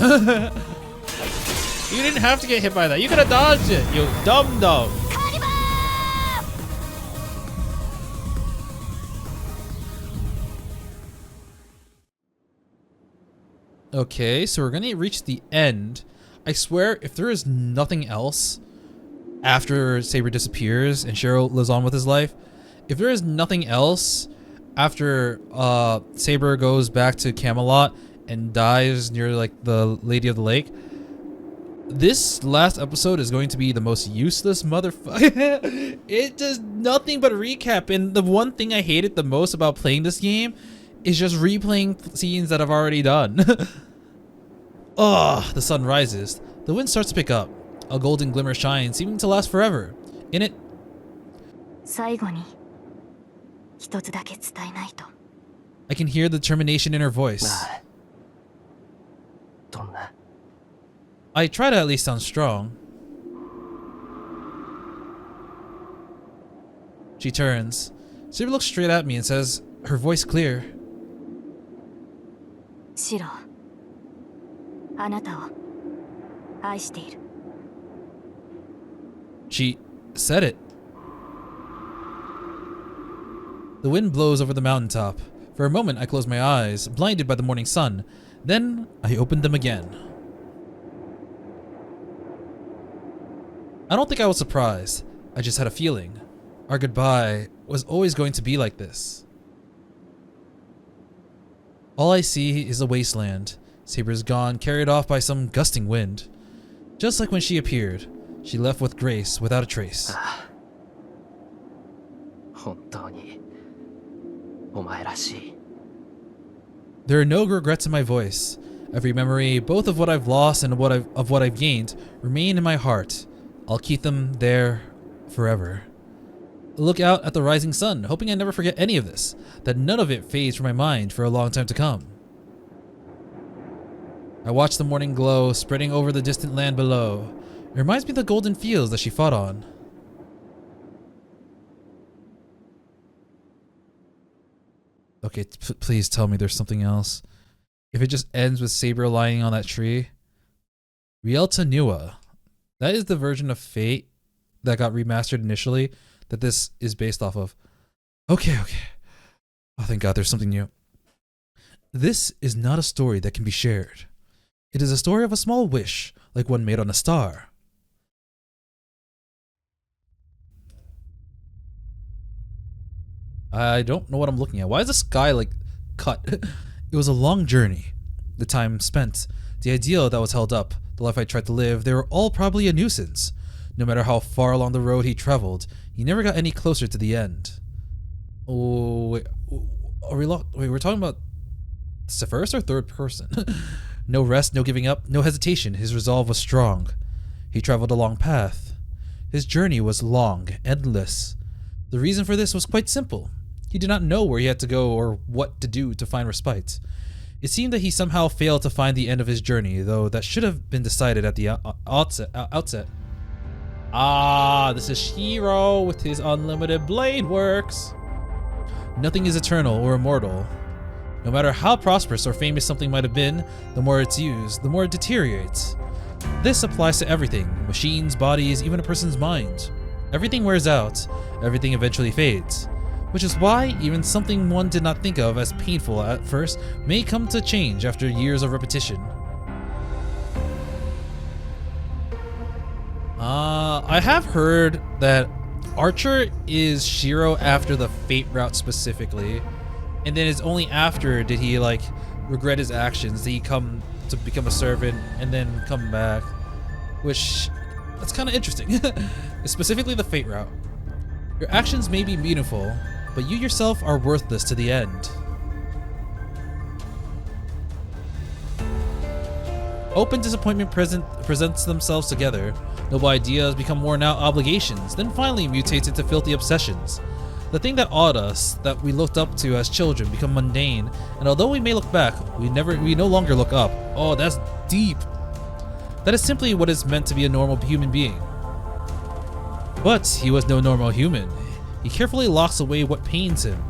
S1: You didn't have to get hit by that. You could have dodged it, you dum-dum. Okay, so we're gonna reach the end. I swear, if there is nothing else after Saber disappears and Shirou lives on with his life, if there is nothing else after Saber goes back to Camelot and dies near like the Lady of the Lake, this last episode is going to be the most useless motherfucker. It does nothing but recap, and the one thing I hated the most about playing this game is just replaying scenes that I've already done. Ugh, the sun rises. The wind starts to pick up. A golden glimmer shines, seeming to last forever. In it,
S7: 最後に一つだけ伝えないと。
S1: I can hear the determination in her voice.
S3: どんな
S1: I try to at least sound strong. She turns. Saber looks straight at me and says, her voice clear,
S7: シロ、あなたを愛している。
S1: She said it. The wind blows over the mountaintop. For a moment I closed my eyes, blinded by the morning sun. Then I opened them again. I don't think I was surprised. I just had a feeling. Our goodbye was always going to be like this. All I see is a wasteland. Saber's gone, carried off by some gusting wind. Just like when she appeared, she left with grace without a trace.
S3: 本当にお前らしい。
S1: There are no regrets in my voice. Every memory, both of what I've lost and of what I've gained, remain in my heart. I'll keep them there forever. I look out at the rising sun, hoping I never forget any of this, that none of it fades from my mind for a long time to come. I watch the morning glow spreading over the distant land below. It reminds me of the golden fields that she fought on. Okay, please tell me there's something else. If it just ends with Saber lying on that tree. Realta Nua. That is the version of Fate that got remastered initially that this is based off of. Okay. Oh, thank God, there's something new. This is not a story that can be shared. It is a story of a small wish, like one made on a star. I don't know what I'm looking at. Why is the sky like cut? It was a long journey. The time spent, the ideal that was held up, the life I tried to live, they were all probably a nuisance. No matter how far along the road he traveled, he never got any closer to the end. Oh, wait, we're talking about the first or third person? No rest, no giving up, no hesitation. His resolve was strong. He traveled a long path. His journey was long, endless. The reason for this was quite simple. He did not know where he had to go or what to do to find respite. It seemed that he somehow failed to find the end of his journey, though that should have been decided at the outset. Ah, this is Shirou with his unlimited blade works. Nothing is eternal or immortal. No matter how prosperous or famous something might have been, the more it's used, the more it deteriorates. This applies to everything: machines, bodies, even a person's mind. Everything wears out, everything eventually fades. Which is why even something one did not think of as painful at first may come to change after years of repetition. I have heard that Archer is Shirou after the Fate route specifically, and then it's only after did he like regret his actions that he come to become a servant and then come back, which that's kind of interesting. Specifically the Fate route. Your actions may be meaningful, but you yourself are worthless to the end. Open disappointment presents themselves together. Noble ideas become worn out obligations, then finally mutates into filthy obsessions. The thing that awed us, that we looked up to as children, become mundane, and although we may look back, we no longer look up. Oh, that's deep. That is simply what is meant to be a normal human being. But he was no normal human. He carefully locks away what pains him.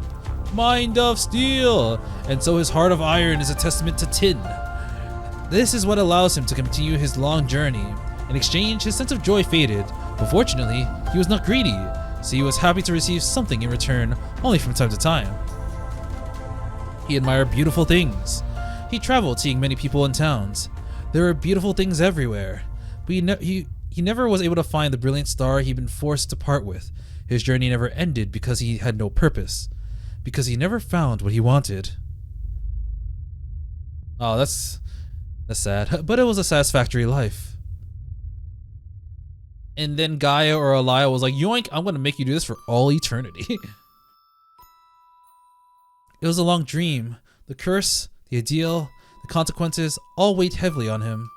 S1: Mind of steel! And so his heart of iron is a testament to tin. This is what allows him to continue his long journey. In exchange, his sense of joy faded, but fortunately, he was not greedy, so he was happy to receive something in return, only from time to time. He admired beautiful things. He traveled seeing many people in towns. There were beautiful things everywhere, but he never was able to find the brilliant star he'd been forced to part with. His journey never ended because he had no purpose, because he never found what he wanted. Oh, that's sad, but it was a satisfactory life. And then Gaia or Alaya was like, yoink, I'm gonna make you do this for all eternity. It was a long dream. The curse, the ideal, the consequences all weighed heavily on him.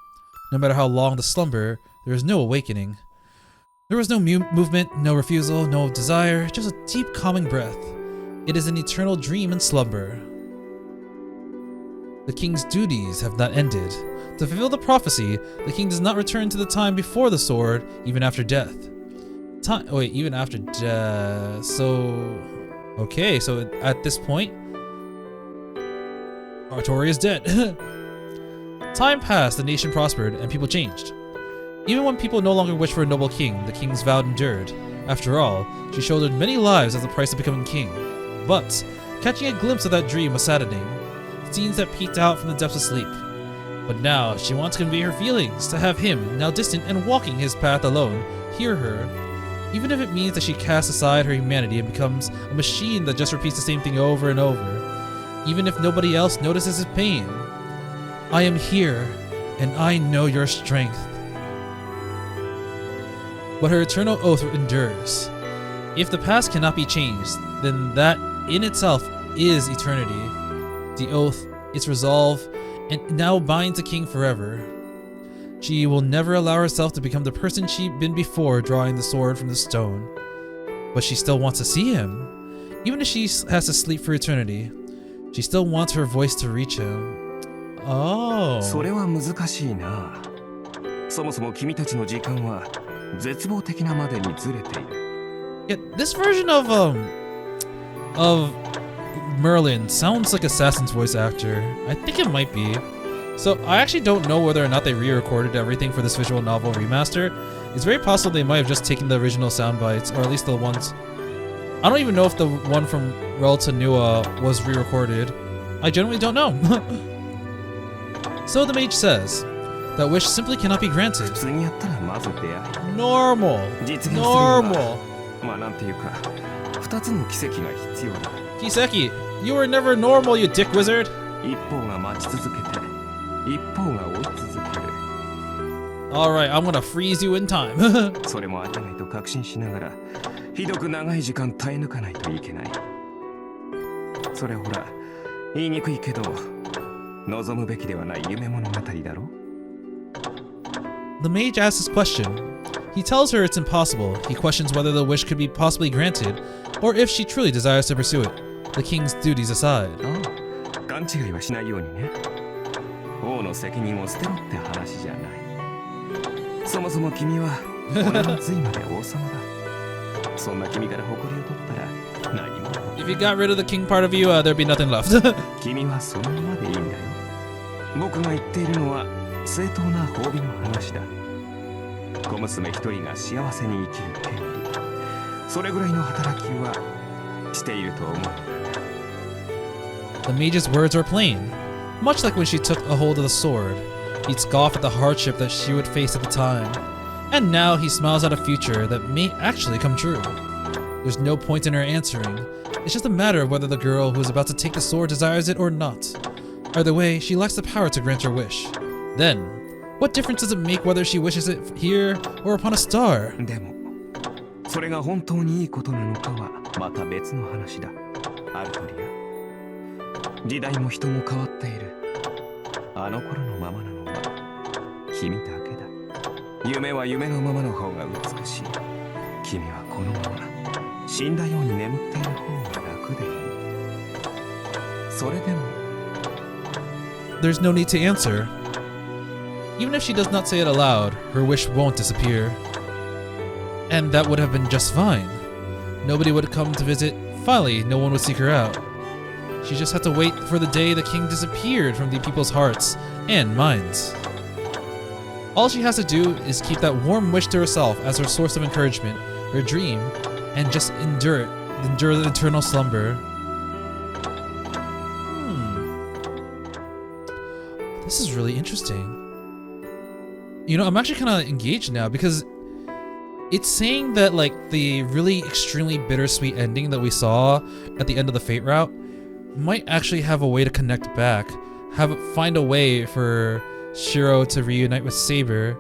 S1: No matter how long the slumber, there was no awakening. There was no movement, no refusal, no desire, just a deep calming breath. It is an eternal dream and slumber. The king's duties have not ended. To fulfill the prophecy, the king does not return to the time before the sword, even after death. Even after death. Okay, so at this point, Artori is dead. Time passed, the nation prospered, and people changed. Even when people no longer wished for a noble king, the king's vow endured. After all, she shouldered many lives as the price of becoming king. But catching a glimpse of that dream was saddening. Scenes that peeked out from the depths of sleep. But now, she wants to convey her feelings, to have him, now distant and walking his path alone, hear her. Even if it means that she casts aside her humanity and becomes a machine that just repeats the same thing over and over. Even if nobody else notices his pain. I am here, and I know your strength. But her eternal oath endures. If the past cannot be changed, then that in itself is eternity. The oath, its resolve, and now binds the king forever. She will never allow herself to become the person she'd been before drawing the sword from the stone. But she still wants to see him. Even if she has to sleep for eternity, she still wants her voice to reach him. Oh.
S8: それは難しいな。そもそも君たちの時間は絶望的なまでにずれている。
S1: Yeah, this version of Merlin sounds like Assassin's voice actor. I think it might be. So I actually don't know whether or not they re-recorded everything for this visual novel remaster. It's very possible they might have just taken the original sound bites, or at least the ones. I don't even know if the one from Realta Nua was re-recorded. I generally don't know. So the mage says, that wish simply cannot be granted.
S8: 普通にやったらまず出会い。
S1: Normal.
S8: 実現するに
S1: Normal.
S8: はまあなんていうか、二つの奇跡が必要だ。
S1: Kiseki, you were never normal, you dick wizard.
S8: 一方が待ち続けて、一方が追い続ける。
S1: Alright, I'm gonna freeze you in time.
S8: それもありえないと確信しながら、ひどく長い時間耐え抜かないといけない。それほら、言いにくいけど、望むべきではない夢物語だろ。
S1: The mage asks this question. He tells her it's impossible. He questions whether the wish could be possibly granted, or if she truly desires to pursue it, the king's duties aside.
S8: 勘違いはしないようにね。王の責任を捨てろって話じゃない。そもそも君は俺の髄まで王様だ。そんな君から誇りを取ったら何も。
S1: If you got rid of the king part of you, there'd be nothing left.
S8: 君はそのままでいいんだよ。僕が言っているのは正当な褒美の話だ。小娘一人が幸せに生きる権利、それぐらいの働きはしていると思う。
S1: The mage's words are plain. Much like when she took a hold of the sword, he'd scoff at the hardship that she would face at the time. And now he smiles at a future that may actually come true. There's no point in her answering. It's just a matter of whether the girl who is about to take the sword desires it or not. Either way, she lacks the power to grant her wish. Then, what difference does it make whether she wishes it here or upon a star?
S8: でも、それが本当にいいことなのかはまた別の話だ。アルトリア。時代も人も変わっている。あの頃のままなのは君だけだ。夢は夢のままの方が美しい。君はこのまま死んだように眠っている方が楽でいい。それでも
S1: There's no need to answer. Even if she does not say it aloud, her wish won't disappear. And that would have been just fine. Nobody would come to visit. Finally, no one would seek her out. She just had to wait for the day the king disappeared from the people's hearts and minds. All she has to do is keep that warm wish to herself as her source of encouragement, her dream, and just endure the eternal slumber. This is really interesting. You know, I'm actually kind of engaged now because it's saying that like the really extremely bittersweet ending that we saw at the end of the Fate route might actually have a way to connect back, find a way for Shirou to reunite with Saber,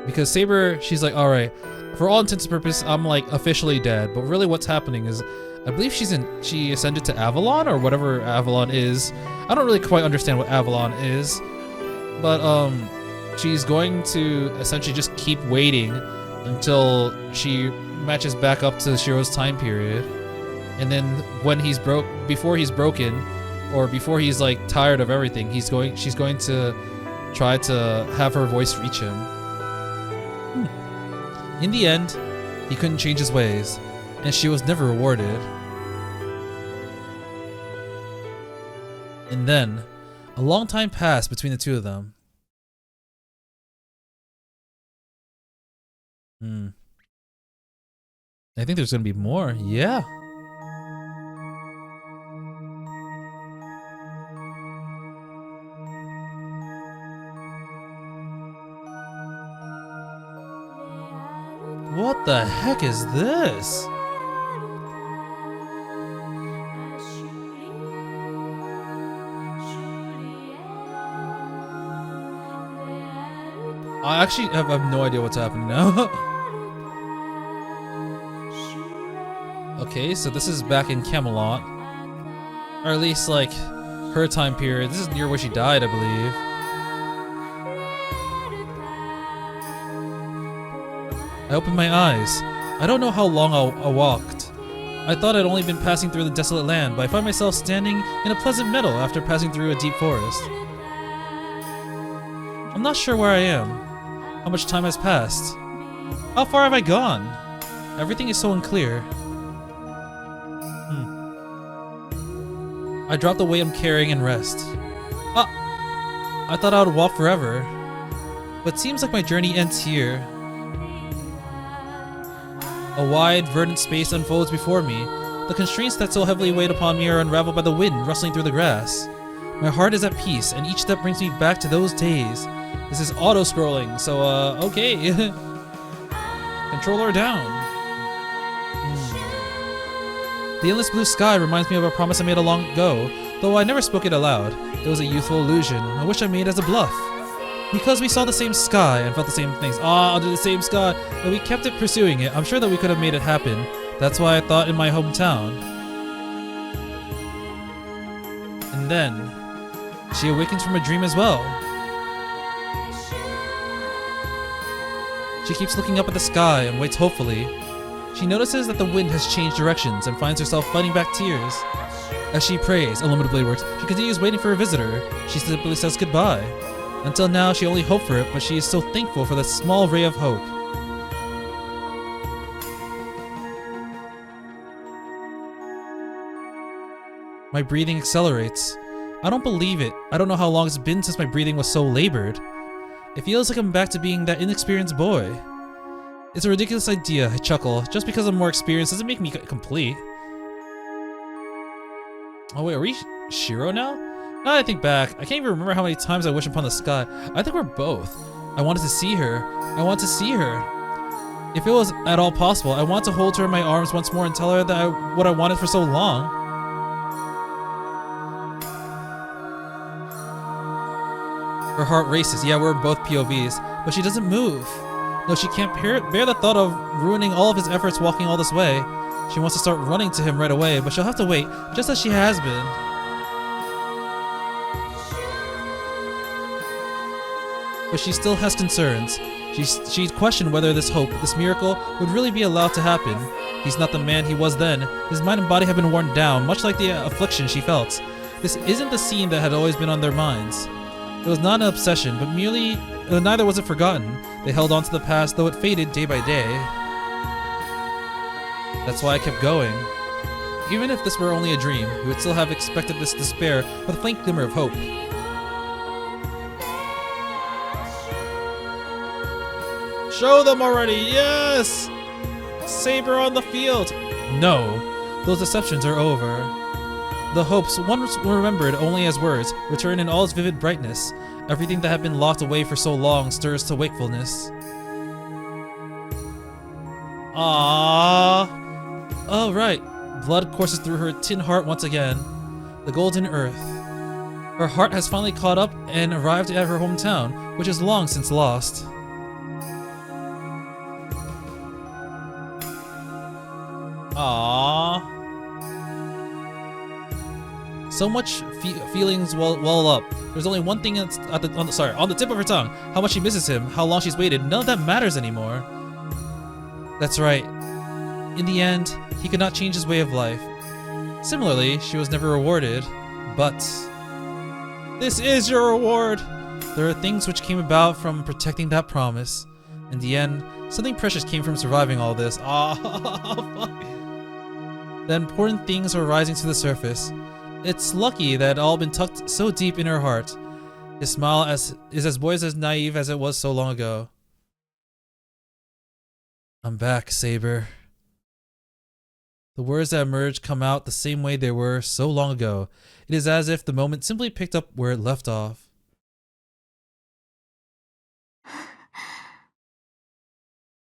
S1: because Saber, she's like, all right, for all intents and purposes, I'm like officially dead, but really what's happening is, I believe she ascended to Avalon or whatever Avalon is. I don't really quite understand what Avalon is, but she's going to essentially just keep waiting until she matches back up to Shirou's time period, and then when before he's broken, or before he's like tired of everything, she's going to try to have her voice reach him. In the end, he couldn't change his ways, and she was never rewarded. And then, a long time passed between the two of them. I think there's gonna be more. Yeah. What the heck is this? I actually have no idea what's happening now. Okay, so this is back in Camelot. Or at least, like, her time period. This is near where she died, I believe. I opened my eyes. I don't know how long I walked. I thought I'd only been passing through the desolate land, but I find myself standing in a pleasant meadow after passing through a deep forest. I'm not sure where I am. How much time has passed? How far have I gone? Everything is so unclear. I drop the weight I'm carrying and rest. I thought I would walk forever, but it seems like my journey ends here. A wide, verdant space unfolds before me. The constraints that so heavily weighed upon me are unraveled by the wind rustling through the grass. My heart is at peace, and each step brings me back to those days. This is auto-scrolling, so okay. Controller down. The endless blue sky reminds me of a promise I made a long ago, though I never spoke it aloud. It was a youthful illusion, a wish I made as a bluff. Because we saw the same sky and felt the same things. Under the same sky, and we kept it pursuing it. I'm sure that we could have made it happen. That's why I thought in my hometown. And then, she awakens from a dream as well. She keeps looking up at the sky and waits hopefully. She notices that the wind has changed directions and finds herself fighting back tears. As she prays, Illuminated Blade works, she continues waiting for a visitor. She simply says goodbye. Until now, she only hoped for it, but she is so thankful for that small ray of hope. My breathing accelerates. I don't believe it. I don't know how long it's been since my breathing was so labored. It feels like I'm back to being that inexperienced boy. It's a ridiculous idea, I chuckle. Just because I'm more experienced doesn't make me complete. Oh wait, are we Shirou now? Now that I think back, I can't even remember how many times I wish upon the sky. I think we're both. I wanted to see her. I want to see her. If it was at all possible, I want to hold her in my arms once more and tell her that what I wanted for so long. Her heart races. Yeah, we're both POVs, but she doesn't move. No, she can't bear the thought of ruining all of his efforts walking all this way. She wants to start running to him right away, but she'll have to wait, just as she has been. But she still has concerns. She questioned whether this hope, this miracle, would really be allowed to happen. He's not the man he was then. His mind and body have been worn down, much like the affliction she felt. This isn't the scene that had always been on their minds. It was not an obsession, but merely, neither was it forgotten. They held on to the past, though it faded day by day. That's why I kept going. Even if this were only a dream, we would still have expected this despair with a faint glimmer of hope. Show them already, yes! Saber on the field! No, those deceptions are over. The hopes, once remembered only as words, return in all its vivid brightness. Everything that had been locked away for so long stirs to wakefulness. Ah. Oh, right. Blood courses through her tin heart once again. The golden earth. Her heart has finally caught up and arrived at her hometown, which is long since lost. Ah. So much feelings well up. There's only one thing that's on the tip of her tongue. How much she misses him, how long she's waited. None of that matters anymore. That's right. In the end, he could not change his way of life. Similarly, she was never rewarded, but this is your reward. There are things which came about from protecting that promise. In the end, something precious came from surviving all this. Fuck. The important things are rising to the surface. It's lucky that it all been tucked so deep in her heart. His smile is as boyish as naive as it was so long ago. I'm back, Saber. The words that emerge come out the same way they were so long ago. It is as if the moment simply picked up where it left off.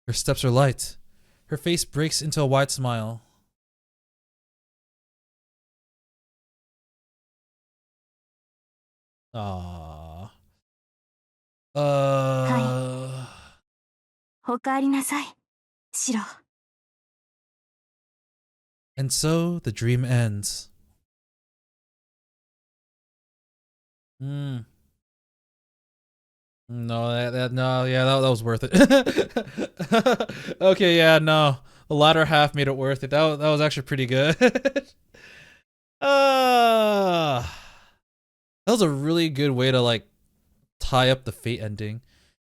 S1: Her steps are light. Her face breaks into a wide smile. Ah.
S7: おかえりなさい、シロ。
S1: And so the dream ends. No, that was worth it. Okay, yeah, no. The latter half made it worth it. That was actually pretty good. That was a really good way to like tie up the fate ending.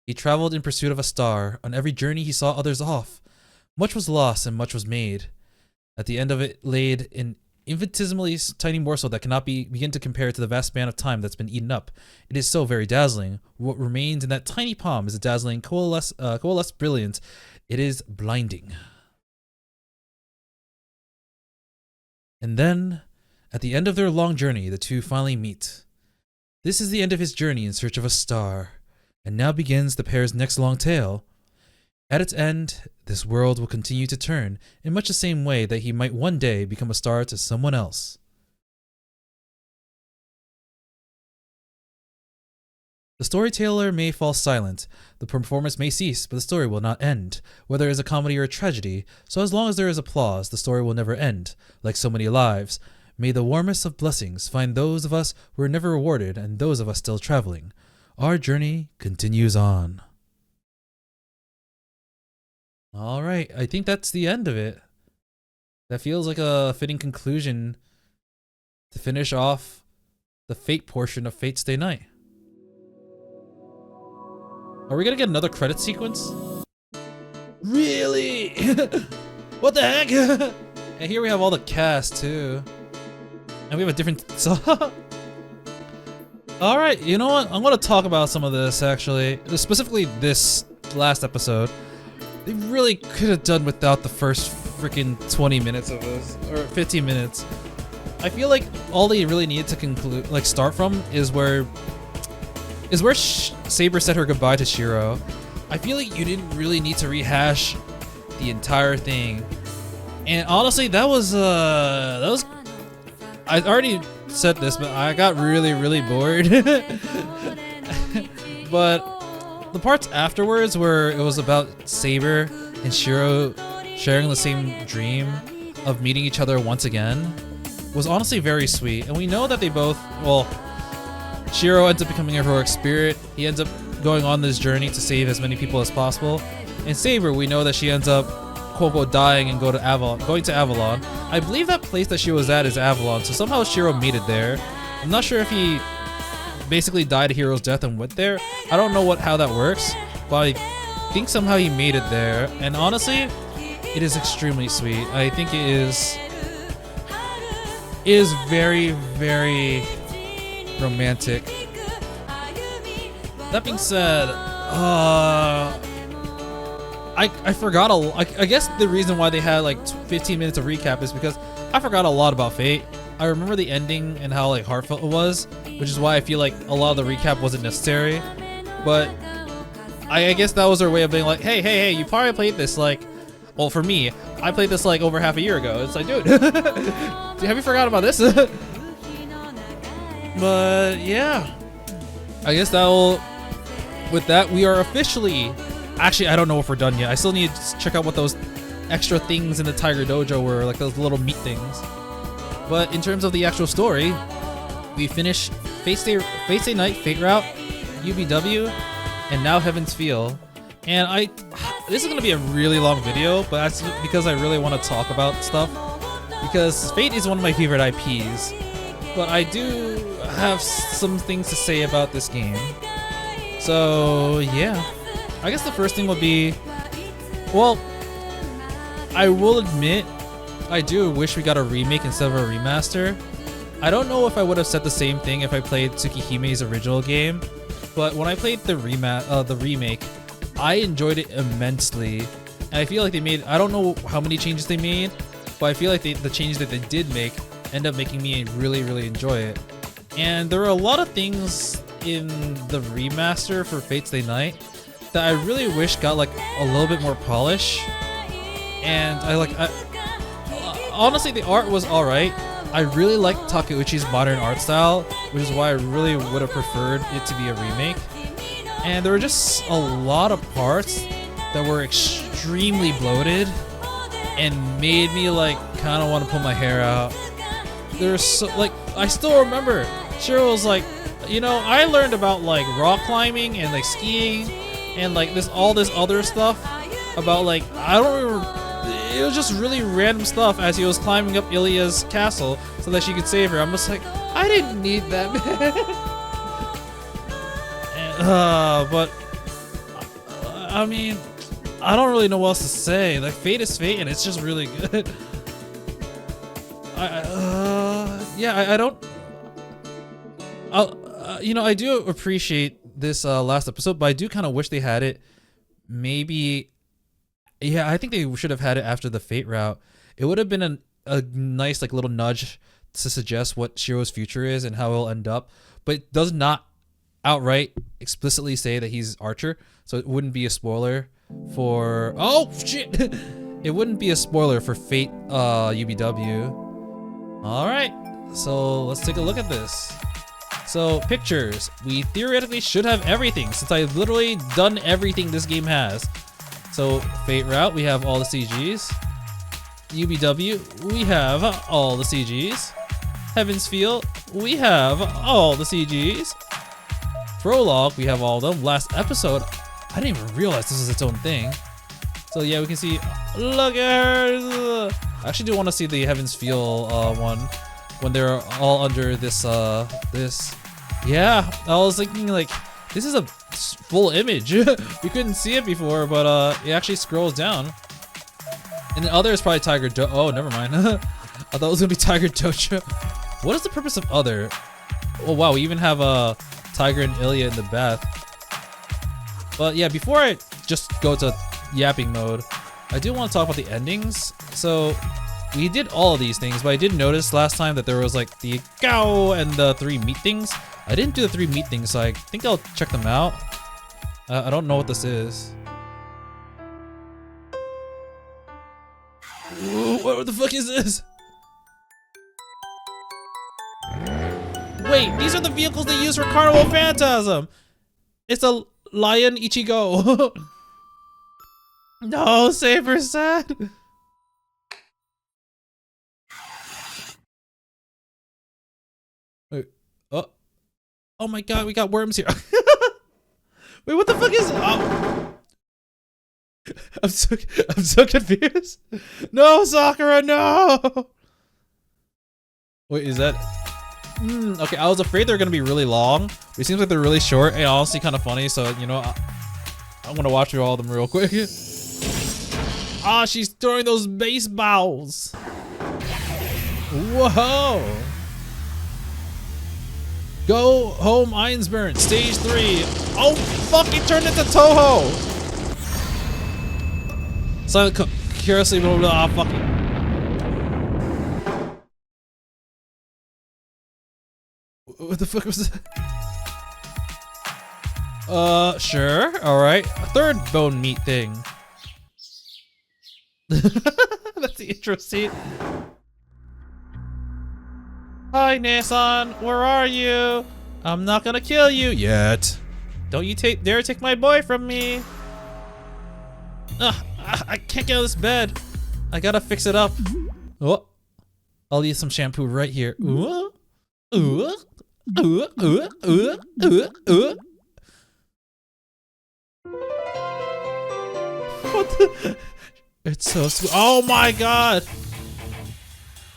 S1: He traveled in pursuit of a star. On every journey he saw others off. Much was lost and much was made. At the end of it laid an infinitesimally tiny morsel that cannot begin to compare to the vast span of time that's been eaten up. It is so very dazzling. What remains in that tiny palm is a dazzling, coalesced brilliance. It is blinding. And then, at the end of their long journey, the two finally meet. This is the end of his journey in search of a star, and now begins the pair's next long tale. At its end, this world will continue to turn in much the same way that he might one day become a star to someone else. The storyteller may fall silent, the performance may cease, but the story will not end, whether it is a comedy or a tragedy. So as long as there is applause, the story will never end. Like so many lives, may the warmest of blessings find those of us who are never rewarded and those of us still traveling. Our journey continues on. All right, I think that's the end of it. That feels like a fitting conclusion to finish off the Fate portion of Fate Stay Night. Are we gonna get another credit sequence? Really? What the heck? And here we have all the cast too. And we have a different song. Alright, you know what? I'm gonna talk about some of this actually. Specifically this last episode. They really could have done without the first freaking 20 minutes of this, or 15 minutes. I feel like all they really needed to conclude, like start from, is where Saber said her goodbye to Shirou. I feel like you didn't really need to rehash the entire thing. And honestly, that was I already said this, but I got really bored. But the parts afterwards where it was about Saber and Shirou sharing the same dream of meeting each other once again was honestly very sweet. And we know that they both, well, Shirou ends up becoming a heroic spirit. He ends up going on this journey to save as many people as possible. And Saber, we know that she ends up quote-unquote dying and going to Avalon. I believe that place that she was at is Avalon, so somehow Shirou made it there. I'm not sure if he basically died a hero's death and went there. I don't know how that works, but I think somehow he made it there. And honestly, it is extremely sweet. I think it is very romantic. That being said, I forgot I guess the reason why they had like 15 minutes of recap is because I forgot a lot about Fate. I remember the ending and how like heartfelt it was, which is why I feel like a lot of the recap wasn't necessary. But I guess that was their way of being like, hey, you probably played this like, well, for me, I played this like over half a year ago. It's like, dude, have you forgot about this? But yeah, I guess with that, we are officially, actually, I don't know if we're done yet. I still need to check out what those extra things in the Tiger Dojo were, like those little meat things. But in terms of the actual story, we finished Fate Stay Night, Fate Route, UBW, and now Heaven's Feel. And this is gonna be a really long video, but that's because I really want to talk about stuff. Because Fate is one of my favorite IPs, but I do have some things to say about this game. So yeah, I guess the first thing would be, well, I will admit, I do wish we got a remake instead of a remaster. I don't know if I would have said the same thing if I played Tsukihime's original game, but when I played the remake, I enjoyed it immensely. And I feel like they made, I don't know how many changes they made, but I feel like the changes that they did make end up making me really enjoy it. And there are a lot of things in the remaster for Fate Stay Night that I really wish got like a little bit more polish. And honestly, the art was alright. I really liked Takeuchi's modern art style, which is why I really would have preferred it to be a remake. And there were just a lot of parts that were extremely bloated and made me like kind of want to pull my hair out. There's so, like, I still remember Shirou was like, you know, I learned about like rock climbing and like skiing and like all this other stuff about like, I don't remember, it was just really random stuff as he was climbing up Ilya's castle so that she could save her. I'm just like, I didn't need that, man. But I mean, I don't really know what else to say. Like, Fate is Fate, and it's just really good. I don't. You know, I do appreciate this last episode, but I do kind of wish they had it. Maybe, yeah, I think they should have had it after the Fate route. It would have been a nice like little nudge to suggest what Shirou's future is and how it'll end up, but it does not outright explicitly say that he's Archer, so it wouldn't be a spoiler for, oh shit, it wouldn't be a spoiler for Fate UBW. All right, so let's take a look at this. So pictures, we theoretically should have everything since I've literally done everything this game has. So Fate route, we have all the CGs. UBW, we have all the CGs. Heaven's Feel, we have all the CGs. Prologue, we have all of them. Last episode, I didn't even realize this was its own thing. So yeah, we can see, look at her. I actually do want to see the Heavens Feel one when they're all under this yeah, I was thinking like, this is a full image. We couldn't see it before, but it actually scrolls down. And the other is probably Tiger oh, never mind. I thought it was gonna be Tiger Dojo. What is the purpose of other? Oh wow, we even have Tiger and Ilya in the bath. But yeah, before I just go to yapping mode, I do want to talk about the endings. So we did all of these things, but I did notice last time that there was like the cow and the 3 meat things. I didn't do the 3 meat things, so I think I'll check them out. I don't know what this is. Ooh, what the fuck is this? Wait, these are the vehicles they use for Carnival Phantasm. It's a Lion Ichigo. No, Saber sad. Wait, oh my god, we got worms here. Wait, what the fuck is? Oh. I'm so confused. No, Sakura, no. Wait, is that? Okay, I was afraid they're gonna be really long, but it seems like they're really short and honestly kind of funny. So you know, I'm gonna watch through all of them real quick. Ah, she's throwing those baseballs. Whoa! Go home, Einsburn, stage 3. Oh fuck! He turned into Toho. Silent curiously, blah blah. Fuck. What the fuck was that? Sure. Alright. A 3rd bone meat thing. That's the intro scene. Hi, Nason. Where are you? I'm not gonna kill you yet. Don't you dare take my boy from me. I can't get out of this bed. I gotta fix it up. Oh. I'll use some shampoo right here. Ooh. Ooh. What the? It's so sweet. Oh my god.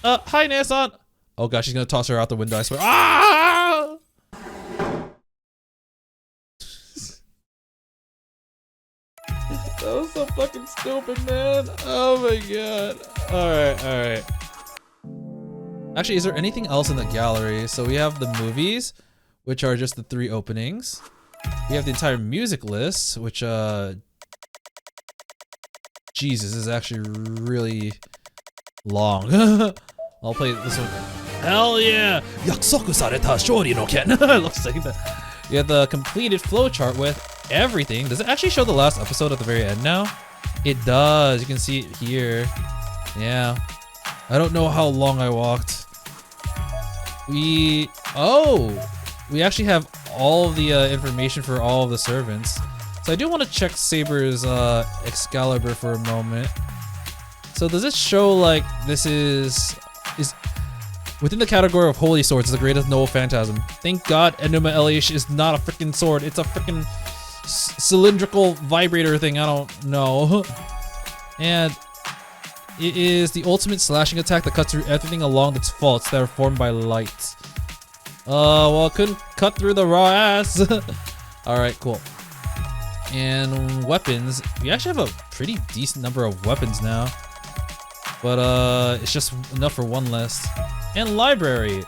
S1: Hi, Nason. Oh gosh, she's gonna toss her out the window, I swear. Ah! That was so fucking stupid, man. Oh my god. Alright. Actually, is there anything else in the gallery? So we have the movies, which are just the 3 openings. We have the entire music list, which Jesus, this is actually really long. I'll play this one. Hell yeah! Yakusoku sareta shori no ken. I love saying that. You have the completed flowchart with everything. Does it actually show the last episode at the very end now? It does. You can see it here. Yeah. I don't know how long I walked. We actually have all of the information for all of the servants. So I do want to check Saber's Excalibur for a moment. So does it show like this is within the category of holy swords, the greatest noble phantasm? Thank God Enuma Elish is not a freaking sword. It's a freaking cylindrical vibrator thing. I don't know. And it is the ultimate slashing attack that cuts through everything along its faults that are formed by light. Well, it couldn't cut through the raw ass. Alright, cool. And weapons. We actually have a pretty decent number of weapons now. But it's just enough for one list. And library.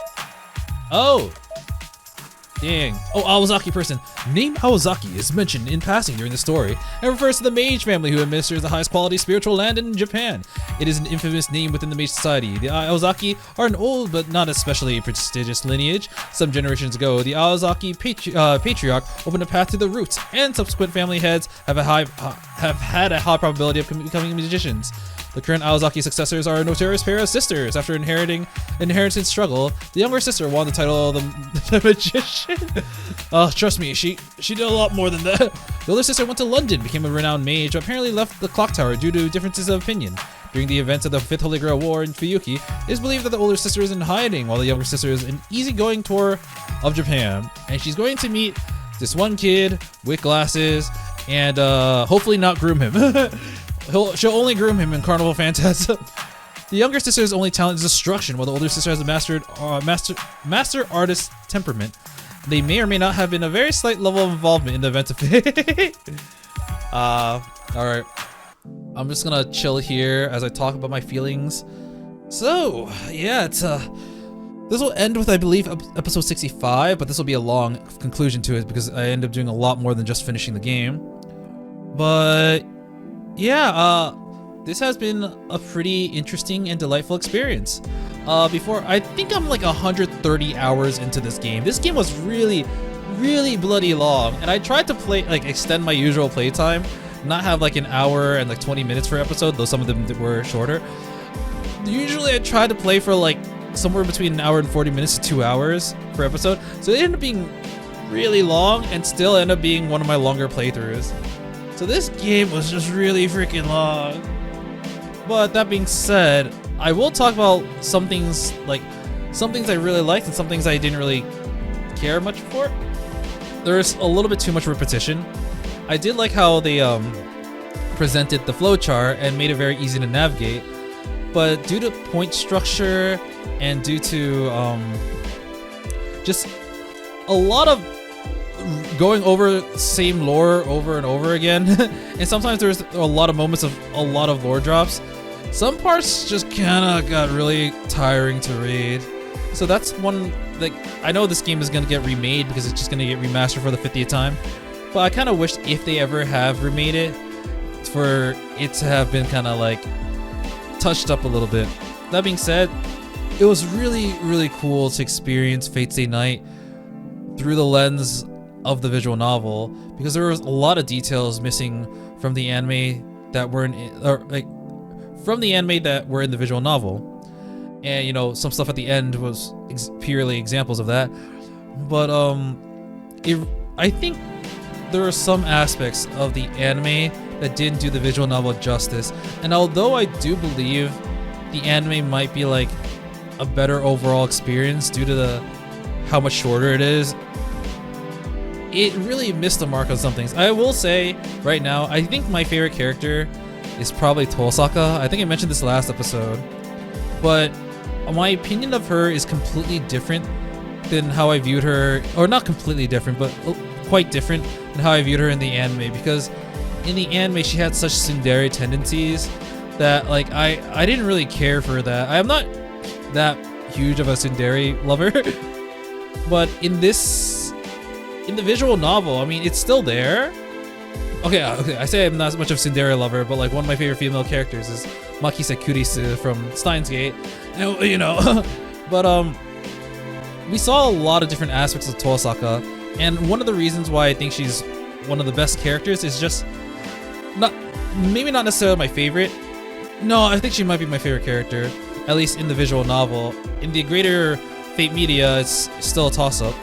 S1: Oh! Dang. Oh, Awazaki person. Name Awazaki is mentioned in passing during the story and refers to the mage family who administers the highest quality spiritual land in Japan. It is an infamous name within the mage society. The Awazaki are an old but not especially prestigious lineage. Some generations ago, the Awazaki patriarch opened a path to the roots, and subsequent family heads have had a high probability of becoming magicians. The current Awazaki successors are a notorious pair of sisters. After inheritance struggle, the younger sister won the title of the magician. Trust me, she did a lot more than that. The older sister went to London, became a renowned mage, but apparently left the clock tower due to differences of opinion. During the events of the 5th Holy Grail War in Fuyuki, it is believed that the older sister is in hiding, while the younger sister is an easygoing tour of Japan. And she's going to meet this one kid with glasses and hopefully not groom him. She'll only groom him in Carnival Phantasm. The younger sister's only talent is destruction, while the older sister has a master artist temperament. They may or may not have been a very slight level of involvement in the event of fate. Alright. I'm just gonna chill here as I talk about my feelings. So, yeah, it's this will end with, I believe, episode 65, but this will be a long conclusion to it because I end up doing a lot more than just finishing the game. But yeah, this has been a pretty interesting and delightful experience. I think I'm like 130 hours into this game. This game was really bloody long, and I tried to extend my usual playtime, not have like an hour and like 20 minutes per episode, though some of them were shorter. Usually I try to play for like somewhere between an hour and 40 minutes to 2 hours per episode, so it ended up being really long and still ended up being one of my longer playthroughs. So this game was just really freaking long. But that being said, I will talk about some things I really liked and some things I didn't really care much for. There's a little bit too much repetition. I did like how they presented the flowchart and made it very easy to navigate, but due to point structure and due to just a lot of going over same lore over and over again, and sometimes there's a lot of moments of a lot of lore drops. Some parts just kinda got really tiring to read. So that's one, like, I know this game is gonna get remade because it's just gonna get remastered for the 50th time, but I kinda wish if they ever have remade it, for it to have been kinda like touched up a little bit. That being said, it was really cool to experience Fate Stay Night through the lens of the visual novel, because there was a lot of details missing from the anime that were from the anime that were in the visual novel, and you know, some stuff at the end was purely examples of that. But I think there are some aspects of the anime that didn't do the visual novel justice, and although I do believe the anime might be like a better overall experience due to how much shorter it is, it really missed the mark on some things. I will say right now, I think my favorite character is probably Tosaka. I think I mentioned this last episode, but my opinion of her is completely different than how I viewed her, or not completely different, but quite different than how I viewed her in the anime, because in the anime she had such tsundere tendencies that like I didn't really care for that. I am not that huge of a tsundere lover, but in the visual novel, I mean, it's still there. Okay, I say I'm not as much of a tsundere lover, but like one of my favorite female characters is Makise Kurisu from Steins Gate, and, you know. But we saw a lot of different aspects of Tosaka, and one of the reasons why I think she's one of the best characters is just maybe not necessarily my favorite. No, I think she might be my favorite character, at least in the visual novel. In the greater Fate media, it's still a toss-up,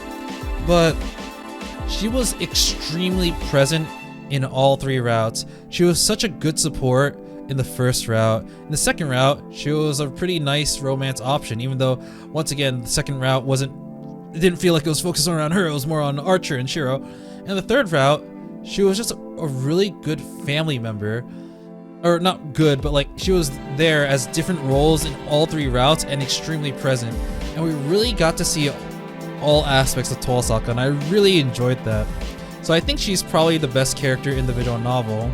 S1: but she was extremely present in all three routes. She was such a good support in the first route. In the second route, she was a pretty nice romance option, even though, once again, the second route it didn't feel like it was focused around her, it was more on Archer and Shirou. And the third route, she was just a really good family member. Or not good, but like she was there as different roles in all three routes and extremely present. And we really got to see all aspects of Tosaka, and I really enjoyed that. So I think she's probably the best character in the visual novel.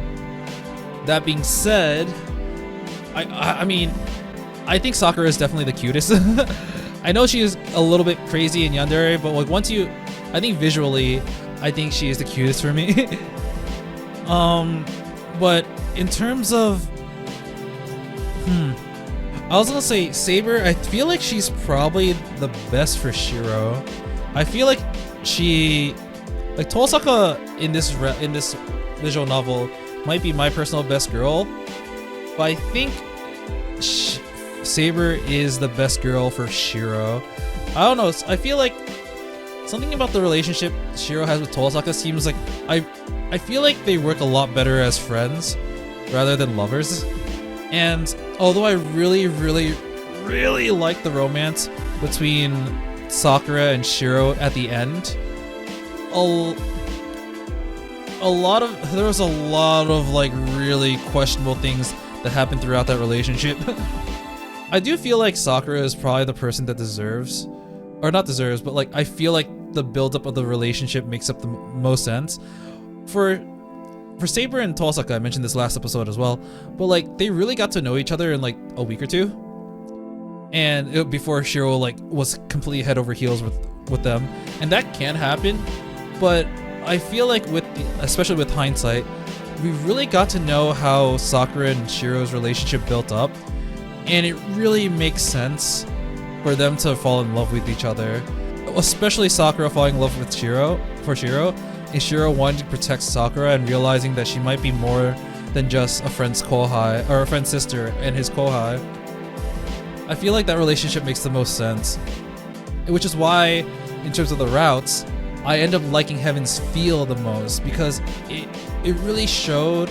S1: That being said, I mean, I think Sakura is definitely the cutest. I know she is a little bit crazy and yandere, but like I think visually, I think she is the cutest for me. But in terms of, I was gonna say Saber. I feel like she's probably the best for Shirou. I feel like Tosaka in this visual novel might be my personal best girl, but I think Saber is the best girl for Shirou. I don't know. I feel like something about the relationship Shirou has with Tosaka seems like I feel like they work a lot better as friends rather than lovers. And although I really like the romance between Sakura and Shirou at the end, there was a lot of like really questionable things that happened throughout that relationship. I do feel like Sakura is probably the person that deserves, or not deserves, but like I feel like the buildup of the relationship makes up the most sense. For Saber and Tosaka, I mentioned this last episode as well, but like they really got to know each other in like a week or two, and before Shirou like was completely head over heels with them, and that can happen, but I feel like especially with hindsight, we really got to know how Sakura and Shirou's relationship built up, and it really makes sense for them to fall in love with each other, especially Sakura falling in love with Shirou, and Shirou wanting to protect Sakura and realizing that she might be more than just a friend's kohai, or a friend's sister and his kohai. I feel like that relationship makes the most sense, which is why, in terms of the routes, I end up liking Heaven's Feel the most, because it really showed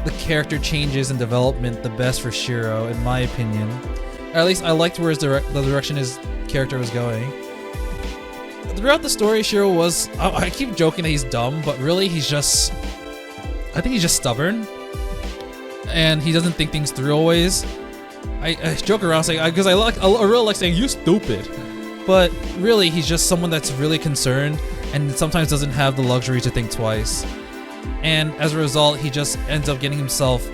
S1: the character changes and development the best for Shirou, in my opinion. Or at least I liked where the direction his character was going. Throughout the story, Shirou was, I keep joking that he's dumb, but really I think he's just stubborn, and he doesn't think things through always. I joke around saying, because I really like saying, "You stupid," but really he's just someone that's really concerned and sometimes doesn't have the luxury to think twice. And as a result, he just ends up getting himself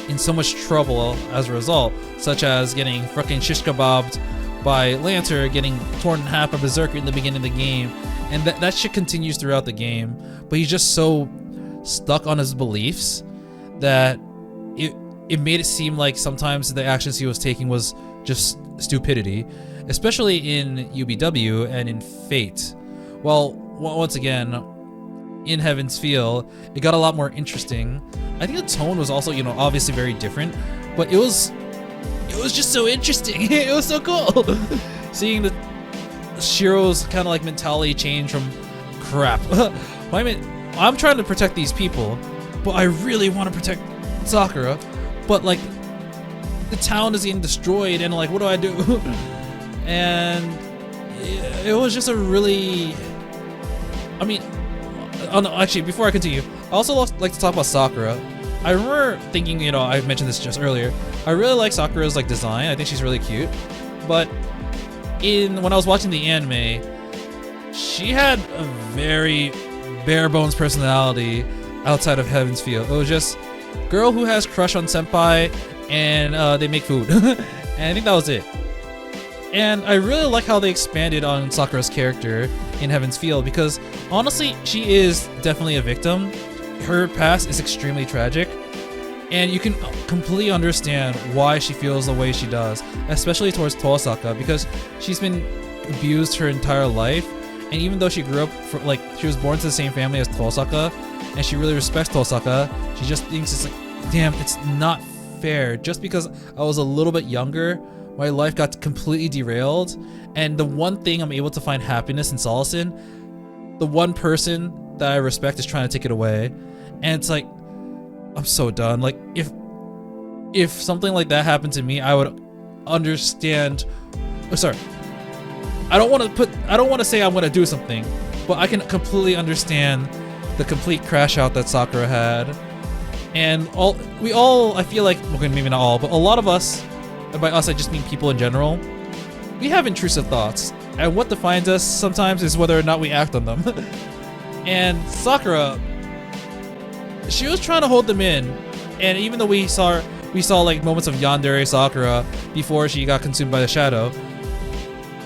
S1: in so much trouble as a result, such as getting frickin' shish kebabbed by Lancer, getting torn in half by Berserker in the beginning of the game, and that shit continues throughout the game. But he's just so stuck on his beliefs that it made it seem like sometimes the actions he was taking was just stupidity, especially in UBW and in Fate. Well, once again, in Heaven's Feel, it got a lot more interesting. I think the tone was also, obviously very different, but it was just so interesting. It was so cool seeing the Shirou's kind of like mentality change from crap. I'm trying to protect these people, but I really want to protect Sakura, but like the town is getting destroyed, and like what do I do? And it was just a really, actually, before I continue, I also like to talk about Sakura. I remember thinking, I mentioned this just earlier, I really like Sakura's like design. I think she's really cute, but when I was watching the anime, she had a very bare bones personality outside of Heaven's Feel. It was just girl who has crush on senpai, and they make food. And I think that was it. And I really like how they expanded on Sakura's character in Heaven's Feel, because honestly, she is definitely a victim. Her past is extremely tragic, and you can completely understand why she feels the way she does, especially towards Tosaka, because she's been abused her entire life. And even though she grew up, she was born to the same family as Tosaka, and she really respects Tosaka, she just thinks it's like, damn, it's not fair. Just because I was a little bit younger, my life got completely derailed, and the one thing I'm able to find happiness and solace in, the one person that I respect is trying to take it away. And it's like, I'm so done. Like, if something like that happened to me, I would understand. Oh, sorry, I don't want to say I'm gonna do something, but I can completely understand the complete crash out that Sakura had. And we all, I feel like, okay, maybe not all, but a lot of us, and by us I just mean people in general, we have intrusive thoughts, and what defines us sometimes is whether or not we act on them. And Sakura, she was trying to hold them in, and even though we saw like moments of yandere Sakura before she got consumed by the shadow,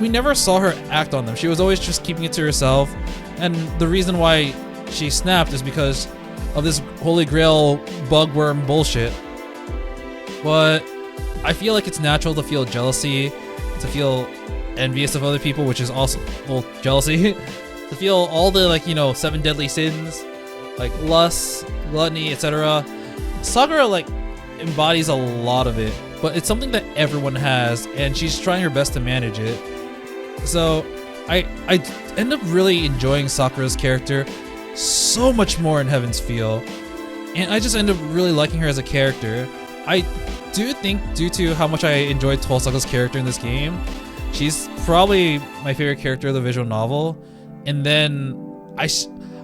S1: we never saw her act on them. She was always just keeping it to herself, and the reason why she snapped is because of this Holy Grail bugworm bullshit. But I feel like it's natural to feel jealousy, to feel envious of other people, which is also, well, jealousy, to feel all the 7 deadly sins, like lust, gluttony, etc. Sakura embodies a lot of it, but it's something that everyone has, and she's trying her best to manage it. So I end up really enjoying Sakura's character so much more in Heaven's Feel, and I just end up really liking her as a character. I do think, due to how much I enjoyed Tosaka's character in this game, she's probably my favorite character of the visual novel. And then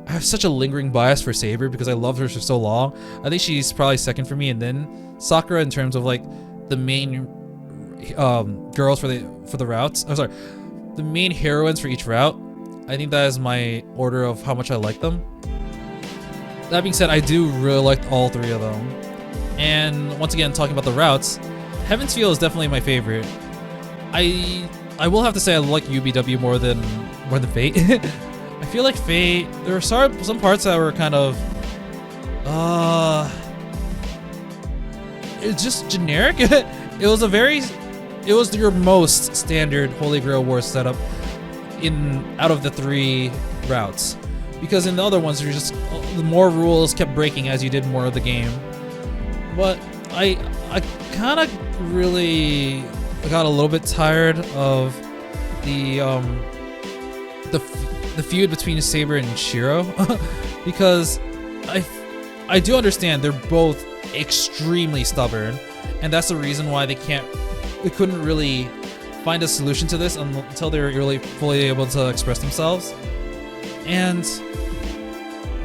S1: I have such a lingering bias for Saber because I loved her for so long. I think she's probably second for me, and then Sakura in terms of like the main girls for the routes. I'm sorry, the main heroines for each route. I think that is my order of how much I like them. That being said, I do really like all three of them. And once again, talking about the routes, Heaven's Feel is definitely my favorite. I will have to say I like UBW more than Fate. I feel like Fate, there were some parts that were kind of it's just generic. It was your most standard Holy Grail Wars setup out of the three routes, because in the other ones the more rules kept breaking as you did more of the game. But I kind of really got a little bit tired of the feud between Saber and Shirou because I do understand they're both extremely stubborn, and that's the reason why they couldn't really find a solution to this until they were really fully able to express themselves.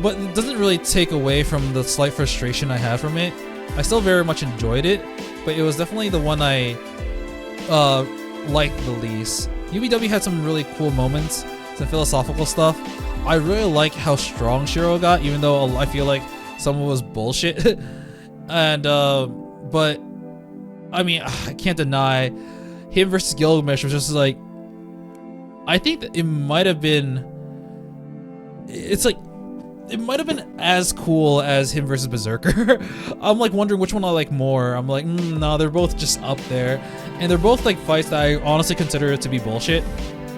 S1: But it doesn't really take away from the slight frustration I had from it. I still very much enjoyed it, but it was definitely the one I liked the least. UBW had some really cool moments, some philosophical stuff. I really like how strong Shirou got, even though I feel like some of it was bullshit. And but I mean, I can't deny him versus Gilgamesh was just like, I think that it might have been as cool as him versus Berserker. I'm like wondering which one I like more. I'm like, no, they're both just up there, and they're both like fights that I honestly consider it to be bullshit.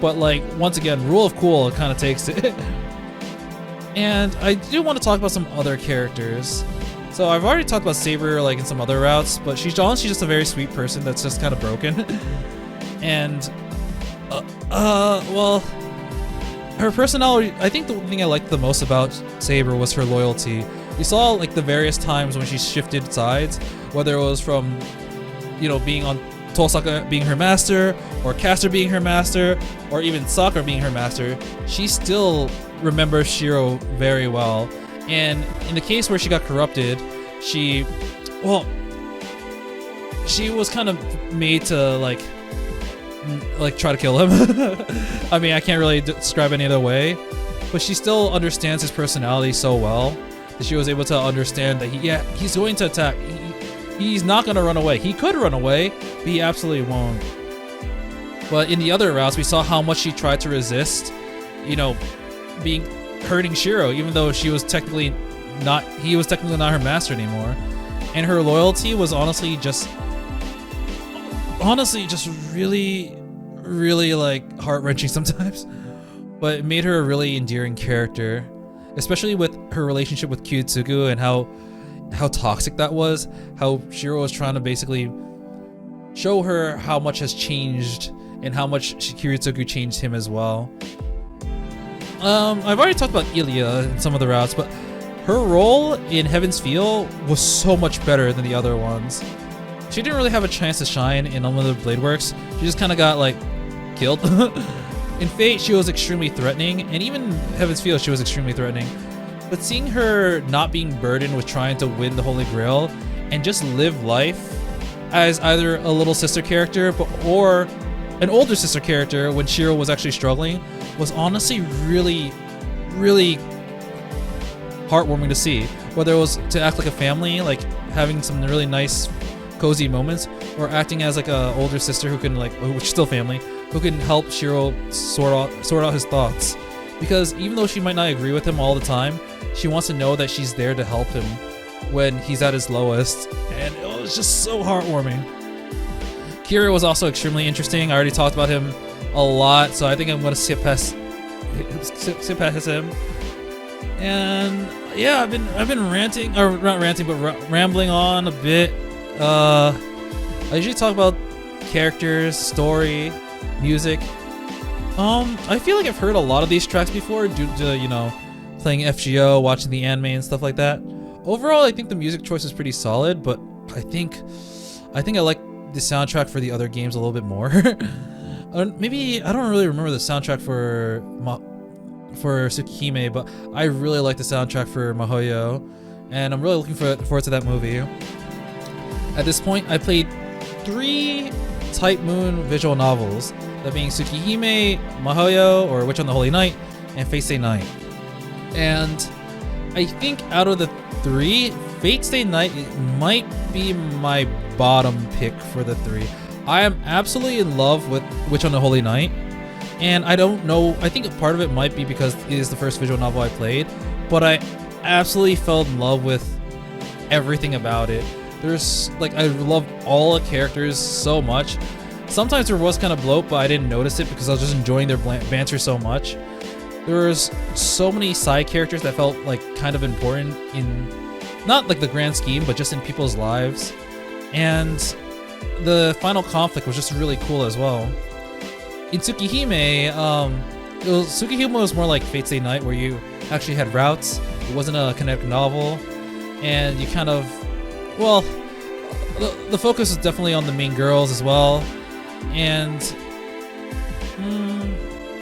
S1: But like, once again, rule of cool kind of takes it. And I do want to talk about some other characters. So I've already talked about Saber like in some other routes, but she's honestly just a very sweet person that's just kind of broken. And well, her personality, I think the thing I liked the most about Saber was her loyalty. You saw like the various times when she shifted sides, whether it was from, you know, being on Tosaka being her master, or Caster being her master, or even Sakura being her master, she still remembers Shirou very well. And in the case where she got corrupted, she was kind of made to like try to kill him. I mean, I can't really describe any other way, but she still understands his personality so well that she was able to understand that he's going to attack. He's not going to run away. He could run away, but he absolutely won't. But in the other routes, we saw how much she tried to resist, you know, hurting Shirou, even though he was technically not her master anymore. And her loyalty was honestly just really, really like heart-wrenching sometimes. But it made her a really endearing character, especially with her relationship with Kyutsugu and how toxic that was, how Shirou was trying to basically show her how much has changed and how much Kyutsugu changed him as well. I've already talked about Ilya in some of the routes, but her role in Heaven's Feel was so much better than the other ones. She didn't really have a chance to shine in Unlimited Blade Works. She just kind of got like killed. In Fate, she was extremely threatening, and even Heaven's Feel, she was extremely threatening. But seeing her not being burdened with trying to win the Holy Grail and just live life as either a little sister character or an older sister character when Shirou was actually struggling was honestly really, really heartwarming to see. Whether it was to act like a family, like having some really nice, cozy moments, or acting as like a older sister who can which is still family, who can help Shirou sort out his thoughts. Because even though she might not agree with him all the time, she wants to know that she's there to help him when he's at his lowest, and it was just so heartwarming. Kira was also extremely interesting. I already talked about him a lot, so I think I'm gonna skip past him. And yeah, I've been ranting, or not ranting, but rambling on a bit. I usually talk about characters, story, music. I feel like I've heard a lot of these tracks before due to, you know, playing FGO, watching the anime and stuff like that. Overall, I think the music choice is pretty solid, but I think I like the soundtrack for the other games a little bit more. Maybe I don't really remember the soundtrack for for Tsukihime, but I really like the soundtrack for Mahoyo, and I'm really looking forward to that movie. At this point, I played 3 Type Moon visual novels, that being Tsukihime, Mahoyo, or Witch on the Holy Night, and Fate Stay Night. And I think out of the 3, Fate Stay Night might be my bottom pick for the 3. I am absolutely in love with Witch on the Holy Night, and I don't know, I think a part of it might be because it is the first visual novel I played, but I absolutely fell in love with everything about it. There's, like, I love all the characters so much. Sometimes there was kind of bloat, but I didn't notice it because I was just enjoying their banter so much. There was so many side characters that felt like kind of important in, not like the grand scheme, but just in people's lives. And the final conflict was just really cool as well. In Tsukihime, Tsukihime was more like Fate Stay Night, where you actually had routes. It wasn't a kinetic novel, and you kind of, well, the focus was definitely on the main girls as well. And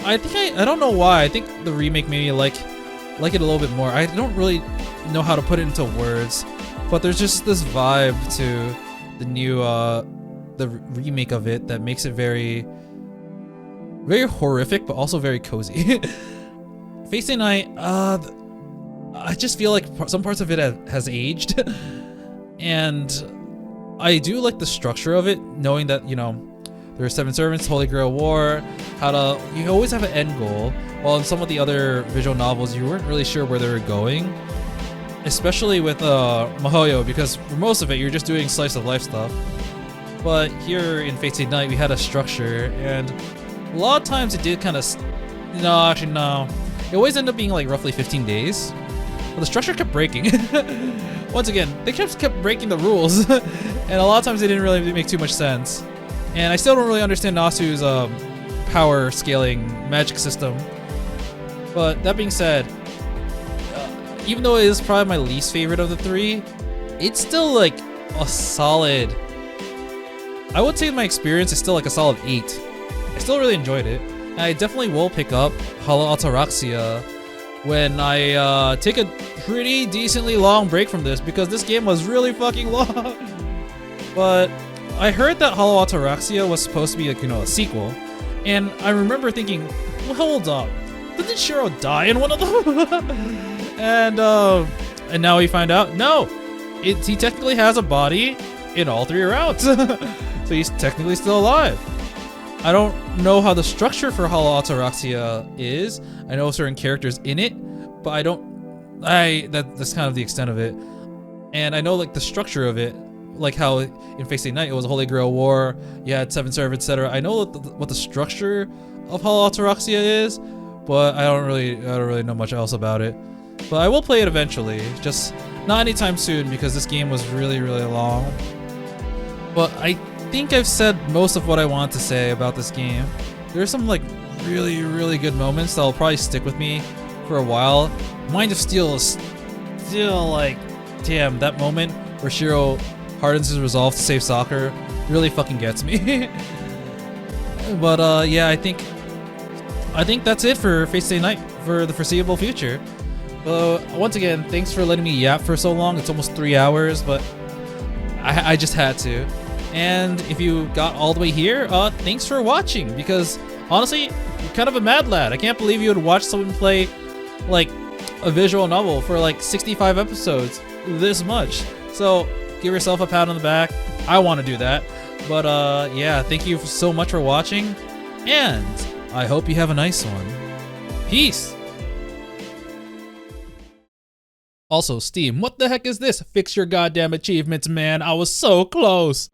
S1: I think I don't know why. I think the remake made me like it a little bit more. I don't really know how to put it into words, but there's just this vibe to the new the remake of it that makes it very horrific, but also very cozy. Fate Stay Night, I just feel like some parts of it has aged, and I do like the structure of it, knowing that, you know, there are 7 servants, Holy Grail War, you always have an end goal, while in some of the other visual novels you weren't really sure where they were going, especially with Mahoyo, because for most of it you're just doing slice of life stuff. But here in Fate Stay Night we had a structure, and a lot of times it did kind of, no, it always ended up being like roughly 15 days, but the structure kept breaking. Once again, they kept breaking the rules, and a lot of times they didn't really make too much sense. And I still don't really understand Nasu's power scaling magic system. But that being said, even though it is probably my least favorite of the 3, it's still like a solid, I would say my experience is still like a solid 8. I still really enjoyed it. And I definitely will pick up Hollow Ataraxia when I take a pretty decently long break from this, because this game was really fucking long. But I heard that Hollow Ataraxia was supposed to be, like, you know, a sequel, and I remember thinking, well, hold up, didn't Shirou die in one of them? And now we find out, no, he technically has a body in all 3 routes, so he's technically still alive. I don't know how the structure for Hollow Ataraxia is. I know certain characters in it, but that's kind of the extent of it. And I know, like, the structure of it, like how in Fate Stay Night it was a Holy Grail War, you had 7 servants, etc. I know what the structure of Hollow Ataraxia is, but I don't really know much else about it. But I will play it eventually, just not anytime soon, because this game was really, really long. But I think I've said most of what I want to say about this game. There are some, like, really, really good moments that'll probably stick with me for a while. Mind of Steel is still like, damn, that moment where Shirou hardens his resolve to save Sakura really fucking gets me. But yeah, I think that's it for Fate Stay Night for the foreseeable future. Once again, thanks for letting me yap for so long. It's almost 3 hours, but I just had to. And if you got all the way here, thanks for watching, because honestly, you're kind of a mad lad. I can't believe you would watch someone play like a visual novel for like 65 episodes this much. So give yourself a pat on the back. I want to do that. But yeah, thank you so much for watching, and I hope you have a nice one. Peace. Also, Steam, what the heck is this? Fix your goddamn achievements, man. I was so close.